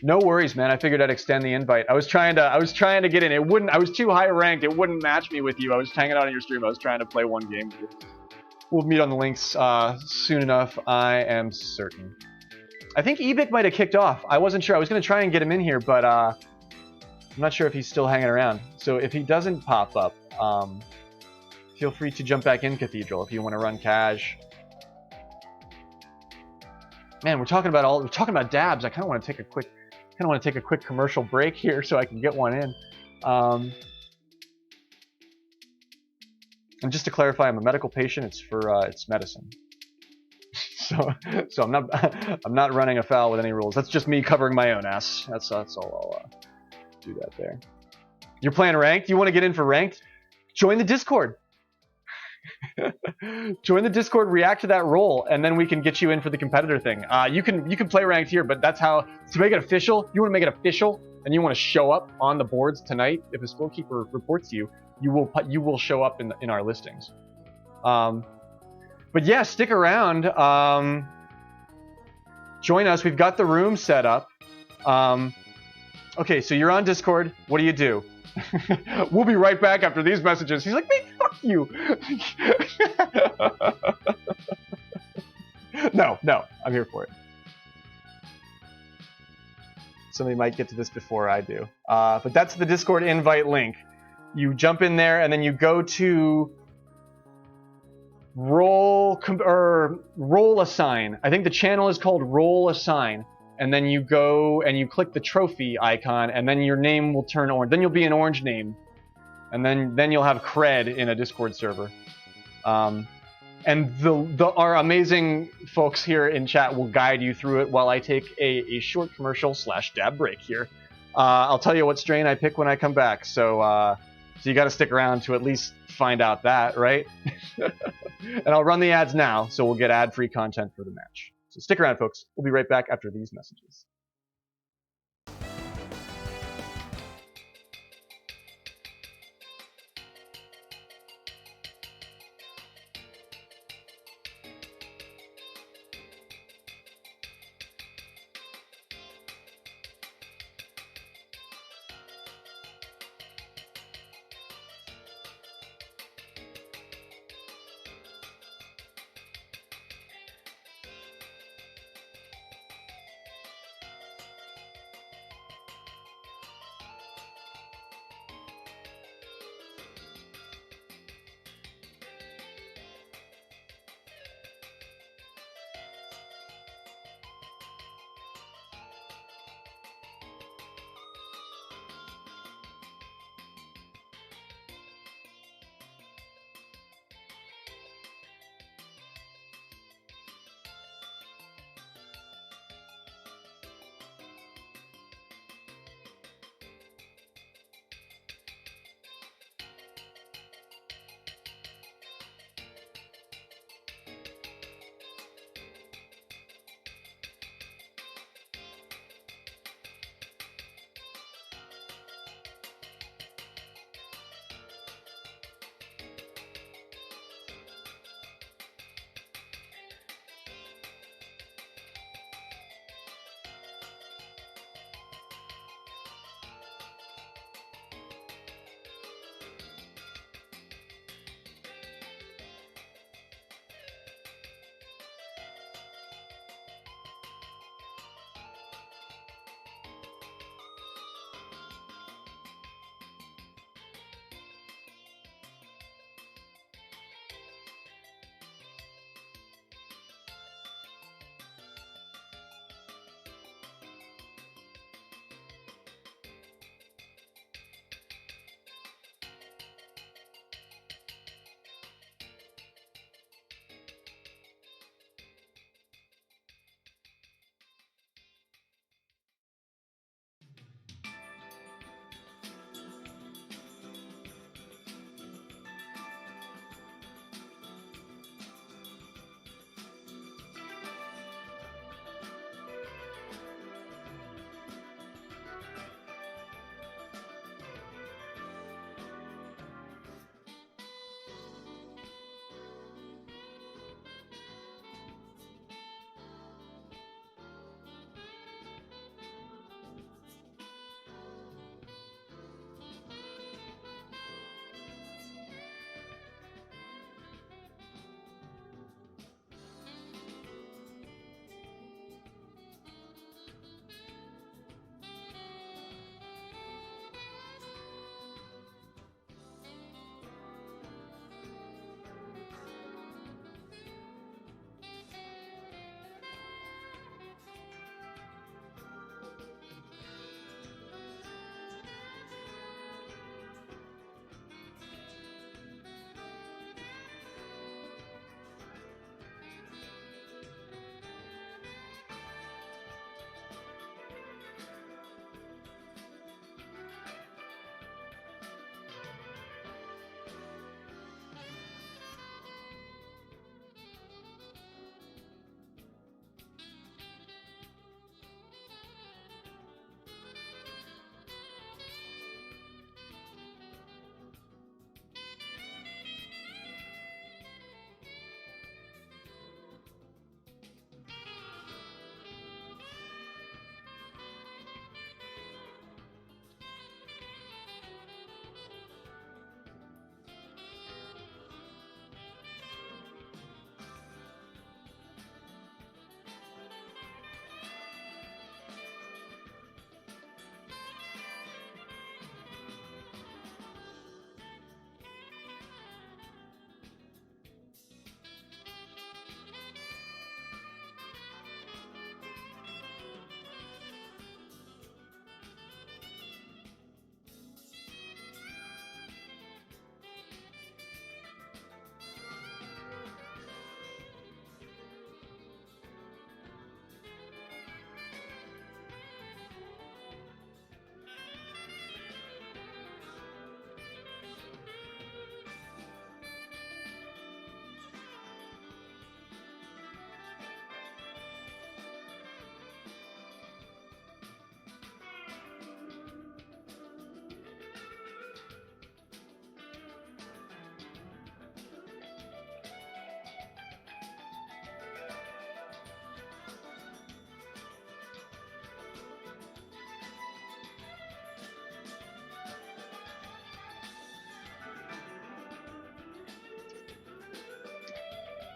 No worries, man. I figured I'd extend the invite. I was trying to get in. It wouldn't. I was too high ranked. It wouldn't match me with you. I was hanging out on your stream. I was trying to play one game with you. We'll meet on the links soon enough. I am certain. I think Ebic might have kicked off. I wasn't sure. I was going to try and get him in here, but I'm not sure if he's still hanging around. So if he doesn't pop up, feel free to jump back in Cathedral if you want to run cash. Man, we're talking about dabs. I kind of want to take a quick commercial break here so I can get one in. And just to clarify, I'm a medical patient. It's for it's medicine. So I'm not running afoul with any rules. That's just me covering my own ass. That's all. I'll do that there. You're playing ranked. You want to get in for ranked? Join the Discord. Join the Discord. React to that role, and then we can get you in for the competitor thing. You can play ranked here, but that's how to make it official. You want to make it official, and you want to show up on the boards tonight. If a scorekeeper reports to you, you will show up in our listings. But yeah, stick around. Join us. We've got the room set up. Okay, so you're on Discord. What do? We'll be right back after these messages. He's like, man, fuck you. No, I'm here for it. Somebody might get to this before I do. But that's the Discord invite link. You jump in there, and then you go to roll assign. I think the channel is called roll assign. And then you go and you click the trophy icon, and then your name will turn orange. Then you'll be an orange name, and then you'll have cred in a Discord server. And our amazing folks here in chat will guide you through it while I take a short commercial / dab break here. I'll tell you what strain I pick when I come back. So you got to stick around to at least find out that, right? And I'll run the ads now, so we'll get ad-free content for the match. So stick around, folks. We'll be right back after these messages.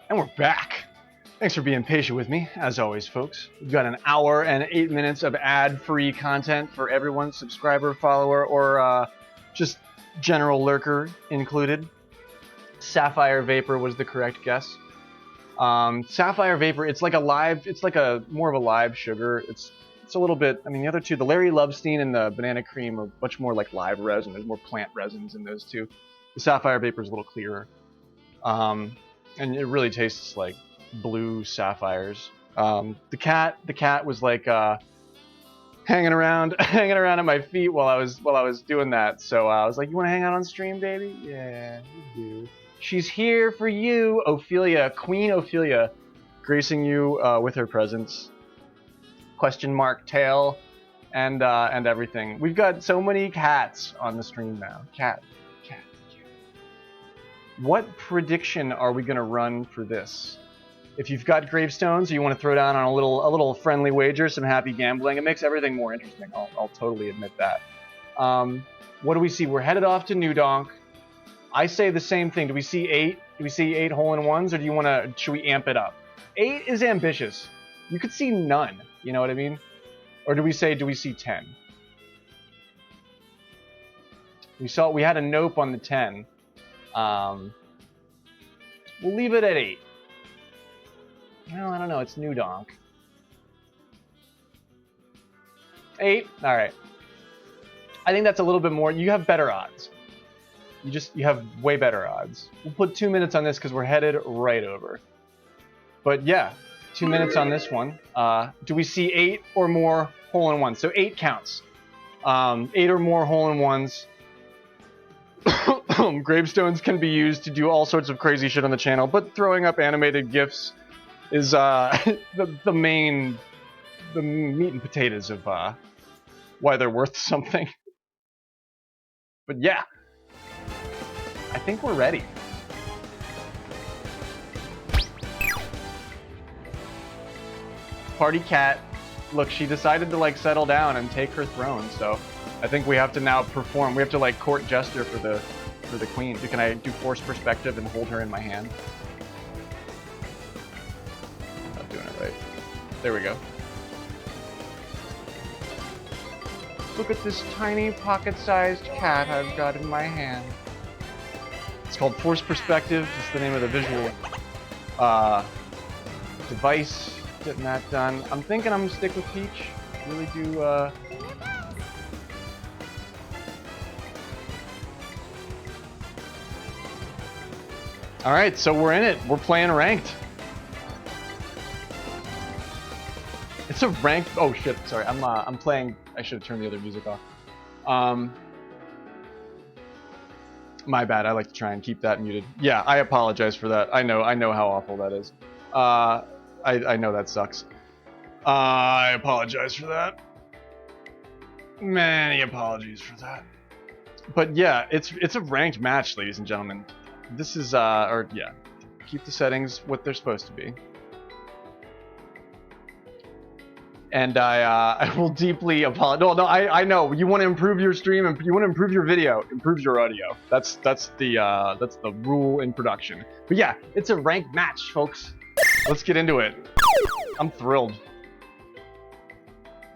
And we're back. Thanks for being patient with me, as always, folks. We've got an hour and 8 minutes of ad-free content for everyone, subscriber, follower, or just general lurker included. Sapphire Vapor was the correct guess. Sapphire Vapor, it's like more of a live sugar. It's a little bit, I mean, the other two, the Larry Lovestein and the Banana Cream are much more like live resin. There's more plant resins in those two. The Sapphire Vapor is a little clearer. And it really tastes like blue sapphires. The cat was like hanging around at my feet while I was doing that. So I was like, "You want to hang out on stream, baby?" Yeah, you do. She's here for you, Ophelia, Queen Ophelia, gracing you with her presence. Question mark tail, and everything. We've got so many cats on the stream now. Cat. What prediction are we gonna run for this? If you've got gravestones, or you want to throw down on a little friendly wager, some happy gambling, it makes everything more interesting. I'll totally admit that. What do we see? We're headed off to New Donk. I say the same thing. Do we see 8? Do we see 8 hole-in-ones, or should we amp it up? 8 is ambitious. You could see none. You know what I mean? Or do we see 10? We had a nope on the 10. We'll leave it at 8. Well, I don't know. It's New Donk. 8? Alright. I think that's a little bit more. You have better odds. You have way better odds. We'll put 2 minutes on this because we're headed right over. But yeah, 2 minutes on this one. Do we see 8 or more hole-in-ones? So 8 counts. 8 or more hole-in-ones. Gravestones can be used to do all sorts of crazy shit on the channel, but throwing up animated GIFs is the meat and potatoes of why they're worth something. But yeah, I think we're ready. Party cat, look, she decided to like settle down and take her throne, so I think we have to now perform. We have to like court jester for the queen. Can I do force perspective and hold her in my hand? Not doing it right. There we go. Look at this tiny pocket-sized cat I've got in my hand. It's called force perspective. It's the name of the visual device. Getting that done. I'm thinking I'm gonna stick with Peach. Really do. All right, so we're in it. We're playing ranked. It's a ranked. Oh shit! Sorry, I'm playing. I should have turned the other music off. My bad. I like to try and keep that muted. Yeah, I apologize for that. I know how awful that is. I know that sucks. I apologize for that. Many apologies for that. But yeah, it's a ranked match, ladies and gentlemen. This is yeah, keep the settings what they're supposed to be. And I will deeply apologize. No, I know you want to improve your stream and you want to improve your video, improve your audio. That's the rule in production. But yeah, it's a ranked match, folks. Let's get into it. I'm thrilled.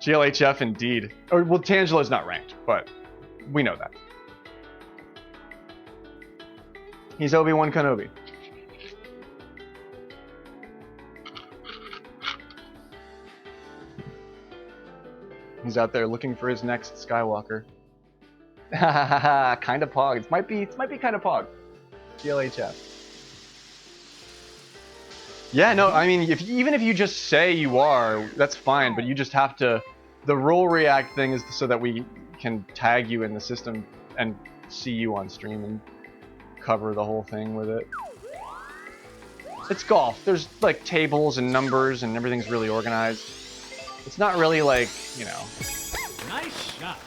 GLHF indeed. Or, well, Tangelo's not ranked, but we know that. He's Obi-Wan Kenobi. He's out there looking for his next Skywalker. Kind of pog. It might be kind of pog. GLHF. Yeah, no, I mean, even if you just say you are, that's fine, but you just have to... The role react thing is so that we can tag you in the system and see you on stream and cover the whole thing with it. It's golf. There's, like, tables and numbers and everything's really organized. It's not really like, you know... Nice shot.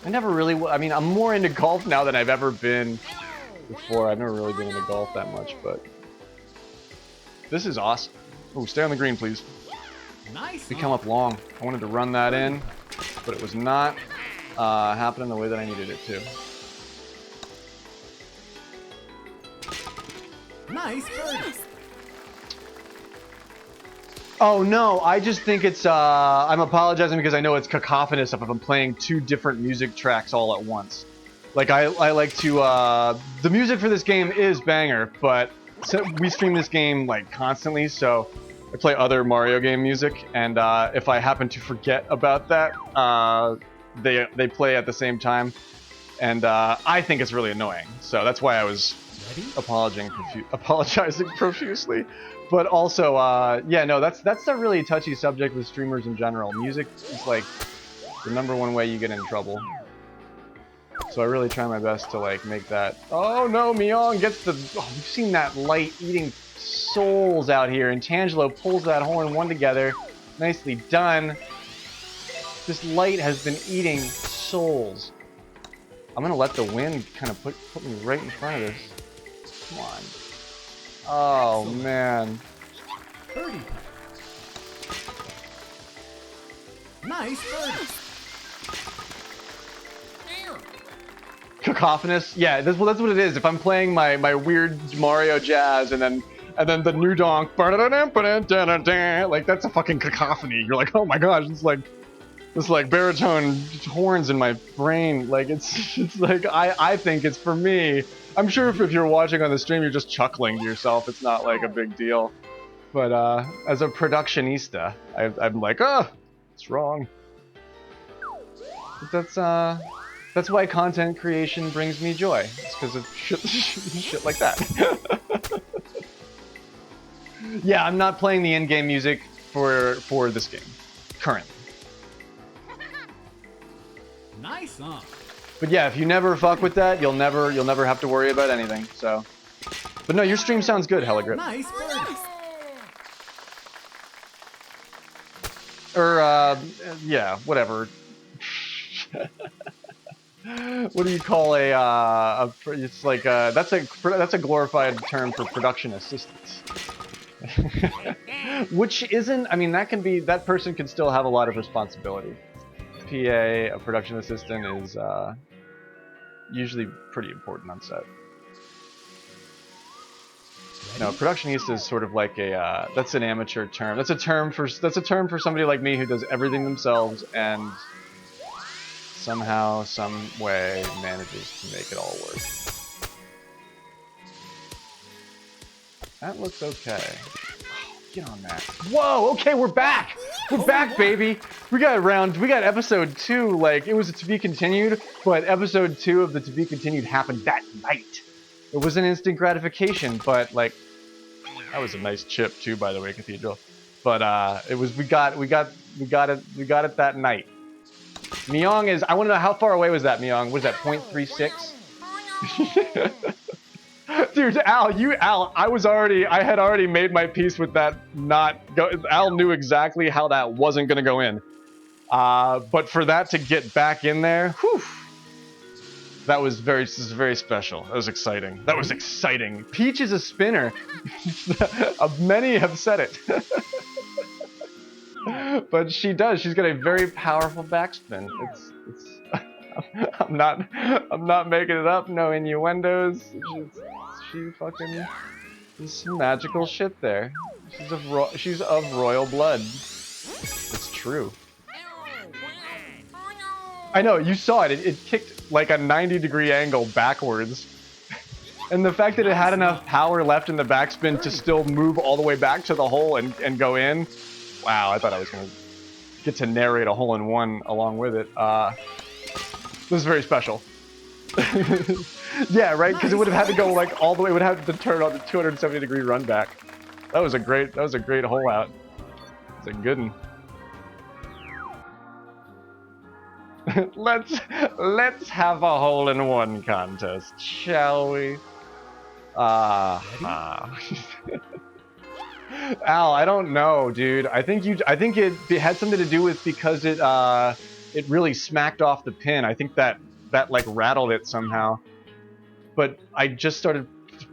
I never really... I mean, I'm more into golf now than I've ever been before. I've never really been into golf that much, but... This is awesome. Oh, stay on the green, please. Nice. We come up long. I wanted to run that in, but it was not happening the way that I needed it to. Nice birdie. Oh no, I just think it's I'm apologizing because I know it's cacophonous if I'm playing two different music tracks all at once. Like I like to the music for this game is banger, but we stream this game like constantly, so I play other Mario game music, and if I happen to forget about that, they play at the same time, and I think it's really annoying. So that's why I was apologizing profusely. But also, yeah, no, that's a really touchy subject with streamers in general. Music is like the #1 way you get in trouble. So I really try my best to like make that. Oh no, Myong gets the. Oh, we've seen that light eating souls out here, and Tangelo pulls that hole-in-one together. Nicely done. This light has been eating souls. I'm gonna let the wind kind of put me right in front of this. Come on. Oh man. Birdie putt. Nice birdie. Cacophonous? Yeah, that's what it is. If I'm playing my weird Mario jazz and then the new donk, like that's a fucking cacophony. You're like, oh my gosh, it's like baritone horns in my brain. Like it's like I think it's for me. I'm sure if you're watching on the stream, you're just chuckling to yourself. It's not like a big deal. But as a productionista, I'm like, oh, it's wrong. But that's why content creation brings me joy. It's because of shit like that. Yeah, I'm not playing the in-game music for this game currently. Nice on. But yeah, if you never fuck with that, you'll never have to worry about anything. So, but no, your stream sounds good, Heligrip. Nice birdie. Or yeah, whatever. What do you call it's like that's a glorified term for production assistance. Which isn't, I mean, that person can still have a lot of responsibility. PA, a production assistant, is usually pretty important on set. No, productionista is sort of like that's an amateur term. That's a term for somebody like me who does everything themselves and somehow, some way manages to make it all work. That looks okay. Oh, get on that. Whoa, okay, we're back! We're back, baby! We got episode 2, like, it was a to be continued, but episode 2 of the to be continued happened that night. It was an instant gratification, but, like, that was a nice chip, too, by the way, Cathedral. But, it was, we got it that night. Myong is, I want to know how far away was that, Myong? Was that 0.36? Dude, Al, I had already made my peace with that Al knew exactly how that wasn't going to go in. But for that to get back in there, whew, this is very special. That was exciting. Peach is a spinner. Many have said it. But she does. She's got a very powerful backspin. I'm not making it up. No innuendos. She fucking is some magical shit there. She's of royal blood. It's true. I know, you saw it. It kicked like a 90-degree angle backwards. And the fact that it had enough power left in the backspin to still move all the way back to the hole and go in. Wow, I thought I was going to get to narrate a hole-in-one along with it. This is very special. Yeah, right? Because it would have had to go like all the way. It would have to turn on the 270-degree run back. That was a great hole out. It's a good one. Let's have a hole-in-one contest, shall we? Al, I don't know, dude. I think it had something to do with because it really smacked off the pin. I think that like rattled it somehow. But I just started.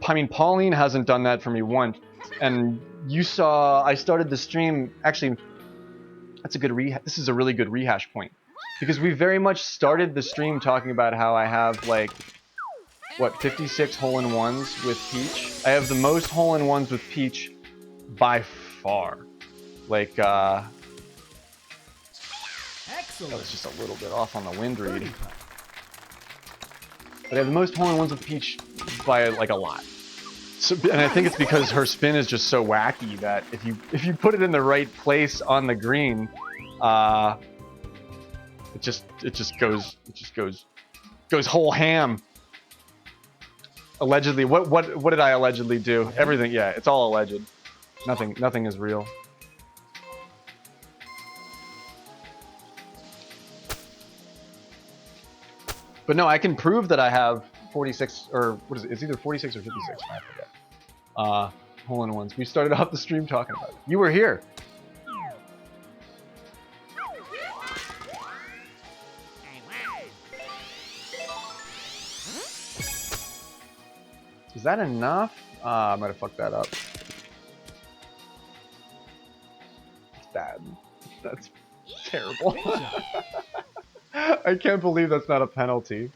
I mean, Pauline hasn't done that for me once, and you saw I started the stream. Actually, that's a good This is a really good rehash point because we very much started the stream talking about how I have like what, 56 hole-in-ones with Peach. I have the most hole-in-ones with Peach by far. Like, that Excellent. was just a little bit off on the wind read. Birdie putt. But I have the most hole-in-ones with Peach by, like, a lot. So, and I think it's because her spin is just so wacky that if you put it in the right place on the green, it just goes whole ham. Allegedly, what did I allegedly do? Everything, yeah, it's all alleged. Nothing is real. But no, I can prove that I have 46 or what is it? It's either 46 or 56. I forget. Hole-in-ones. We started off the stream talking about it. You were here. Is that enough? I might have fucked that up. It's bad. That's terrible. I can't believe that's not a penalty.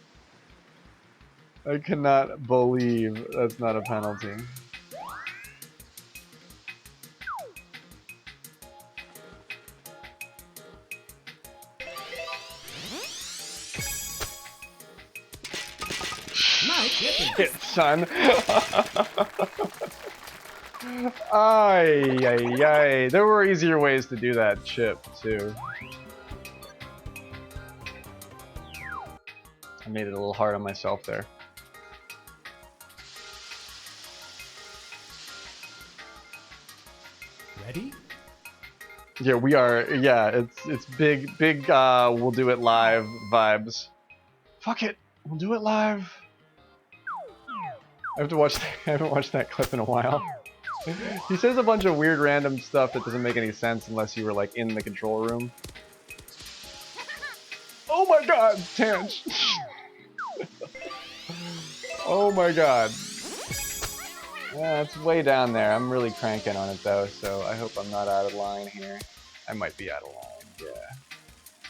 I cannot believe that's not a penalty. Shit, son. Ay, ay, ay. There were easier ways to do that chip, too. I made it a little hard on myself there. Ready? Yeah, we are. Yeah, it's big. We'll do it live vibes. Fuck it, we'll do it live. I have to watch. I haven't watched that clip in a while. He says a bunch of weird random stuff that doesn't make any sense unless you were like in the control room. Oh my god, Tanch! Oh my god. Yeah, it's way down there. I'm really cranking on it though, so I hope I'm not out of line here. I might be out of line, yeah.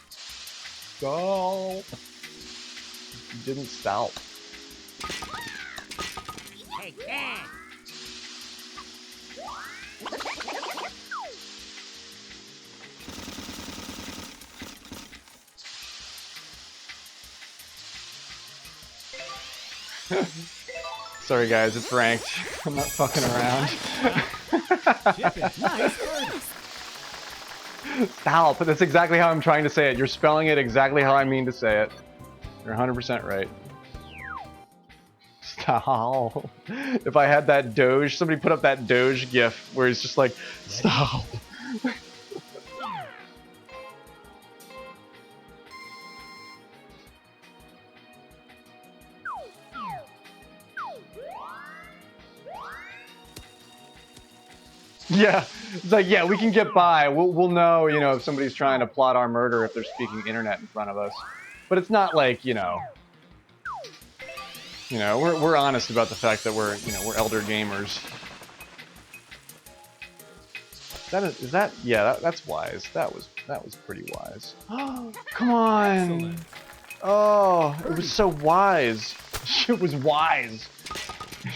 Stop! You didn't stop. Take that! Sorry guys, it's ranked. I'm not fucking around. Chip it. Nice birdie. Stop! That's exactly how I'm trying to say it. You're spelling it exactly how I mean to say it. You're 100% right. Stop. If I had that Doge, somebody put up that Doge gif where it's just like, stop. Yeah, it's like, yeah, we can get by. We'll know, you know, if somebody's trying to plot our murder if they're speaking internet in front of us. But it's not like, you know, we're honest about the fact that we're elder gamers. Is that yeah, that's wise. That was pretty wise. Oh, come on. Excellent. Oh, it was so wise. It was wise. It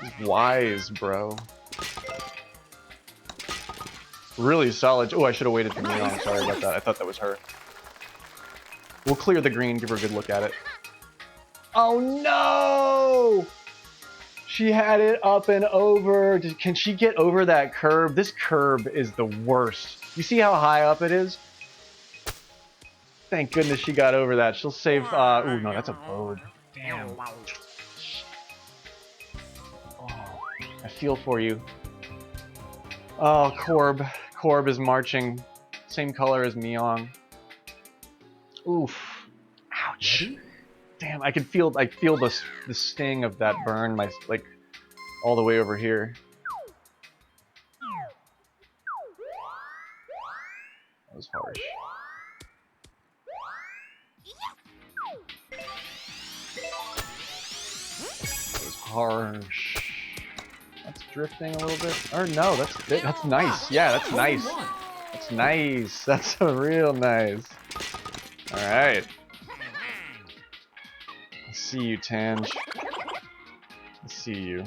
was wise, bro. Really solid. Oh, I should have waited for me on. Sorry about that. I thought that was her. We'll clear the green, give her a good look at it. Oh no! She had it up and over. Can she get over that curb? This curb is the worst. You see how high up it is? Thank goodness she got over that. She'll save. Ooh, no, that's a bird. Damn. Oh, I feel for you. Oh, Corb. Corb is marching. Same color as Myong. Oof. Ouch. Ready? Damn, I feel the sting of that burn, like all the way over here. That was harsh. That was harsh. That's drifting a little bit. Or no, that's nice. Yeah, that's nice. That's nice. That's a real nice. All right. I see you, Tange. see you.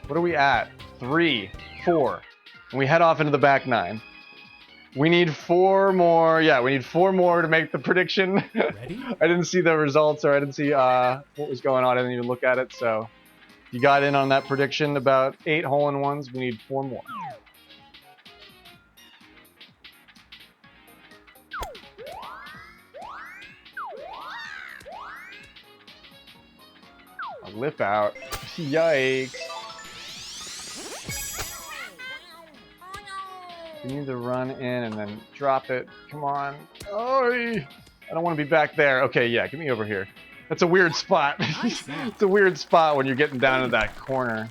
What are we at? 3, 4. And we head off into the back 9. We need 4 more. Yeah, we need 4 more to make the prediction. Ready? I didn't see the results, or I didn't see what was going on. I didn't even look at it. So you got in on that prediction about 8 hole-in-ones. We need 4 more. A lip out. Yikes. We need to run in and then drop it. Come on. Oh, I don't want to be back there. Okay, yeah, get me over here. That's a weird spot. It's a weird spot when you're getting down to that corner.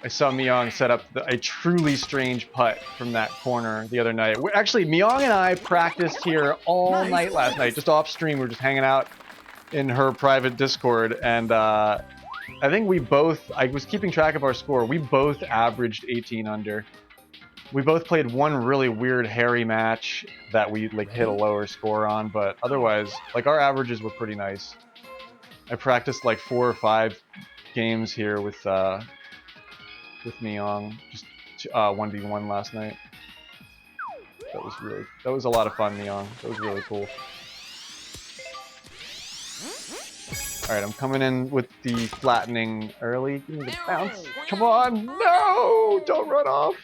I saw Myong set up a truly strange putt from that corner the other night. Actually, Myong and I practiced here all night last night, just off stream. We were just hanging out in her private Discord, and I think we both, I was keeping track of our score, we both averaged 18 under. We both played one really weird hairy match that we like hit a lower score on, but otherwise, like, our averages were pretty nice. I practiced like 4 or 5 games here with Myong, just 1v1 last night. That was a lot of fun, Myong. That was really cool. Alright, I'm coming in with the flattening early. Give me the bounce. Come on! No! Don't run off!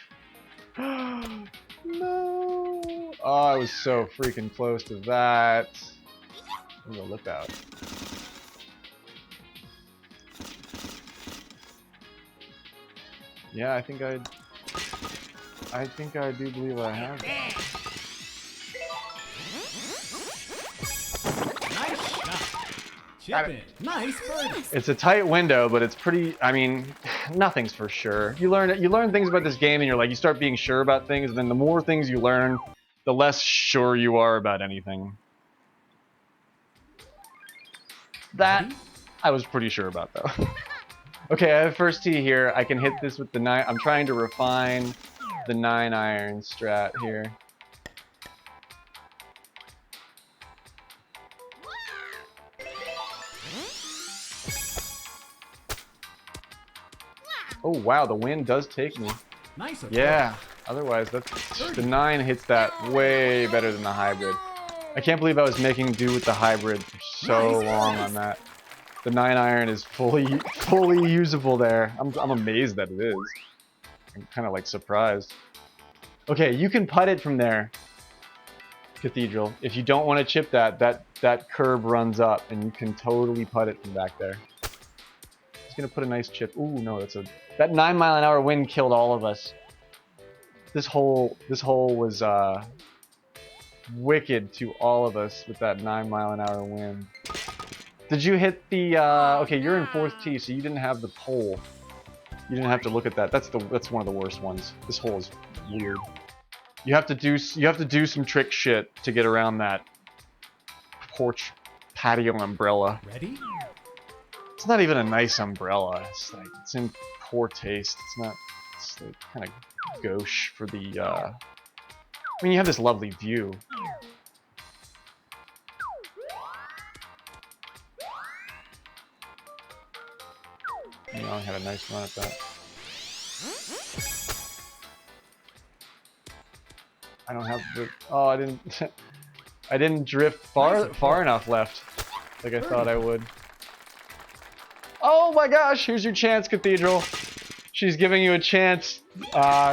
No! Oh, I was so freaking close to that. I'm gonna lip out. Yeah, I think I do believe I have that. Nice birdie. It's a tight window, but it's pretty. I mean, nothing's for sure. You learn things about this game, and you're like, you start being sure about things. And then the more things you learn, the less sure you are about anything. That I was pretty sure about, though. Okay, I have first tee here. I can hit this with the 9. I'm trying to refine the 9-iron strat here. Oh wow, the wind does take me. Nice. Yeah, otherwise that's the 9 hits that way better than the hybrid. I can't believe I was making do with the hybrid for so long on that. The 9-iron is fully usable there. I'm amazed that it is. I'm kind of like surprised. Okay, you can putt it from there, Cathedral. If you don't want to chip that curb runs up, and you can totally putt it from back there. Just gonna put a nice chip. Ooh, no, that 9-mile-an-hour wind killed all of us. This hole was wicked to all of us with that 9-mile-an-hour wind. Did you hit the? Okay, you're in 4th tee, so you didn't have the pole. You didn't have to look at that. That's one of the worst ones. This hole is weird. You have to do some trick shit to get around that porch patio umbrella. Ready? It's not even a nice umbrella. It's in poor taste. It's like kind of gauche for the. I mean, you have this lovely view. You know, I had a nice run at that. I don't have the. Oh, I didn't. I didn't drift far enough left, like I thought I would. Oh my gosh! Here's your chance, Cathedral. She's giving you a chance.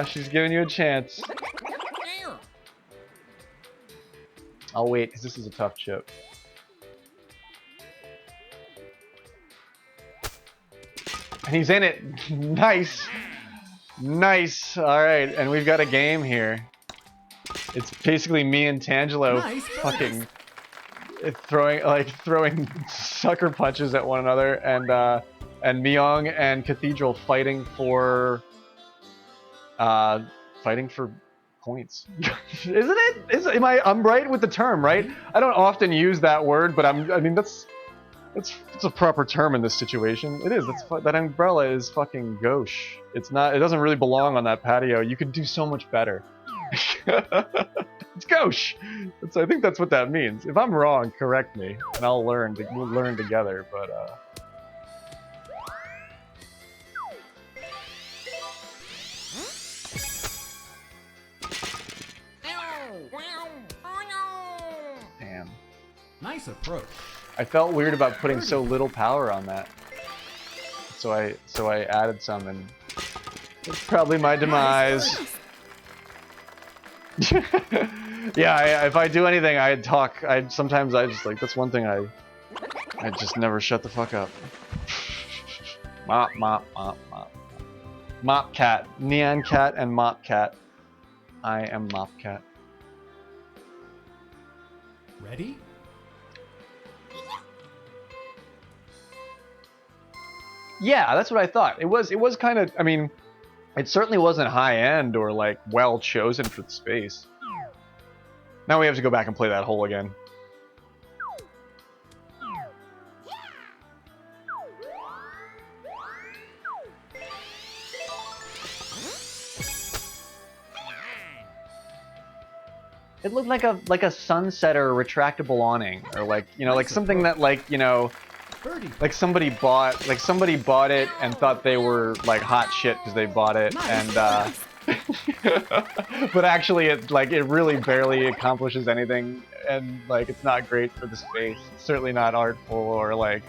She's giving you a chance. I'll wait, because this is a tough chip. And he's in it. Nice. Nice. Alright, and we've got a game here. It's basically me and Tangelo fucking throwing sucker punches at one another, and Myong and Cathedral fighting for points. Isn't it? I'm right with the term, right? I don't often use that word, but I mean that's a proper term in this situation. It is. That umbrella is fucking gauche. It's not. It doesn't really belong on that patio. You could do so much better. It's gauche. I think that's what that means. If I'm wrong, correct me, and I'll learn. We'll learn together. But damn. Nice approach. I felt weird about putting so little power on that. So I added some, and it's probably my demise. Yeah, if I do anything, I talk. Sometimes I just like, that's one thing I just never shut the fuck up. Mop, mop, mop, mop. Mop cat, Neon cat, and mop cat. I am mop cat. Ready? Yeah, that's what I thought. It was kind of. I mean, it certainly wasn't high end or like well chosen for the space. Now we have to go back and play that hole again. It looked like a sunset or a retractable awning, or like, you know, like something that, like, you know, like somebody bought it and thought they were like hot shit because they bought it, and but actually it really barely accomplishes anything, and like it's not great for the space. It's certainly not artful, or like,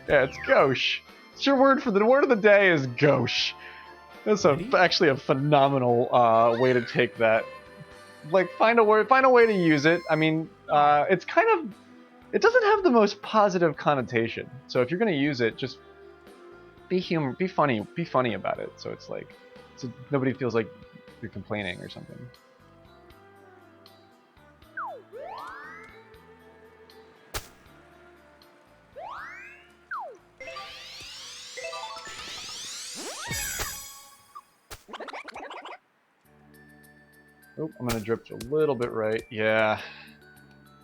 yeah, it's gauche. It's your word for the word of the day is gauche. That's actually a phenomenal way to take that. Like, find a way to use it. I mean, it's kind of, it doesn't have the most positive connotation. So if you're gonna use it, just be funny about it. So it's like, so nobody feels like you're complaining or something. Oh, I'm gonna drift a little bit right. Yeah,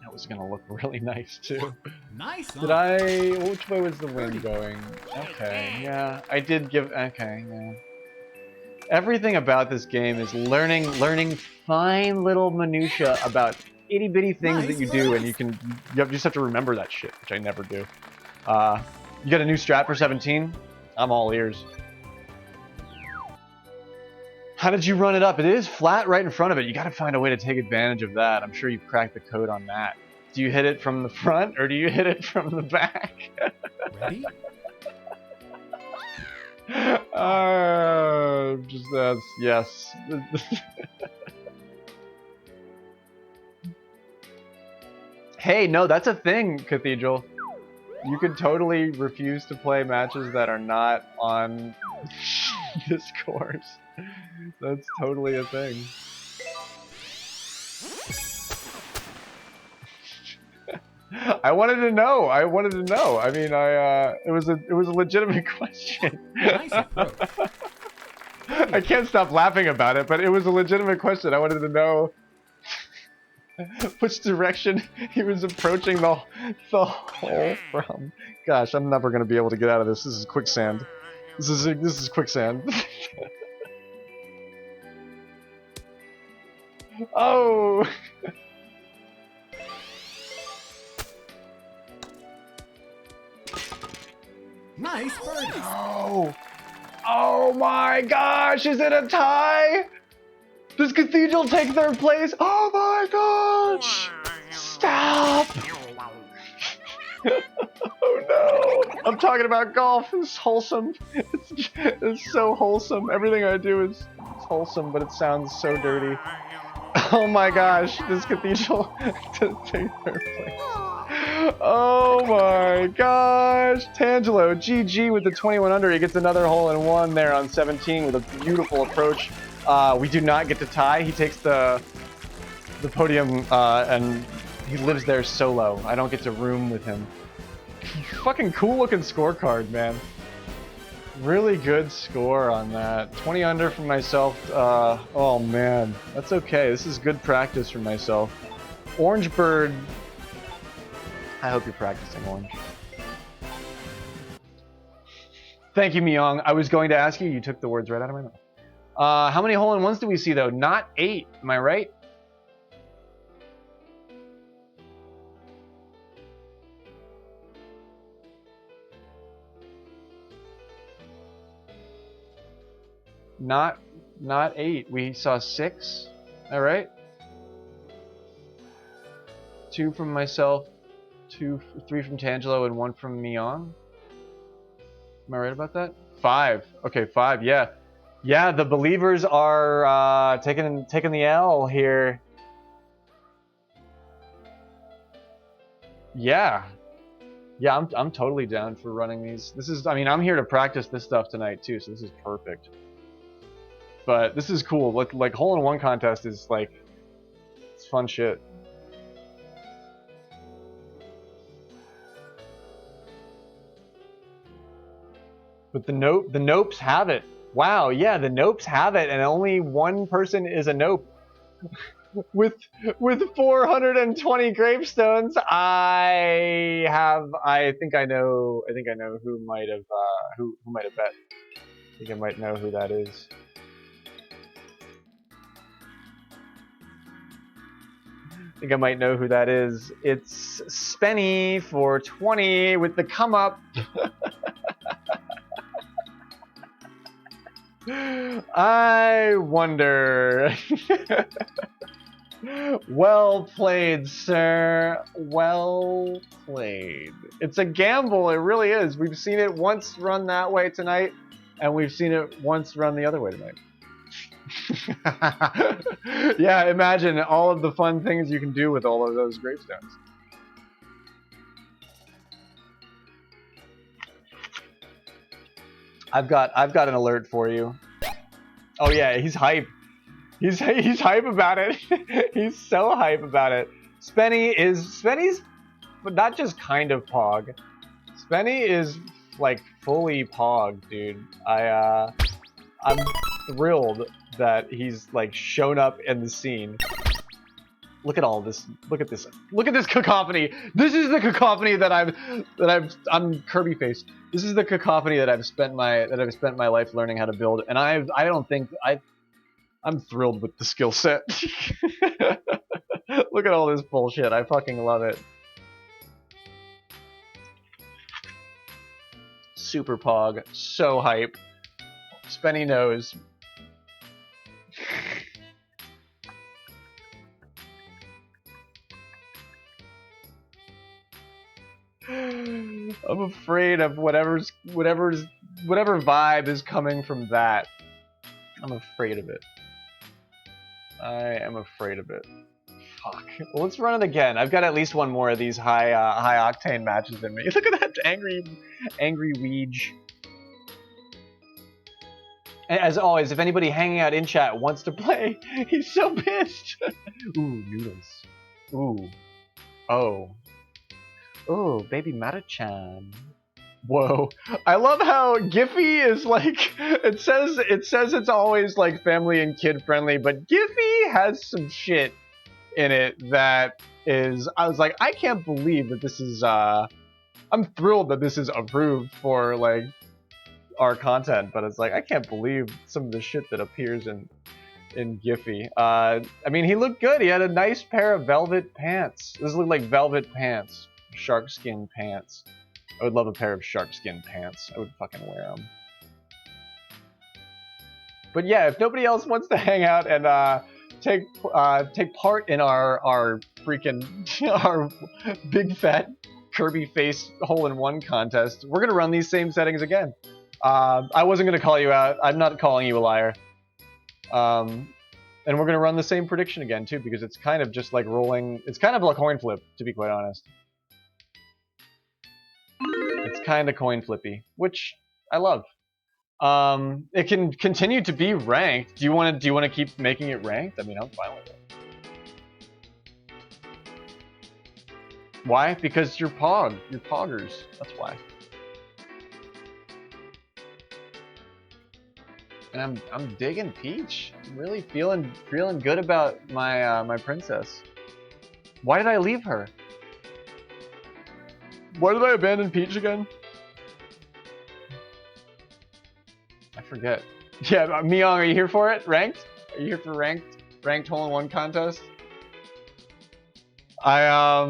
that was gonna look really nice too. Nice. Did which way was the wind going? Okay, yeah, I did give. Okay, yeah. Everything about this game is learning fine little minutia about itty bitty things that you do, and you just have to remember that shit, which I never do. You got a new strat for 17? I'm all ears. How did you run it up? It is flat right in front of it. You gotta find a way to take advantage of that. I'm sure you've cracked the code on that. Do you hit it from the front or do you hit it from the back? Ready? Yes. Hey, no, that's a thing, Cathedral. You could totally refuse to play matches that are not on this course. That's totally a thing. I wanted to know. I mean, it was a legitimate question. Nice approach. I can't stop laughing about it, but it was a legitimate question. I wanted to know which direction he was approaching the hole from. Gosh, I'm never gonna be able to get out of this. This is quicksand. This is quicksand. Oh! Nice birdie. Oh! Oh my gosh! Is it a tie? Does Cathedral take third place? Oh my gosh! Stop! Oh no! I'm talking about golf. It's wholesome. It's so wholesome. Everything I do is wholesome, but it sounds so dirty. Oh my gosh! Does Cathedral take third place? Oh my gosh! Tangelo, GG with the 21 under. He gets another hole in one there on 17 with a beautiful approach. We do not get to tie. He takes the podium and he lives there solo. I don't get to room with him. Fucking cool looking scorecard, man. Really good score on that. 20 under for myself. Oh man, that's okay. This is good practice for myself. Orange Bird. I hope you're practicing, Orange. Thank you, Myong. I was going to ask you. You took the words right out of my mouth. How many hole-in-ones do we see, though? Not 8. Am I right? Not 8. We saw 6. All right. 2 from myself, 3 from Tangelo, and 1 from Mion. Am I right about that? 5. Okay, 5. Yeah, yeah. The believers are taking the L here. Yeah, yeah. I'm totally down for running these. This is. I mean, I'm here to practice this stuff tonight too, so this is perfect. But this is cool. Like hole-in-one contest is like, it's fun shit. But the nopes have it. Wow, yeah, the nopes have it, and only one person is a nope. with 420 gravestones, I think I know who might have who might have bet. I think I might know who that is. I think I might know who that is. It's Spenny for 20 with the come up. I wonder. Well played, sir. Well played. It's a gamble, it really is. We've seen it once run that way tonight, and we've seen it once run the other way tonight. Yeah, imagine all of the fun things you can do with all of those gravestones. I've got an alert for you. Oh yeah, he's hype. He's hype about it. He's so hype about it. Spenny's but not just kind of pog. Spenny is like fully pog, dude. I'm thrilled that he's like shown up in the scene. Look at all this. Look at this. Look at this cacophony. This is the cacophony that I'm Kirby faced. This is the cacophony that I've spent my life learning how to build, and I'm thrilled with the skill set. Look at all this bullshit. I fucking love it. Super pog. So hype. Spenny knows. I'm afraid of whatever vibe is coming from that. I'm afraid of it. I am afraid of it. Fuck. Well, let's run it again. I've got at least one more of these high octane matches in me. Look at that angry Weege. As always, if anybody hanging out in chat wants to play, he's so pissed. Ooh, noodles. Ooh. Oh. Oh, baby Mata-chan. Whoa. I love how Giphy is like, it says it's always like family and kid friendly, but Giphy has some shit in it that is, I was like, I can't believe that this is, I'm thrilled that this is approved for like our content, but it's like, I can't believe some of the shit that appears in Giphy. I mean, he looked good. He had a nice pair of velvet pants. This looked like velvet pants. Shark skin pants. I would love a pair of shark skin pants. I would fucking wear them. But yeah, if nobody else wants to hang out and take part in our freaking our big fat Kirby face hole-in-one contest, we're gonna run these same settings again. I wasn't gonna call you out. I'm not calling you a liar. And we're gonna run the same prediction again too, because it's kind of just like rolling. It's kind of like a coin flip, to be quite honest. It's kind of coin flippy, which I love. It can continue to be ranked. Do you want to keep making it ranked? I mean, I'm fine with it. Why? Because you're pog. You're poggers. That's why. And I'm digging Peach. I'm really feeling good about my my princess. Why did I leave her? Why did I abandon Peach again? I forget. Yeah, Miong, are you here for it? Ranked? Are you here for ranked hole-in-one contest? I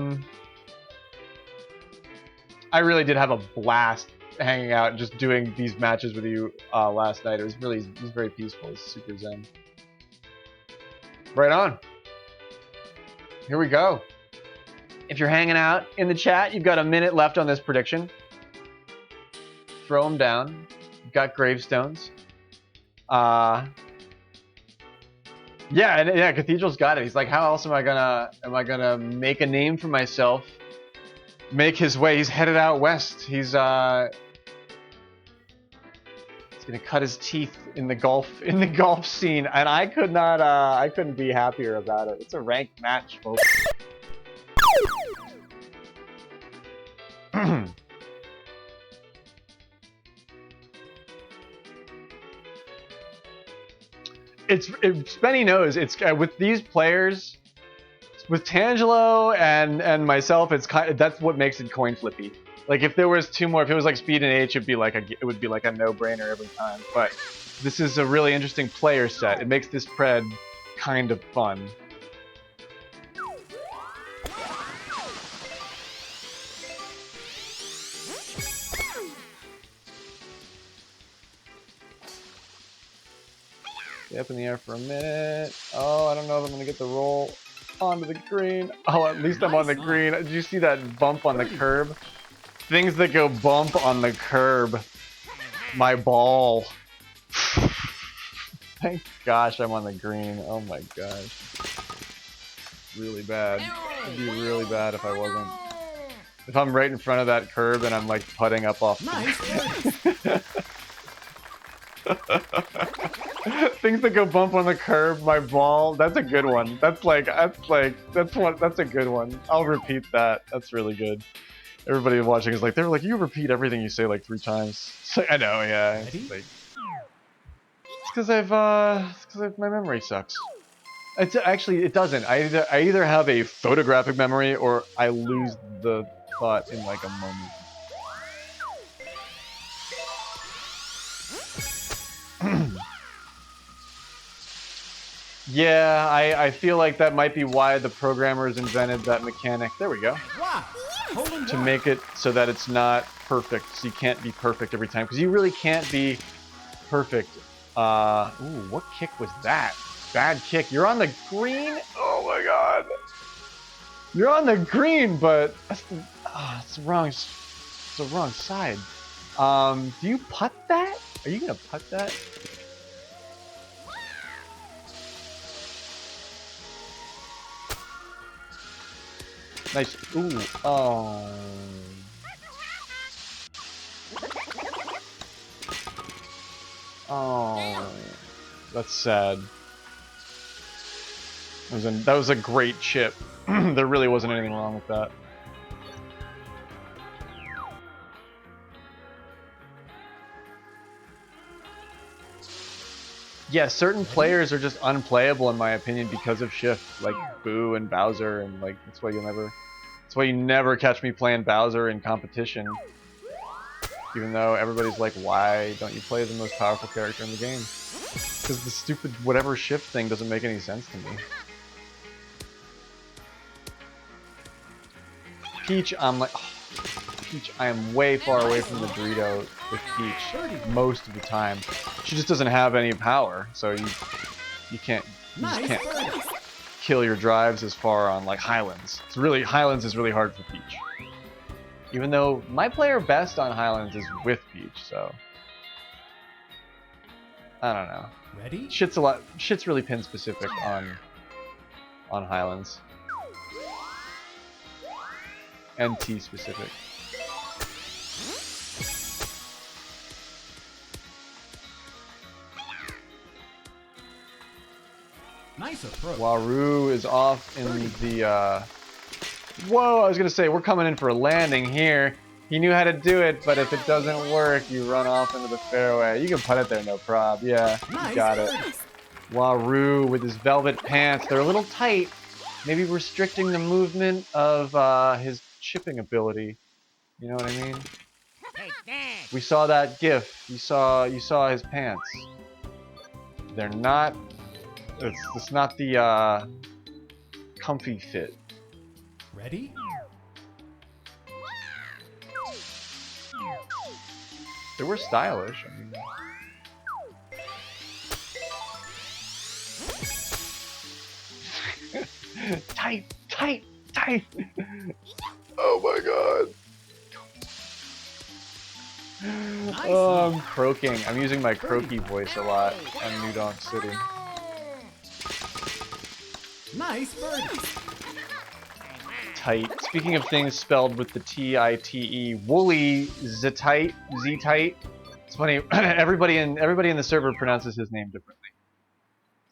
really did have a blast hanging out and just doing these matches with you last night. It was very peaceful. It was super zen. Right on. Here we go. If you're hanging out in the chat, you've got a minute left on this prediction. Throw them down. You've got gravestones. Yeah, Cathedral's got it. He's like, how else am I gonna make a name for myself? Make his way. He's headed out west. He's gonna cut his teeth in the golf scene, and I couldn't be happier about it. It's a ranked match, folks. Spenny knows it's with these players, with Tangelo and myself. That's what makes it coin flippy. Like if there was two more, if it was like Speed and H, it would be like a no-brainer every time. But this is a really interesting player set. It makes this pred kind of fun. Stay up in the air for a minute. Oh, I don't know if I'm gonna get the roll onto the green. Oh, at least I'm on the green. Did you see that bump on the curb? Things that go bump on the curb. My ball. Thank gosh I'm on the green. Oh my gosh. Really bad. It'd be really bad if I wasn't. If I'm right in front of that curb and I'm like putting up off. Nice. Things that go bump on the curb, my ball. That's a good one. That's a good one. I'll repeat that. That's really good. Everybody watching is like, they're like, you repeat everything you say like 3 times. It's like, I know, yeah. It's because my memory sucks. Actually, it doesn't. I either have a photographic memory or I lose the thought in like a moment. Yeah, I feel like that might be why the programmers invented that mechanic. There we go. Wow. To make it so that it's not perfect, so you can't be perfect every time, because you really can't be perfect. Ooh, what kick was that? Bad kick. You're on the green? Oh my god. You're on the green, but it's the wrong side. Do you putt that? Are you gonna putt that? Nice. Ooh. Oh. Oh. That's sad. That was a great chip. There really wasn't anything wrong with that. Yeah, certain players are just unplayable in my opinion because of shift, like Boo and Bowser, and like that's why you never catch me playing Bowser in competition. Even though everybody's like, why don't you play the most powerful character in the game? Because the stupid whatever shift thing doesn't make any sense to me. Peach, I'm like, oh, Peach, I am way far away from the Dorito with Peach most of the time. She just doesn't have any power, so you can't kill your drives as far on like Highlands. Highlands is really hard for Peach. Even though my player best on Highlands is with Peach, so I don't know. Ready? Shit's really pin specific on Highlands. And T specific. Nice approach. Waru is off in the Whoa, I was gonna say we're coming in for a landing here. He knew how to do it, but if it doesn't work, you run off into the fairway. You can put it there, no prob. Yeah, you got it. Waru with his velvet pants. They're a little tight. Maybe restricting the movement of his chipping ability. You know what I mean? We saw that GIF. You saw his pants. They're not. It's not the comfy fit. Ready? They were stylish. I mean, tight, tight, tight. Oh my god. Oh, I'm croaking. I'm using my croaky voice a lot in New Donk City. Nice birdie. Tight. Speaking of things spelled with the T-I-T-E, woolly Z-tight, Z-tight. It's funny. everybody in the server pronounces his name differently.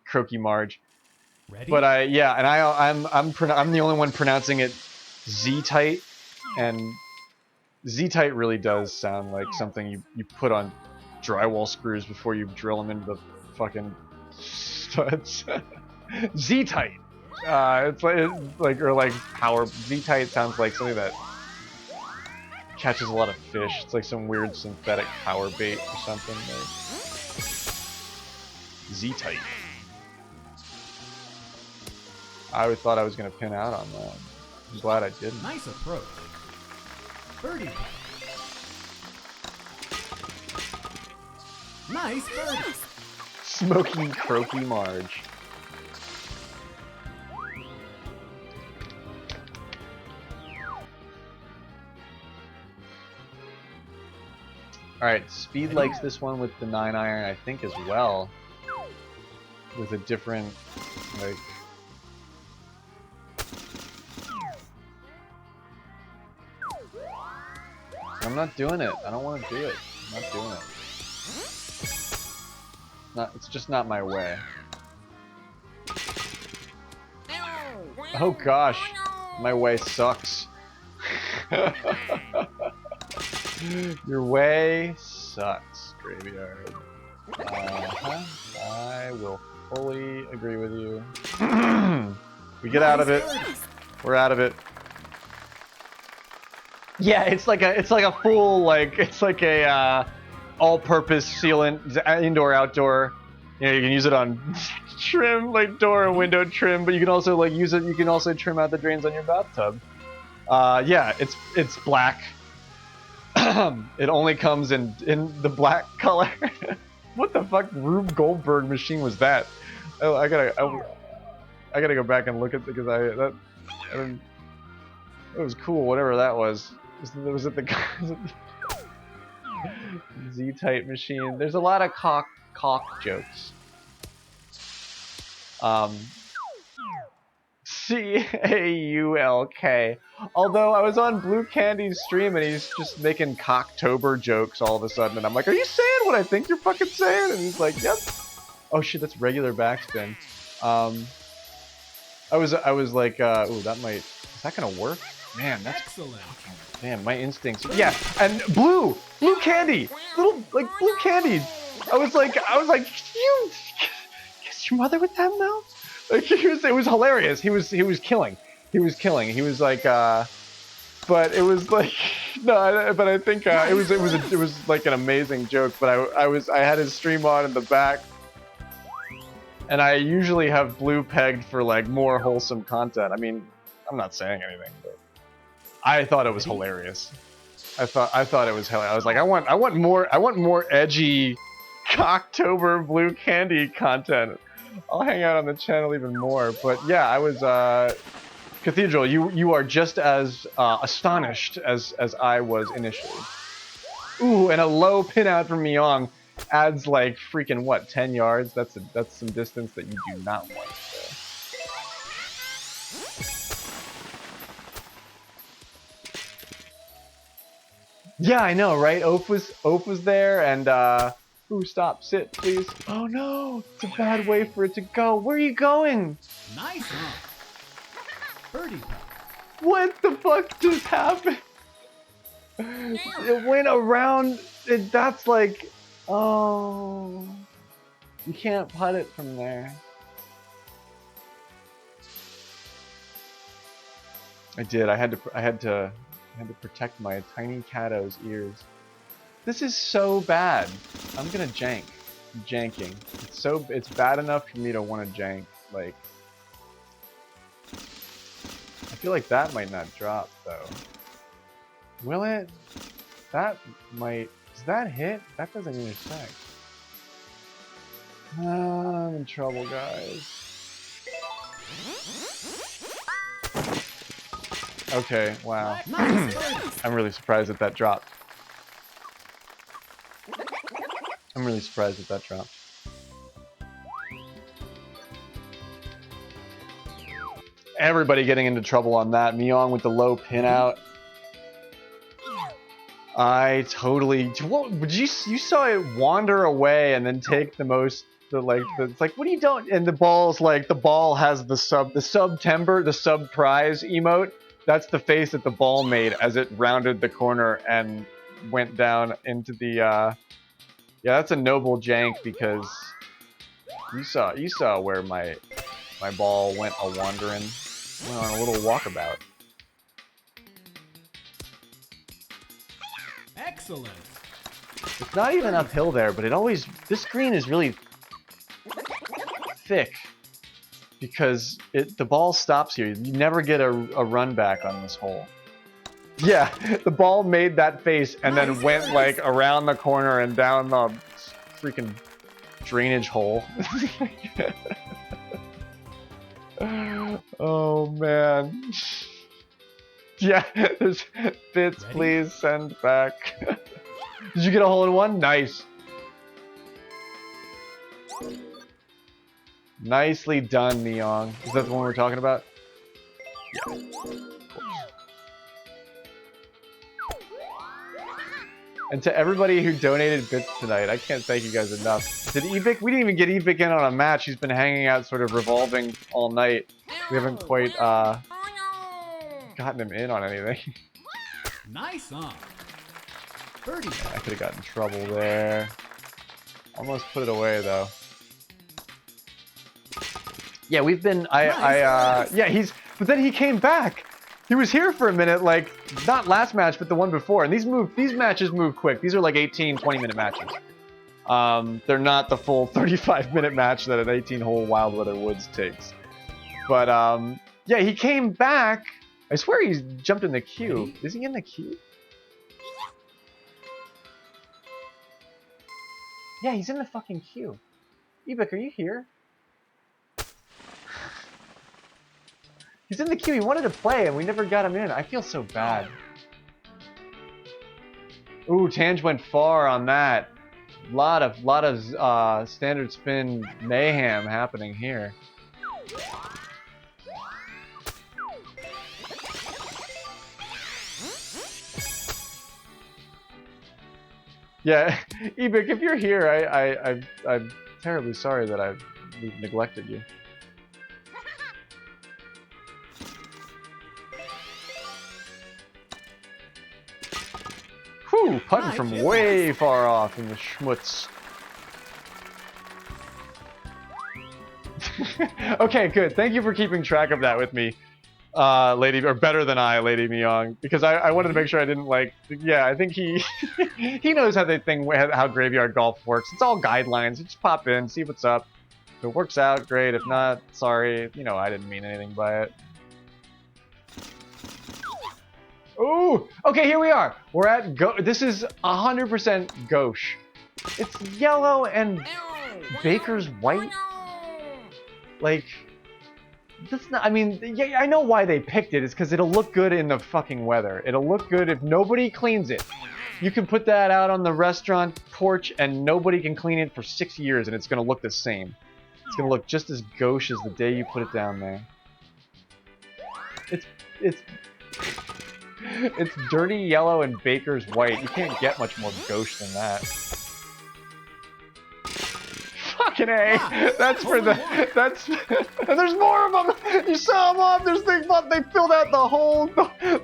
Croaky Marge. Ready? But I'm the only one pronouncing it Z-tight, and Z-tight really does sound like something you put on drywall screws before you drill them into the fucking studs. Z-tight. It's like power. Z-tight sounds like something that catches a lot of fish. It's like some weird synthetic power bait or something. Like Z-tight. I always thought I was gonna pin out on that. I'm glad I didn't. Nice approach. Birdie. Nice birdie. Smoky croaky Marge. Alright, Speed likes this one with the 9-iron, I think, as well. With a different, like... I'm not doing it. I don't want to do it. I'm not doing it. It's just not my way. Oh gosh, my way sucks. Your way sucks, Graveyard. I will fully agree with you. We get out of it. We're out of it. Yeah, it's like a full it's like a all-purpose sealant, indoor outdoor. You know, you can use it on trim, like door and window trim, but you can also use it. You can also trim out the drains on your bathtub. Yeah, it's black. It only comes in the black color. What the fuck Rube Goldberg machine was that? I gotta go back and look at because it was cool. Whatever that was. Was it the Z-type machine? There's a lot of cock jokes. C-A-U-L-K. Although I was on Blue Candy's stream and he's just making Cocktober jokes all of a sudden, and I'm like, "Are you saying what I think you're fucking saying?" And he's like, "Yep." Oh shit, that's regular backspin. I was like, "Ooh, that might. Is that gonna work?" Man, that's excellent. Man, my instincts. Yeah, and blue candy, little blue candy. I was like, you kiss your mother with that mouth? Like it was hilarious. He was killing. He was like, but it was like, no, but I think it was like an amazing joke. But I had his stream on in the back, and I usually have blue pegged for like more wholesome content. I mean, I'm not saying anything, but I thought it was hilarious. I thought it was hilarious. I was like, I want more edgy Cocktober Blue Candy content. I'll hang out on the channel even more. But yeah, I was Cathedral. You are just as astonished as I was initially. Ooh, and a low pin out from Myong adds like freaking what, 10 yards? That's some distance that you do not want. Yeah, I know, right? Oaf was there, and ooh, stop, sit, please. Oh no, it's a bad way for it to go. Where are you going? Nice, huh? Birdie putt. What the fuck just happened? It went around. That's like, oh, you can't putt it from there. I did. I had to protect my tiny Cato's ears. This is so bad. I'm gonna jank. I'm janking. It's bad enough for me to want to jank. Like, I feel like that might not drop though. Will it? That might Does that hit? That doesn't intersect. I'm in trouble, guys. Okay, wow. Nice birdie. I'm really surprised that that dropped. I'm really surprised that that dropped. Everybody getting into trouble on that. Myong with the low pin out. I totally. What, you saw it wander away and then take the most. It's like, what are you doing? And the ball's like, the ball has the sub-timber, the sub-prize emote. That's the face that the ball made as it rounded the corner and went down into the. Yeah, that's a noble jank because you saw where my ball went a wandering, went on a little walkabout. Excellent. It's not even uphill there, but this green is really thick because the ball stops here. You never get a run back on this hole. Yeah, the ball made that face and then went like around the corner and down the freaking drainage hole. Oh man. Yeah, there's bits, please send back. Did you get a hole in one? Nice. Nicely done, Neong. Is that the one we're talking about? Yeah, of course. And to everybody who donated bits tonight, I can't thank you guys enough. Did Evic? We didn't even get Evic in on a match. He's been hanging out sort of revolving all night. We haven't quite gotten him in on anything. Nice on. Birdie. I could have gotten in trouble there. Almost put it away though. Yeah, we've been. Yeah, but then he came back. He was here for a minute, like not last match, but the one before. And these matches move quick. These are like 18, 20-minute matches. They're not the full 35-minute match that an 18-hole Wild Weather Woods takes. But yeah, he came back. I swear he jumped in the queue. Is he in the queue? Yeah, he's in the fucking queue. Evic, are you here? He's in the queue. He wanted to play, and we never got him in. I feel so bad. Ooh, Tange went far on that. Lot of standard spin mayhem happening here. Yeah, Ebic, if you're here, I'm terribly sorry that I've neglected you. Whew, putting from way far off in the schmutz. Okay, good. Thank you for keeping track of that with me, Lady, or better than I, Lady Myong, because I wanted to make sure I didn't like. Yeah, I think he he knows how graveyard golf works. It's all guidelines. You just pop in, see what's up. If it works out, great. If not, sorry. You know, I didn't mean anything by it. Ooh! Okay, here we are. We're at This is 100% gauche. It's yellow and Baker's white. Like, that's not. I mean, yeah, I know why they picked it. It's because it'll look good in the fucking weather. It'll look good if nobody cleans it. You can put that out on the restaurant porch, and nobody can clean it for 6 years, and it's gonna look the same. It's gonna look just as gauche as the day you put it down there. It's dirty yellow and Baker's white. You can't get much more gauche than that. Fucking A! That's where and there's more of them! You saw them off! They filled out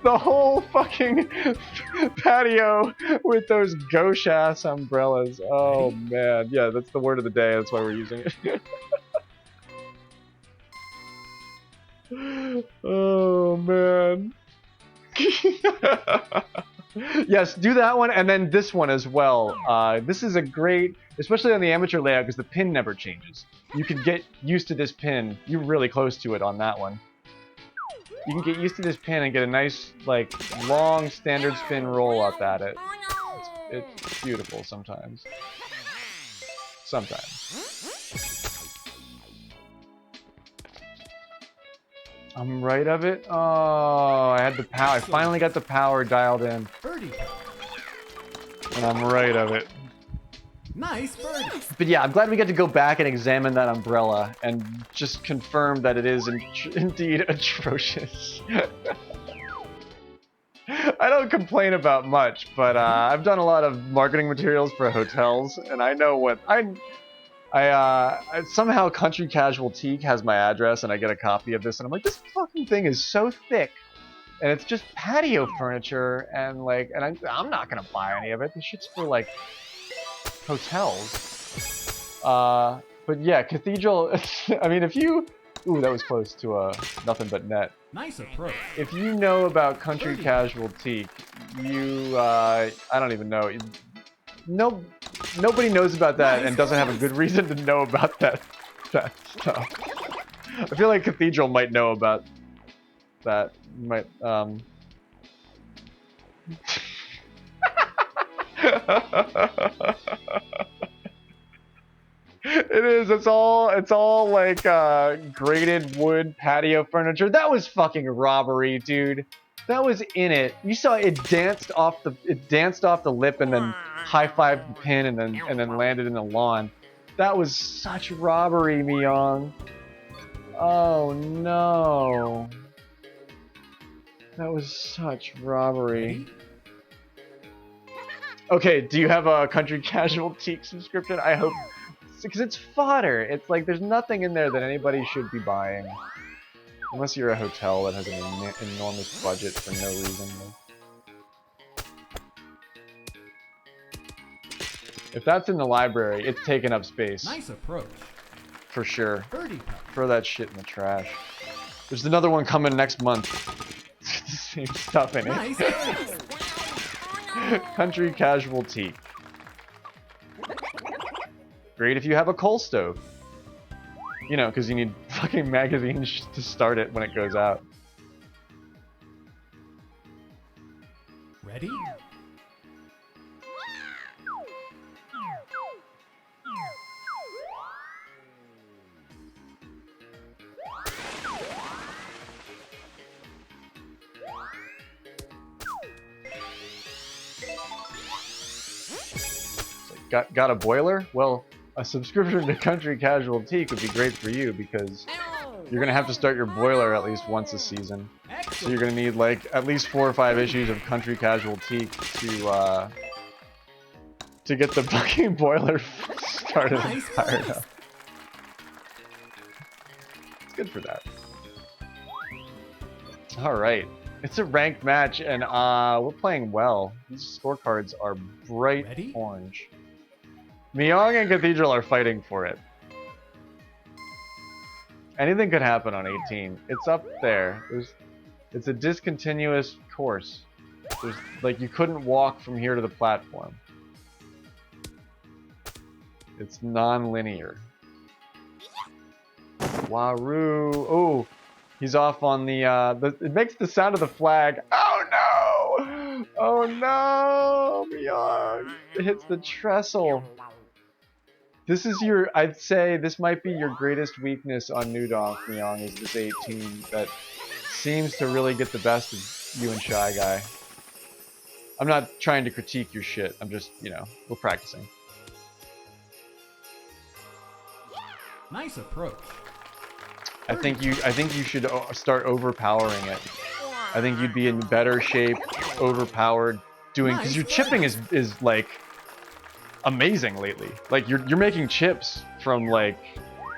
the whole fucking patio with those gauche-ass umbrellas. Oh man, yeah, that's the word of the day. That's why we're using it. Oh man. Yes, do that one and then this one as well. This is a great, especially on the amateur layout, because the pin never changes. You can get used to this pin. You're really close to it on that one. You can get used to this pin and get a nice, like, long standard spin roll up at it. It's beautiful sometimes. Sometimes. I'm right of it. Oh, I had the power. I finally got the power dialed in. Birdie. And I'm right of it. Nice birdie. But yeah, I'm glad we get to go back and examine that umbrella and just confirm that it is indeed atrocious. I don't complain about much, but I've done a lot of marketing materials for hotels, and I know what I somehow Country Casual Teak has my address, and I get a copy of this, and I'm like, this fucking thing is so thick, and it's just patio furniture, and like, and I'm not gonna buy any of it. This shit's for like hotels. But yeah, Cathedral. I mean, if you, ooh, that was close to a nothing but net. Nice approach. If you know about Country Casual Teak, you, I don't even know. Nobody knows about that and doesn't have a good reason to know about that stuff. I feel like Cathedral might know about that. Might, It is. It's all like grated wood patio furniture. That was fucking robbery, dude. That was in it. You saw it danced off the lip and then high-fived the pin and then landed in the lawn. That was such robbery, Myung. Oh no. That was such robbery. Okay, do you have a Country Casual Teak subscription? I hope, because it's fodder. It's like there's nothing in there that anybody should be buying. Unless you're a hotel that has an enormous budget for no reason. If that's in the library, it's taking up space. Nice approach. For sure. Birdie putt. Throw that shit in the trash. There's another one coming next month. The same stuff in it. Nice. Country Casual Teak. Great if you have a coal stove. You know, because you need fucking magazines to start it when it goes out. Ready? Got a boiler? Well, a subscription to Country Casual Teak would be great for you because you're gonna have to start your boiler at least once a season. So you're gonna need like at least 4 or 5 issues of Country Casual Teak to get the fucking boiler started and fired up. It's good for that. All right, it's a ranked match and we're playing well. These scorecards are bright orange. Myung and Cathedral are fighting for it. Anything could happen on 18. It's up there. It's a discontinuous course. There's like you couldn't walk from here to the platform. It's non-linear. Waru. Oh, he's off on the it makes the sound of the flag. Oh no! Oh no, Myung. It hits the trestle. This is your, I'd say this might be your greatest weakness on New Donk, Myung, is this 18 that seems to really get the best of you and Shy Guy. I'm not trying to critique your shit, I'm just, you know, we're practicing. Nice approach. I think you should start overpowering it. I think you'd be in better shape, overpowered, doing, because your chipping is like amazing lately. Like you're making chips from like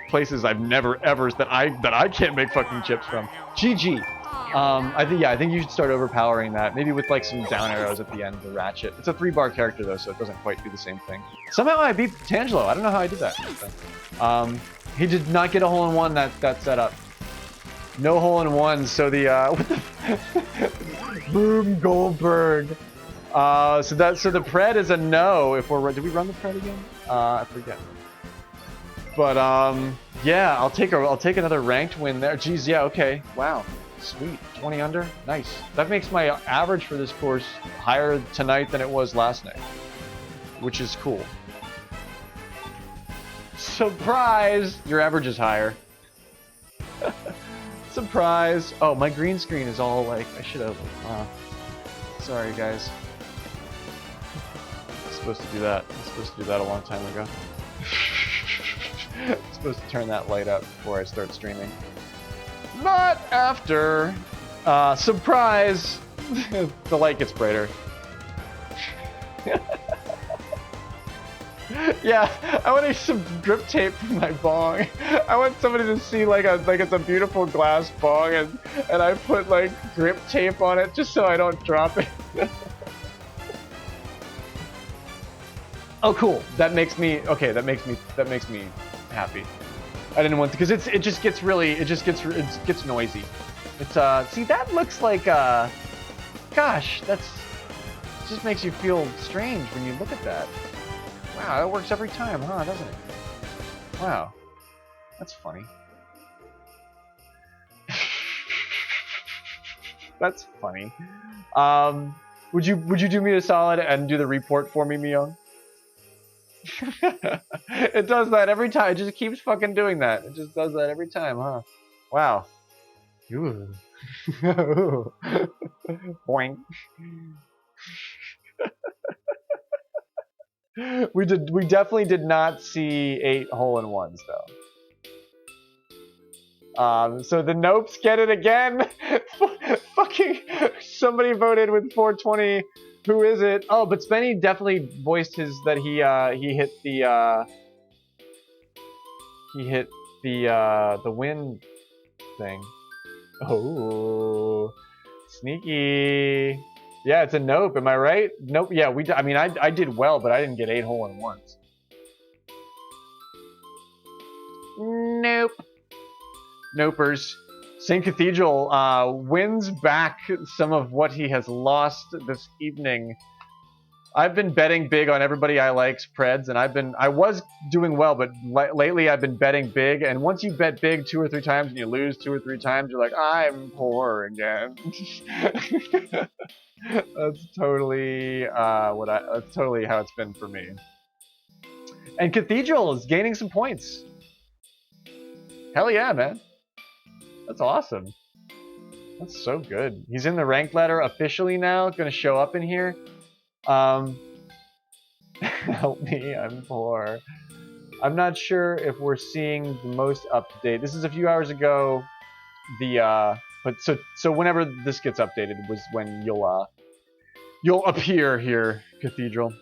places I've never ever that I can't make fucking chips from. GG. I think you should start overpowering that. Maybe with like some down arrows at the end to ratchet. It's a 3-bar character though, so it doesn't quite do the same thing. Somehow I beat Tangelo. I don't know how I did that. He did not get a hole-in-one that setup. No hole-in-one, so the what the Boom Goldberg. So the pred is a no if we're, did we run the pred again? I forget. But yeah, I'll take another ranked win there. Geez, yeah, okay. Wow. Sweet. 20 under. Nice. That makes my average for this course higher tonight than it was last night. which is cool. Surprise! Your average is higher. Surprise! Oh, my green screen is all like, I should have, sorry guys. I'm supposed to do that. I'm supposed to do that a long time ago. I'm supposed to turn that light up before I start streaming. Not after! Surprise! The light gets brighter. Yeah, I want to use some grip tape for my bong. I want somebody to see like it's a beautiful glass bong, and I put like grip tape on it just so I don't drop it. Oh, cool. That makes me okay. That makes me happy. I didn't want to, because it just gets noisy. It's see, that looks like gosh, it just makes you feel strange when you look at that. Wow, that works every time, huh? Doesn't it? Wow, that's funny. That's funny. Would you do me a solid and do the report for me, Myung? It does that every time. It just keeps fucking doing that. It just does that every time, huh? Wow. Ooh. Boing. We definitely did not see 8 hole-in-ones though. So the Nopes get it again. Fucking somebody voted with 420. Who is it? Oh, but Spenny definitely voiced that he hit the win thing. Oh, sneaky. Yeah, it's a nope. Am I right? Nope. Yeah, I mean, I did well, but I didn't get 8 hole-in-ones. Nope. Nopers. St. Cathedral wins back some of what he has lost this evening. I've been betting big on everybody I like's Preds, and I was doing well, but lately I've been betting big, and once you bet big 2 or 3 times and you lose 2 or 3 times, you're like, I'm poor again. That's totally that's totally how it's been for me. And Cathedral is gaining some points. Hell yeah, man. That's awesome. That's so good. He's in the ranked ladder officially now. Gonna show up in here. Help me, I'm poor. I'm not sure if we're seeing the most up to date. This is a few hours ago. But so whenever this gets updated was when you'll appear here, Cathedral.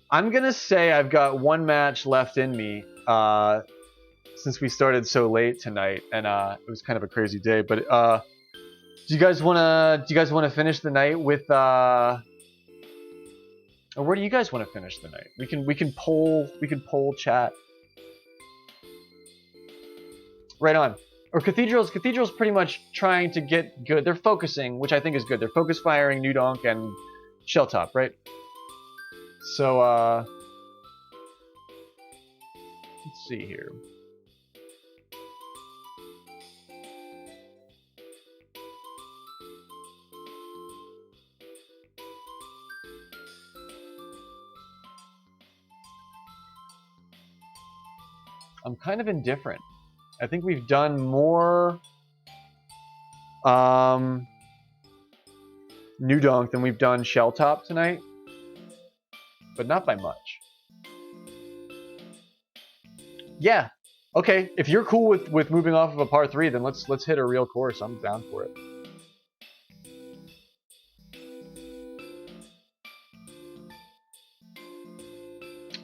I'm gonna say I've got 1 match left in me. Since we started so late tonight, and it was kind of a crazy day, but do you guys wanna finish the night with or where do you guys want to finish the night? We can poll chat. Right on. Or Cathedral's pretty much trying to get good. They're focusing, which I think is good. They're focus firing New Donk and Shelltop, right? So let's see here. I'm kind of indifferent. I think we've done more New Donk than we've done Shelltop tonight, but not by much. Yeah. Okay. If you're cool with moving off of a par 3, then let's hit a real course. I'm down for it.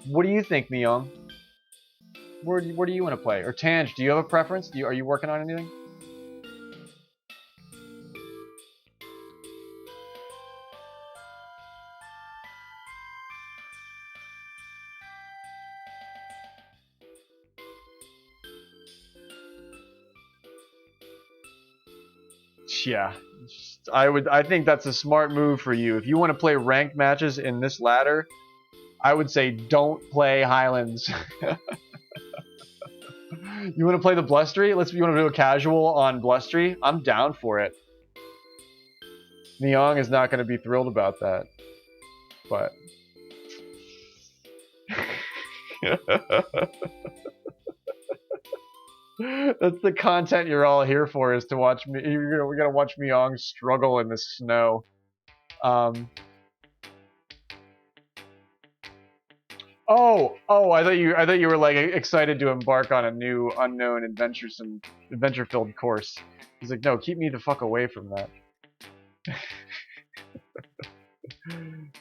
What do you think, Myung? Where do you want to play? Or Tanj, do you have a preference? Are you working on anything? Yeah, I think that's a smart move for you. If you want to play ranked matches in this ladder, I would say don't play Highlands. You want to play the Blustery? You want to do a casual on Blustery? I'm down for it. Myong is not going to be thrilled about that, but that's the content you're all here for, is to watch me. We're gonna watch Myong struggle in the snow. Oh, I thought you were like excited to embark on a new, unknown, adventure-filled course. He's like, no, keep me the fuck away from that.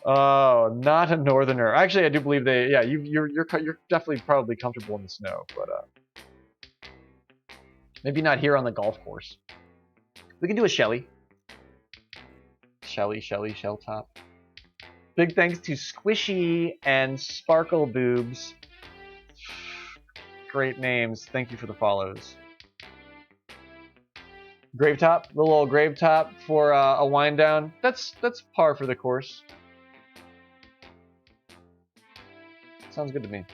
Oh, not a northerner. Actually, I do believe they. Yeah, you're definitely probably comfortable in the snow, but maybe not here on the golf course. We can do a Shelly. Shelly, Shell Top. Big thanks to Squishy and Sparkle Boobs. Great names. Thank you for the follows. Gravetop, little old Gravetop for a wind down. That's par for the course. Sounds good to me.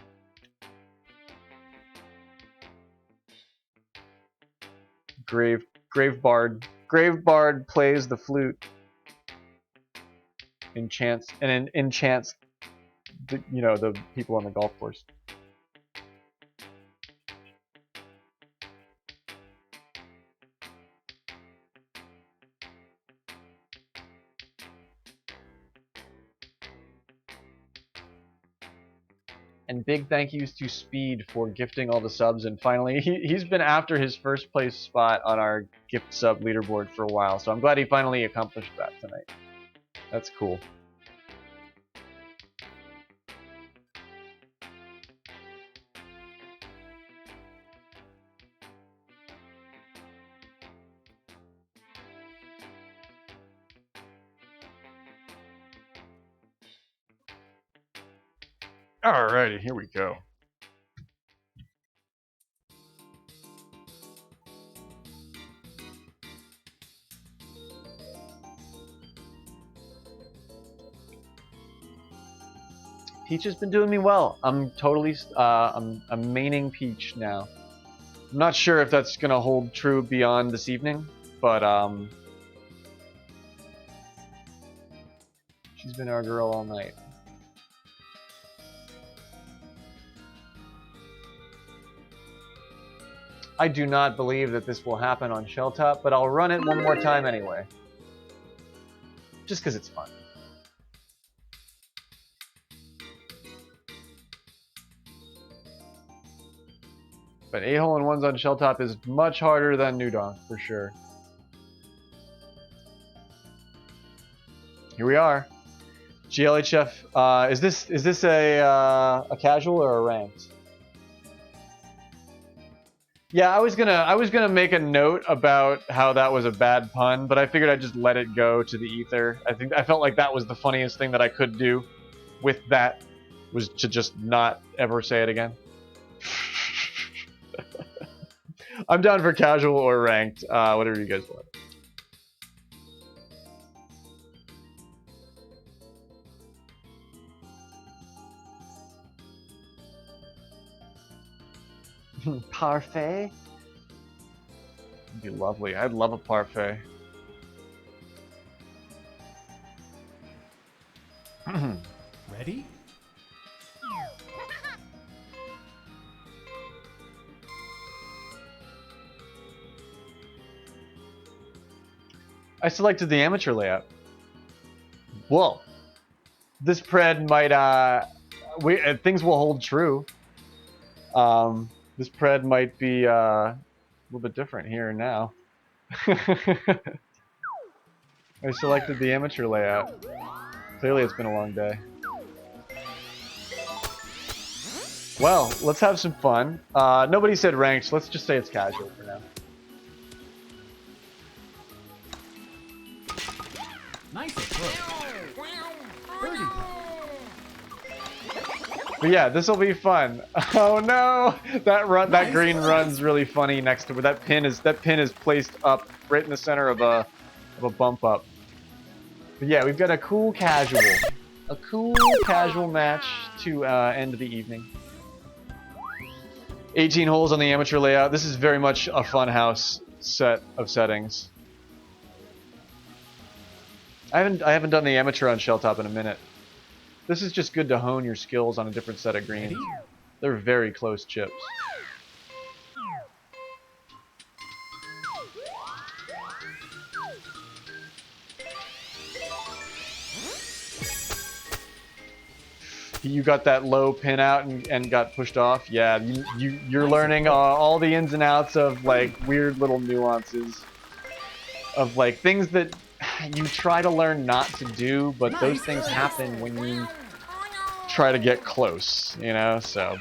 Grave Bard. Grave Bard plays the flute. Enchants the, the people on the golf course. And big thank yous to Speed for gifting all the subs, and finally he's been after his first place spot on our gift sub leaderboard for a while, so I'm glad he finally accomplished that tonight. That's cool. Alrighty, here we go. Peach has been doing me well. I'm totally, I'm maining Peach now. I'm not sure if that's gonna hold true beyond this evening, but she's been our girl all night. I do not believe that this will happen on Shelltop, but I'll run it one more time anyway. Just because it's fun. But 8 hole-in-ones on Shelltop is much harder than Nudonk, for sure. Here we are. GLHF, is this a casual or a ranked? Yeah, I was gonna make a note about how that was a bad pun, but I figured I'd just let it go to the ether. I felt like that was the funniest thing that I could do with that, was to just not ever say it again. I'm down for casual or ranked, whatever you guys want. Parfait? That'd be lovely. I'd love a parfait. Ready? I selected the amateur layout. Whoa. This pred might, things will hold true. This pred might be a little bit different here and now. I selected the amateur layout. Clearly it's been a long day. Well, let's have some fun. Nobody said ranked, so let's just say it's casual for now. Nice approach. Birdie. But yeah, this will be fun. Oh no, that green run's really funny next to where that pin is placed up right in the center of a bump up. But yeah, we've got a cool casual match to end the evening. 18 holes on the amateur layout. This is very much a fun house set of settings. I haven't done the amateur on shell top in a minute. This is just good to hone your skills on a different set of greens. Ready? They're very close chips. You got that low pin out and got pushed off. Yeah, you're learning all the ins and outs of like weird little nuances of like things that you try to learn not to do, but those things happen when you try to get close, you know? So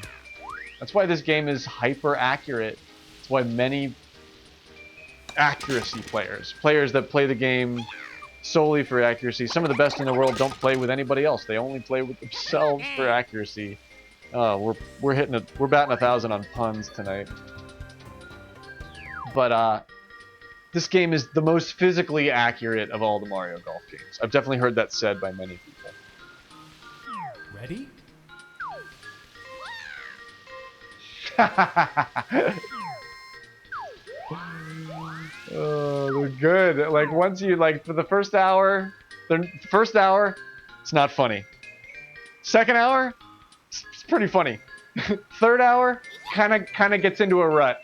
that's why this game is hyper accurate. That's why many accuracy players that play the game solely for accuracy. Some of the best in the world don't play with anybody else. They only play with themselves for accuracy. Oh, we're batting 1,000 on puns tonight. But this game is the most physically accurate of all the Mario Golf games. I've definitely heard that said by many people. Ready? Oh, they're good. Like once you like for the first hour, it's not funny. Second hour, it's pretty funny. Third hour, kind of gets into a rut.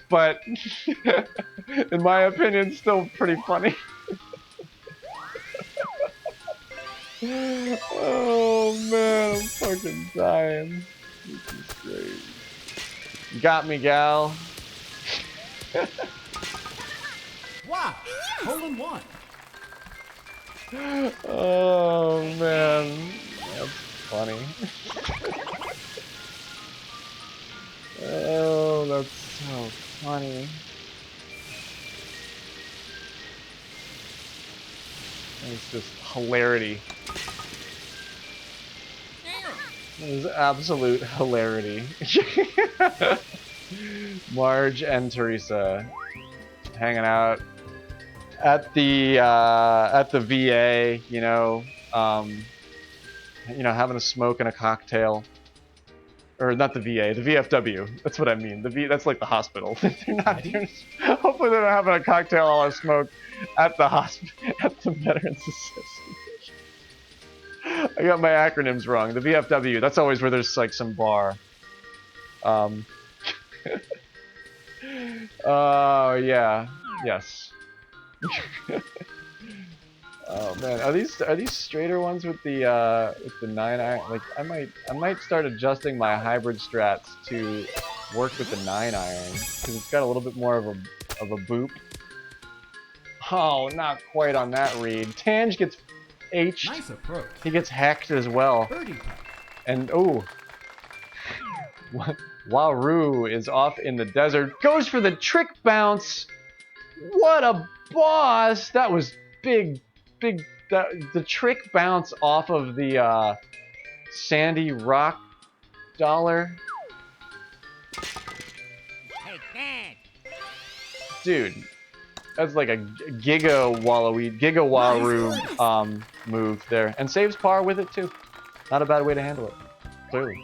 But in my opinion, still pretty funny. Oh man, I'm fucking dying. This is great. You got me, gal. Wow! Hole in one. Oh man, that's funny. Oh, that's so funny. It's just hilarity. It is absolute hilarity. Marge and Teresa hanging out at the VA, having a smoke and a cocktail. Or not the VA, the VFW. That's what I mean. That's like the hospital. Hopefully they're not having a cocktail while I smoke at the hospital, at the Veterans Association. I got my acronyms wrong. The VFW. That's always where there's like some bar. Oh yeah. Yes. Oh man, are these straighter ones with the 9-iron? Like I might start adjusting my hybrid strats to work with the 9-iron because it's got a little bit more of a boop. Oh, not quite on that read. Tange gets H'd. Nice approach. He gets hecked as well. Birdie putt. And oh, Waru is off in the desert. Goes for the trick bounce. What a boss! That was big. The trick bounce off of the sandy rock dollar. Take that. Dude, that's like a Giga Waru move there, and saves par with it too. Not a bad way to handle it, clearly.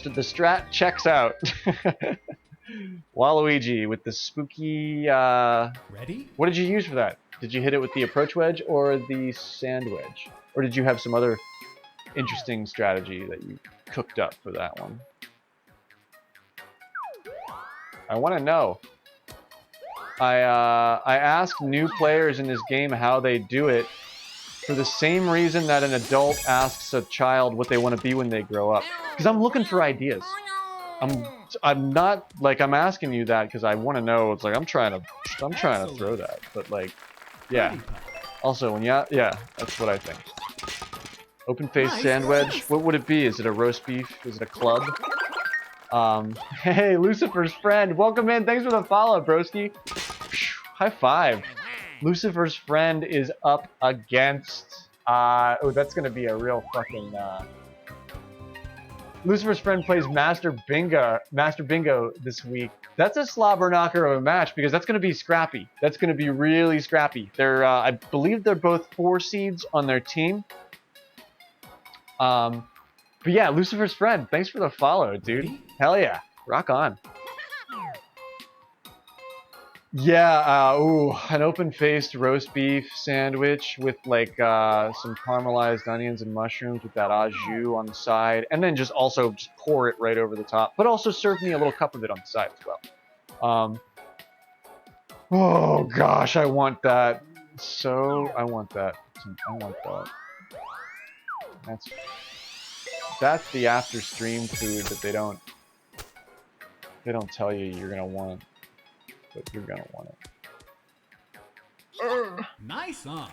The strat checks out. Waluigi with the spooky. Ready? What did you use for that? Did you hit it with the approach wedge or the sand wedge? Or did you have some other interesting strategy that you cooked up for that one? I want to know. I ask new players in this game how they do it for the same reason that an adult asks a child what they want to be when they grow up. Because I'm looking for ideas. I'm not like I'm asking you that because I want to know. It's like I'm trying to throw that, but like. Yeah. Also, that's what I think. Open face sand wedge. What would it be? Is it a roast beef? Is it a club? Hey, Lucifer's friend, welcome in. Thanks for the follow, broski. High five. Lucifer's friend is up against. Oh, that's gonna be a real fucking. Lucifer's friend plays Master Bingo this week. That's a slobber knocker of a match because that's going to be scrappy. That's going to be really scrappy. I believe they're both 4 seeds on their team. But yeah, Lucifer's friend, thanks for the follow, dude. Hell yeah, rock on. Yeah, ooh, an open-faced roast beef sandwich with like some caramelized onions and mushrooms with that au jus on the side, and then just also just pour it right over the top. But also serve me a little cup of it on the side as well. Oh gosh, I want that. So I want that. I want that. That's the after stream food that they don't tell you you're gonna want, but you're gonna want it. Nice on.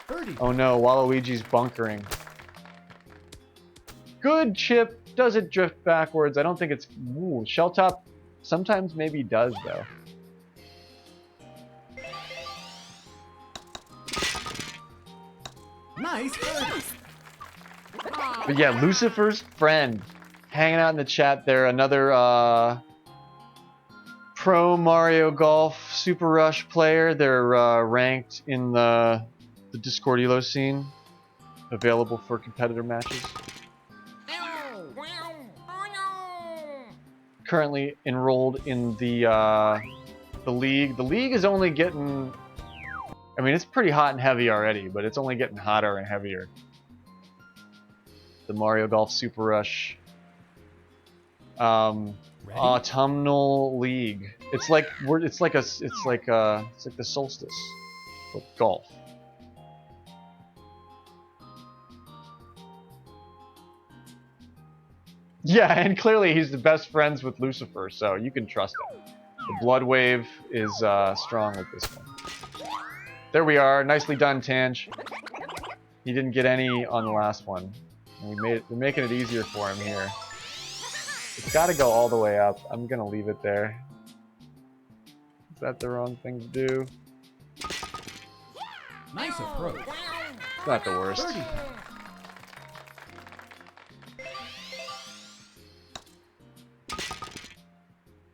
Birdie. Oh no, Waluigi's bunkering. Good chip. Does it drift backwards? I don't think it's... Ooh, Shelltop sometimes maybe does, though. Nice birdie. But yeah, Lucifer's friend. Hanging out in the chat there. Another pro Mario Golf Super Rush player. They're ranked in the Discord Elo scene. Available for competitor matches. Currently enrolled in the league. The league is only getting... I mean, it's pretty hot and heavy already, but it's only getting hotter and heavier. The Mario Golf Super Rush Autumnal League. It's like the solstice with golf. Yeah, and clearly he's the best friends with Lucifer, so you can trust him. The blood wave is strong with this one. There we are. Nicely done, Tange. He didn't get any on the last one. We're making it easier for him here. It's got to go all the way up. I'm going to leave it there. Is that the wrong thing to do? Nice approach. It's not the worst. Birdie.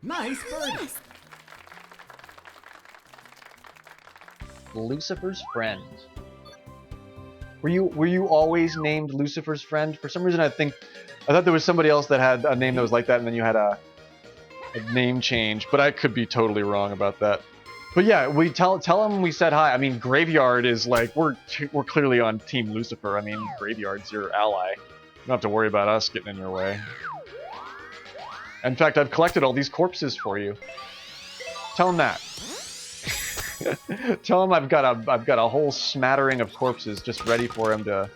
Nice birdie. Lucifer's friend. Were you always named Lucifer's friend? For some reason, I thought there was somebody else that had a name that was like that, and then you had a name change. But I could be totally wrong about that. But yeah, we tell him we said hi. I mean, Graveyard is like we're clearly on Team Lucifer. I mean, Graveyard's your ally. You don't have to worry about us getting in your way. In fact, I've collected all these corpses for you. Tell him that. Tell him I've got a whole smattering of corpses just ready for him to,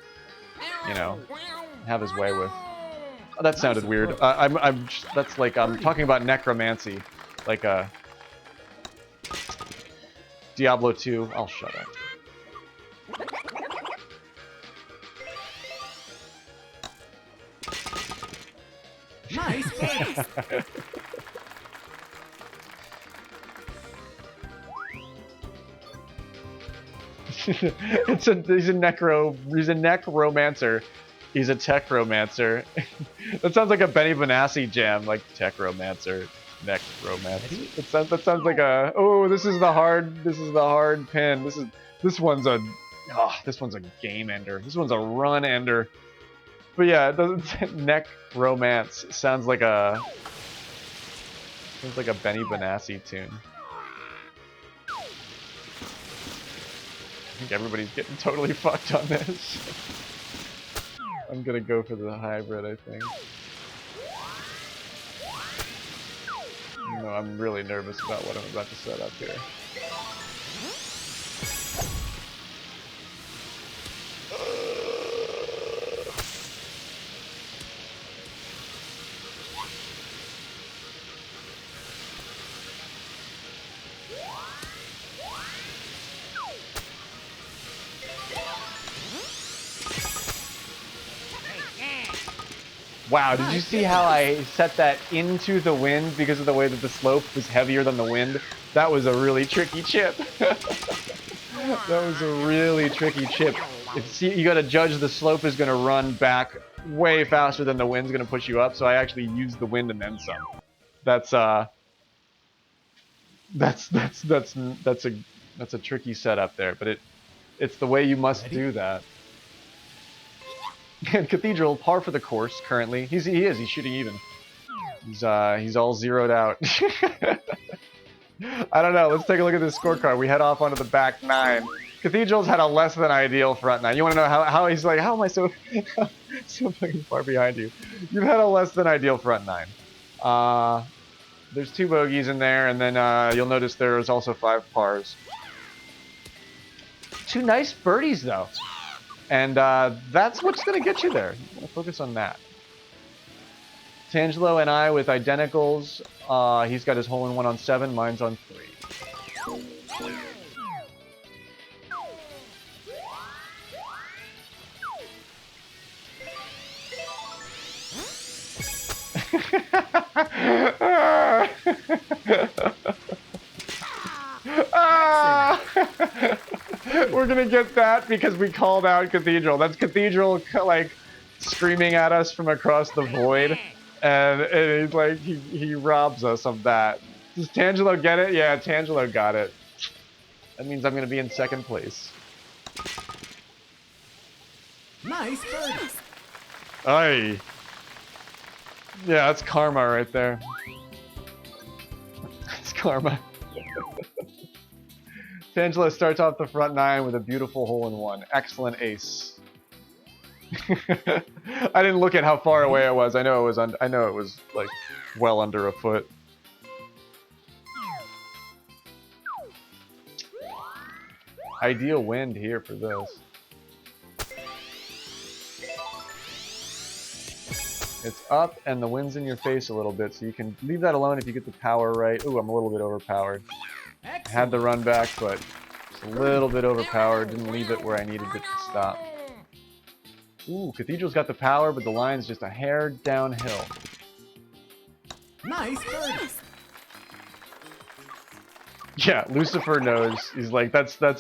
you know, have his way with. Oh, that sounded weird. That's like I'm talking about necromancy, like a Diablo 2. I'll shut up. Nice pass. He's a necromancer. He's a techromancer. That sounds like a Benny Benassi jam, like techromancer, necromancer. That sounds like a this is the hard pin. This one's a game ender. This one's a run ender. But yeah, it doesn't necromance sounds like a Benny Benassi tune. I think everybody's getting totally fucked on this. I'm gonna go for the hybrid, I think. No, I'm really nervous about what I'm about to set up here. Wow, did you see how I set that into the wind because of the way that the slope was heavier than the wind? That was a really tricky chip. That was a really tricky chip. You gotta judge the slope is gonna run back way faster than the wind's gonna push you up, so I actually used the wind and then some. That's a tricky setup there, but it's the way you must do that. And Cathedral, par for the course currently. He's shooting even. He's all zeroed out. I don't know. Let's take a look at this scorecard. We head off onto the back nine. Cathedral's had a less than ideal front nine. You want to know how he's like, how am I so so fucking far behind you? You've had a less than ideal front nine. There's 2 bogeys in there, and then you'll notice there's also 5 pars. 2 nice birdies though, and that's what's gonna get you there. You want to focus on that. Tangelo and I with identicals. He's got his hole-in-one on 7, mine's on 3. We're gonna get that because we called out Cathedral. That's Cathedral like screaming at us from across the void, and he's like he robs us of that. Does Tangelo get it? Yeah, Tangelo got it. That means I'm gonna be in 2nd place. Nice birdie. Aye. Yeah, that's karma right there. That's karma. Tangelo starts off the front 9 with a beautiful hole-in-one. Excellent ace. I didn't look at how far away it was. I know it was like well under a foot. Ideal wind here for this. It's up and the wind's in your face a little bit, so you can leave that alone if you get the power right. Ooh, I'm a little bit overpowered. I had the run back, but it's a little bit overpowered. Didn't leave it where I needed it to stop. Ooh, Cathedral's got the power, but the line's just a hair downhill. Nice birdie. Yeah, Lucifer knows. He's like, that's the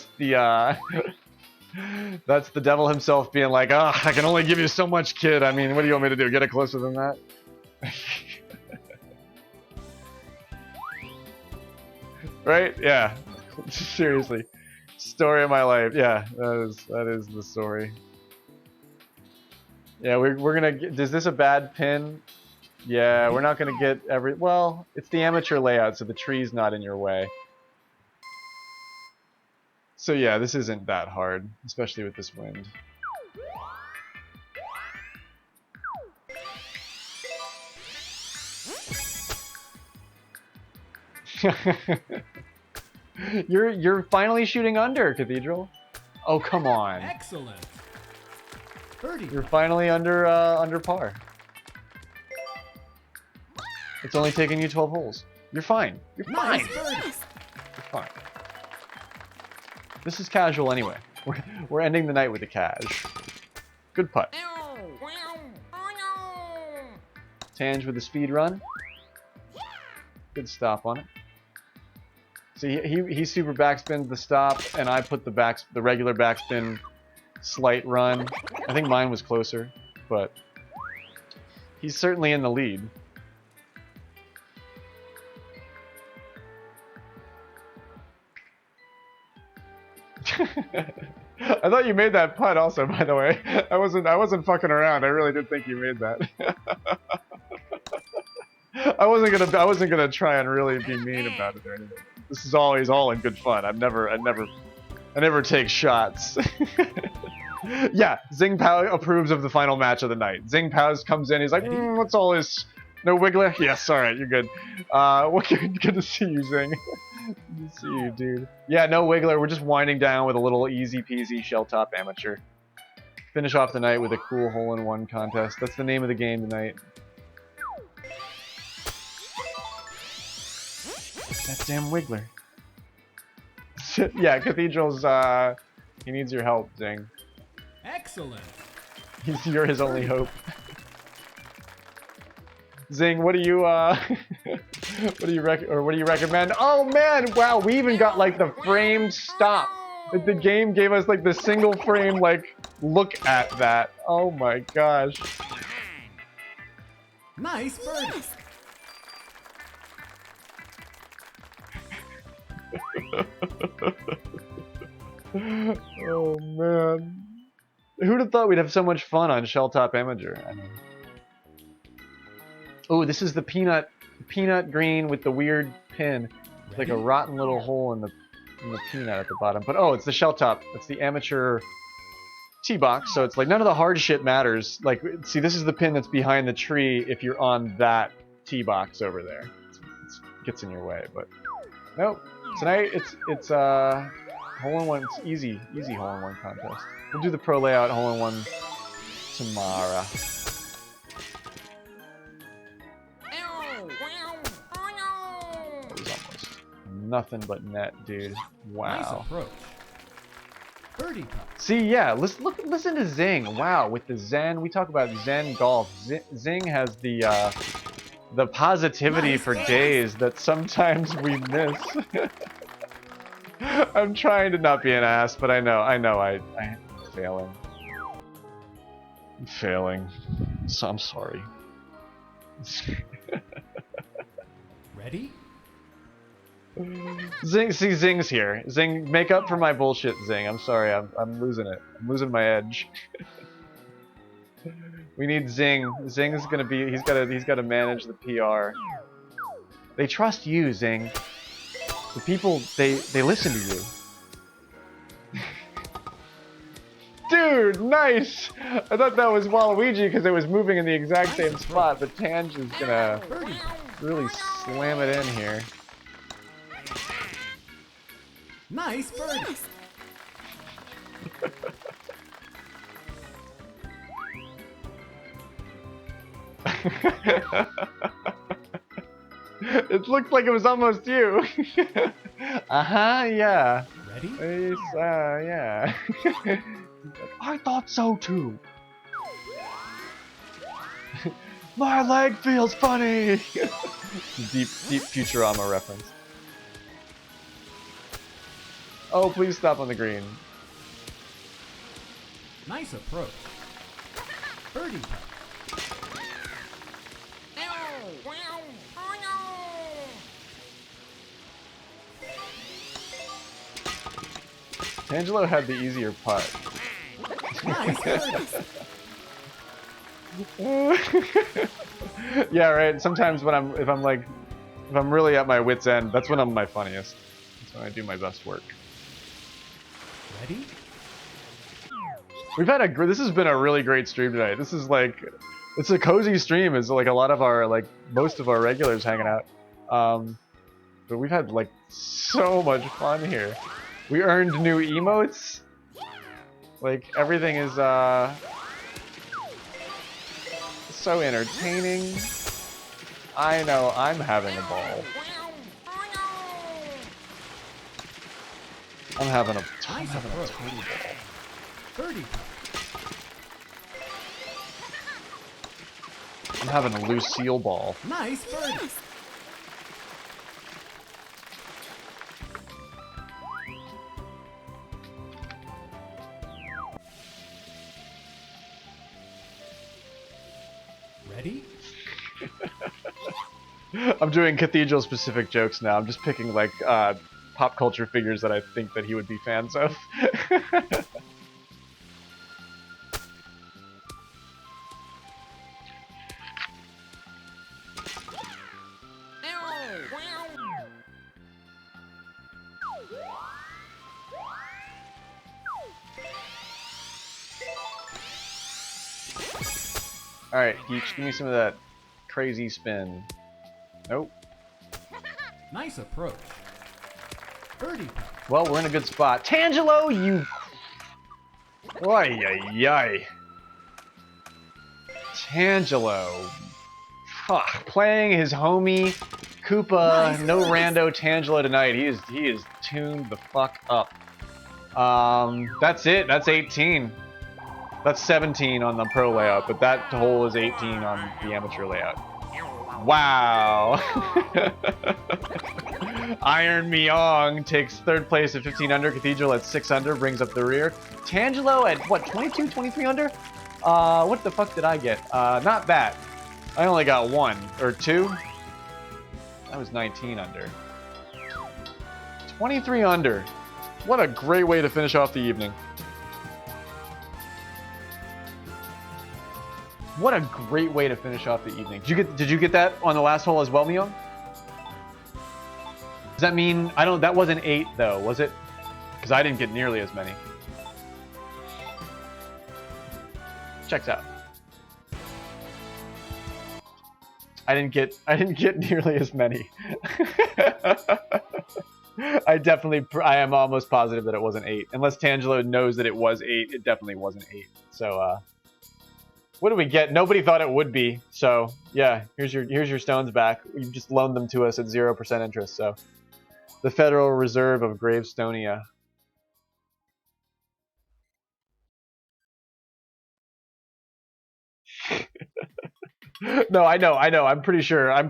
that's the devil himself being like, ah, I can only give you so much, kid. I mean, what do you want me to do? Get it closer than that? Right? Yeah. Seriously. Story of my life. Yeah, that is the story. Yeah, we're gonna get, is this a bad pin? Yeah, we're not gonna get every, well, it's the amateur layout, so the tree's not in your way. So yeah, this isn't that hard, especially with this wind. You're finally shooting under, Cathedral. Oh, come on. Excellent. Birdie. You're finally under par. It's only taken you 12 holes. You're fine. You're fine. Nice birdie. You're fine. This is casual anyway. We're ending the night with a cash. Good putt. Tange with the speed run. Good stop on it. See, he super backspins the stop, and I put the regular backspin slight run. I think mine was closer, but he's certainly in the lead. I thought you made that putt also, by the way. I wasn't fucking around. I really did think you made that. I wasn't gonna try and really be mean about it or anything. This is always all in good fun. I never take shots. Yeah, Zing Pao approves of the final match of the night. Zing Pao comes in, he's like, what's all this? No wiggler? Yes, alright, you're good. Good to see you, Zing. Good to see you, dude. Yeah, no wiggler, we're just winding down with a little easy peasy shell top amateur. Finish off the night with a cool hole-in-one contest. That's the name of the game tonight. That damn wiggler. Yeah, Cathedral's, he needs your help, Zing. Excellent. You're his only hope. Zing, what do you recommend? Oh man, wow, we even got like the framed stop. Like, the game gave us like the single frame like look at that. Oh my gosh. Nice birdie. Oh man. Who'd have thought we'd have so much fun on Shell Top Amateur? I mean... Oh, this is the peanut green with the weird pin. It's like a rotten little hole in the peanut at the bottom. But oh, it's the shell top. It's the amateur tee box. So it's like none of the hard shit matters. Like, see, this is the pin that's behind the tree if you're on that tee box over there. It gets in your way, but nope. Tonight it's hole-in-one. It's easy hole-in-one contest. We'll do the pro layout hole-in-one tomorrow. That was almost nothing but net, dude. Wow. Nice approach. Birdie putt. See, yeah, listen to Zing. Wow, with the Zen, we talk about Zen golf. Zing has the positivity for days that sometimes we miss. I'm trying to not be an ass, but I'm failing. I'm failing. So I'm sorry. Ready? Zing, see, Zing's here. Zing, make up for my bullshit, Zing. I'm sorry, I'm losing it. I'm losing my edge. We need Zing. Zing's gonna be. He's gotta manage the PR. They trust you, Zing. The people, they listen to you. Dude, nice! I thought that was Waluigi because it was moving in the exact same spot, but Tange is gonna really slam it in here. Nice birdie. It looked like it was almost you. Yeah. Ready? Yeah. I thought so too. My leg feels funny. deep Futurama reference. Oh, please stop on the green. Nice approach. Birdie putt. Angelo had the easier putt. Nice birdie. Yeah, right. Sometimes when if I'm really at my wit's end, that's when I'm my funniest. That's when I do my best work. Ready? We've had this has been a really great stream tonight. This is like, it's a cozy stream. It's like a lot of our, most of our regulars hanging out. But we've had like so much fun here. We earned new emotes. Like everything is so entertaining. I know, I'm having a ball. I'm having a total ball. Birdie putt. I'm having a Lucille ball. Nice birdie. Ready? I'm doing cathedral-specific jokes now. I'm just picking like pop culture figures that I think that he would be fans of. Alright, Geach, give me some of that crazy spin. Nope. Nice approach. Birdie putt. Well, we're in a good spot. Tangelo, you... Oy, ay, ay. Tangelo. Playing his homie Koopa, Nice. no rando Tangelo tonight. He is tuned the fuck up. That's it. That's 18. That's 17 on the pro layout, but that hole is 18 on the amateur layout. Wow. Iron Myong takes third place at 15 under. Cathedral at 6 under, brings up the rear. Tangelo at what, 22, 23 under? What the fuck did I get? Not that. I only got 1 or 2. That was 19 under. 23 under. What a great way to finish off the evening. What a great way to finish off the evening. Did you get that on the last hole as well, Myung? Does that mean, I don't, that wasn't 8 though, was it? Because I didn't get nearly as many. Checks out. I didn't get nearly as many. I am almost positive that it wasn't 8. Unless Tangelo knows that it was 8, it definitely wasn't 8. So, what do we get? Nobody thought it would be. So, yeah, here's your stones back. You just loaned them to us at 0% interest. So, the Federal Reserve of Gravestonia. No, I know. I'm pretty sure I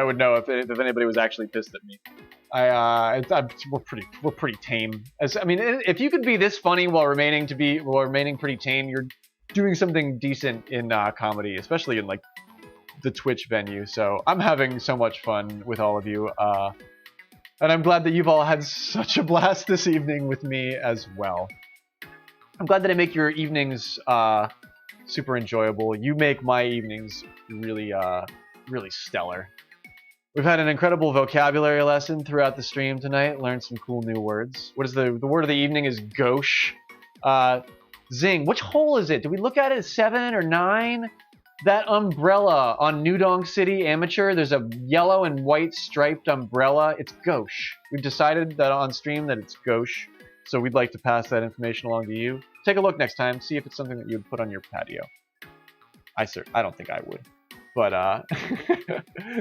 would know if anybody was actually pissed at me. We're pretty tame. I mean, if you could be this funny while remaining pretty tame, you're doing something decent in comedy, especially in like the Twitch venue. So I'm having so much fun with all of you, and I'm glad that you've all had such a blast this evening with me as well. I'm glad that I make your evenings super enjoyable. You make my evenings really stellar. We've had an incredible vocabulary lesson throughout the stream tonight. Learned some cool new words. What is the word of the evening is gauche. Zing. Which hole is it? Did we look at it as 7 or 9? That umbrella on Nudong City Amateur. There's a yellow and white striped umbrella. It's gauche. We've decided that on stream that it's gauche. So we'd like to pass that information along to you. Take a look next time. See if it's something that you would put on your patio. I don't think I would. But,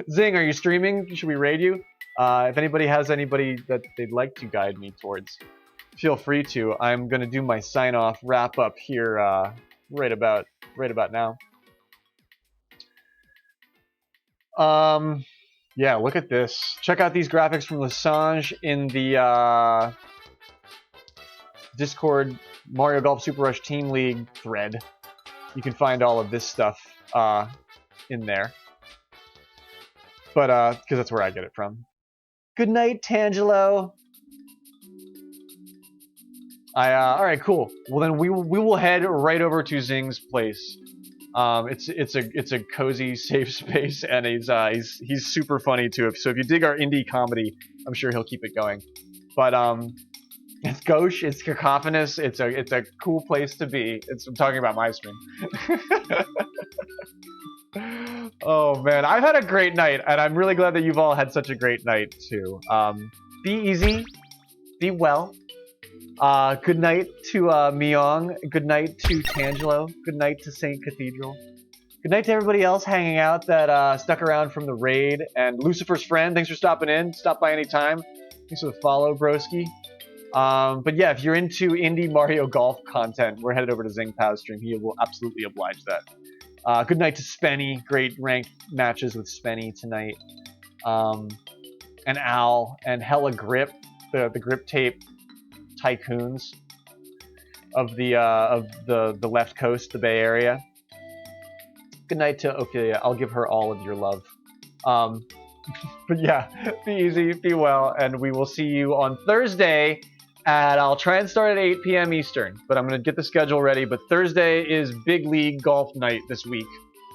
Zing, are you streaming? Should we raid you? If anybody has anybody that they'd like to guide me towards, feel free to. I'm going to do my sign-off wrap-up here right about now. Yeah, look at this. Check out these graphics from Lasange in the Discord Mario Golf Super Rush Team League thread. You can find all of this stuff in there. But, because that's where I get it from. Good night, Tangelo. Alright, cool. Well, then we will head right over to Zing's place. It's a cozy, safe space, and he's super funny too. So if you dig our indie comedy, I'm sure he'll keep it going. But it's gauche, it's cacophonous, it's a cool place to be. I'm talking about my stream. Oh man, I've had a great night, and I'm really glad that you've all had such a great night too. Be easy, be well. Good night to Myong. Good night to Tangelo. Good night to St. Cathedral. Good night to everybody else hanging out that stuck around from the raid. And Lucifer's friend, thanks for stopping in. Stop by anytime. Thanks for the follow, broski. But yeah, if you're into indie Mario Golf content, we're headed over to Zing Paz stream. He will absolutely oblige that. Good night to Spenny. Great ranked matches with Spenny tonight. And Al and Hella Grip, the grip tape tycoons of the left coast, the Bay Area. Good night to Ophelia. I'll give her all of your love. But yeah, be easy, be well, and we will see you on Thursday I'll try and start at 8 p.m. Eastern, but I'm going to get the schedule ready. But Thursday is Big League Golf Night this week,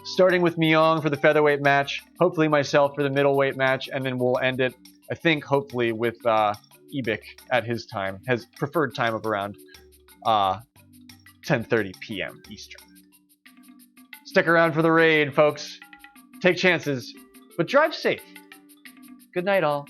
starting with Myong for the featherweight match, hopefully myself for the middleweight match, and then we'll end it, I think, hopefully with Ibik at his preferred time of around 10:30 p.m. Eastern. Stick around for the raid, folks. Take chances, but drive safe. Good night, all.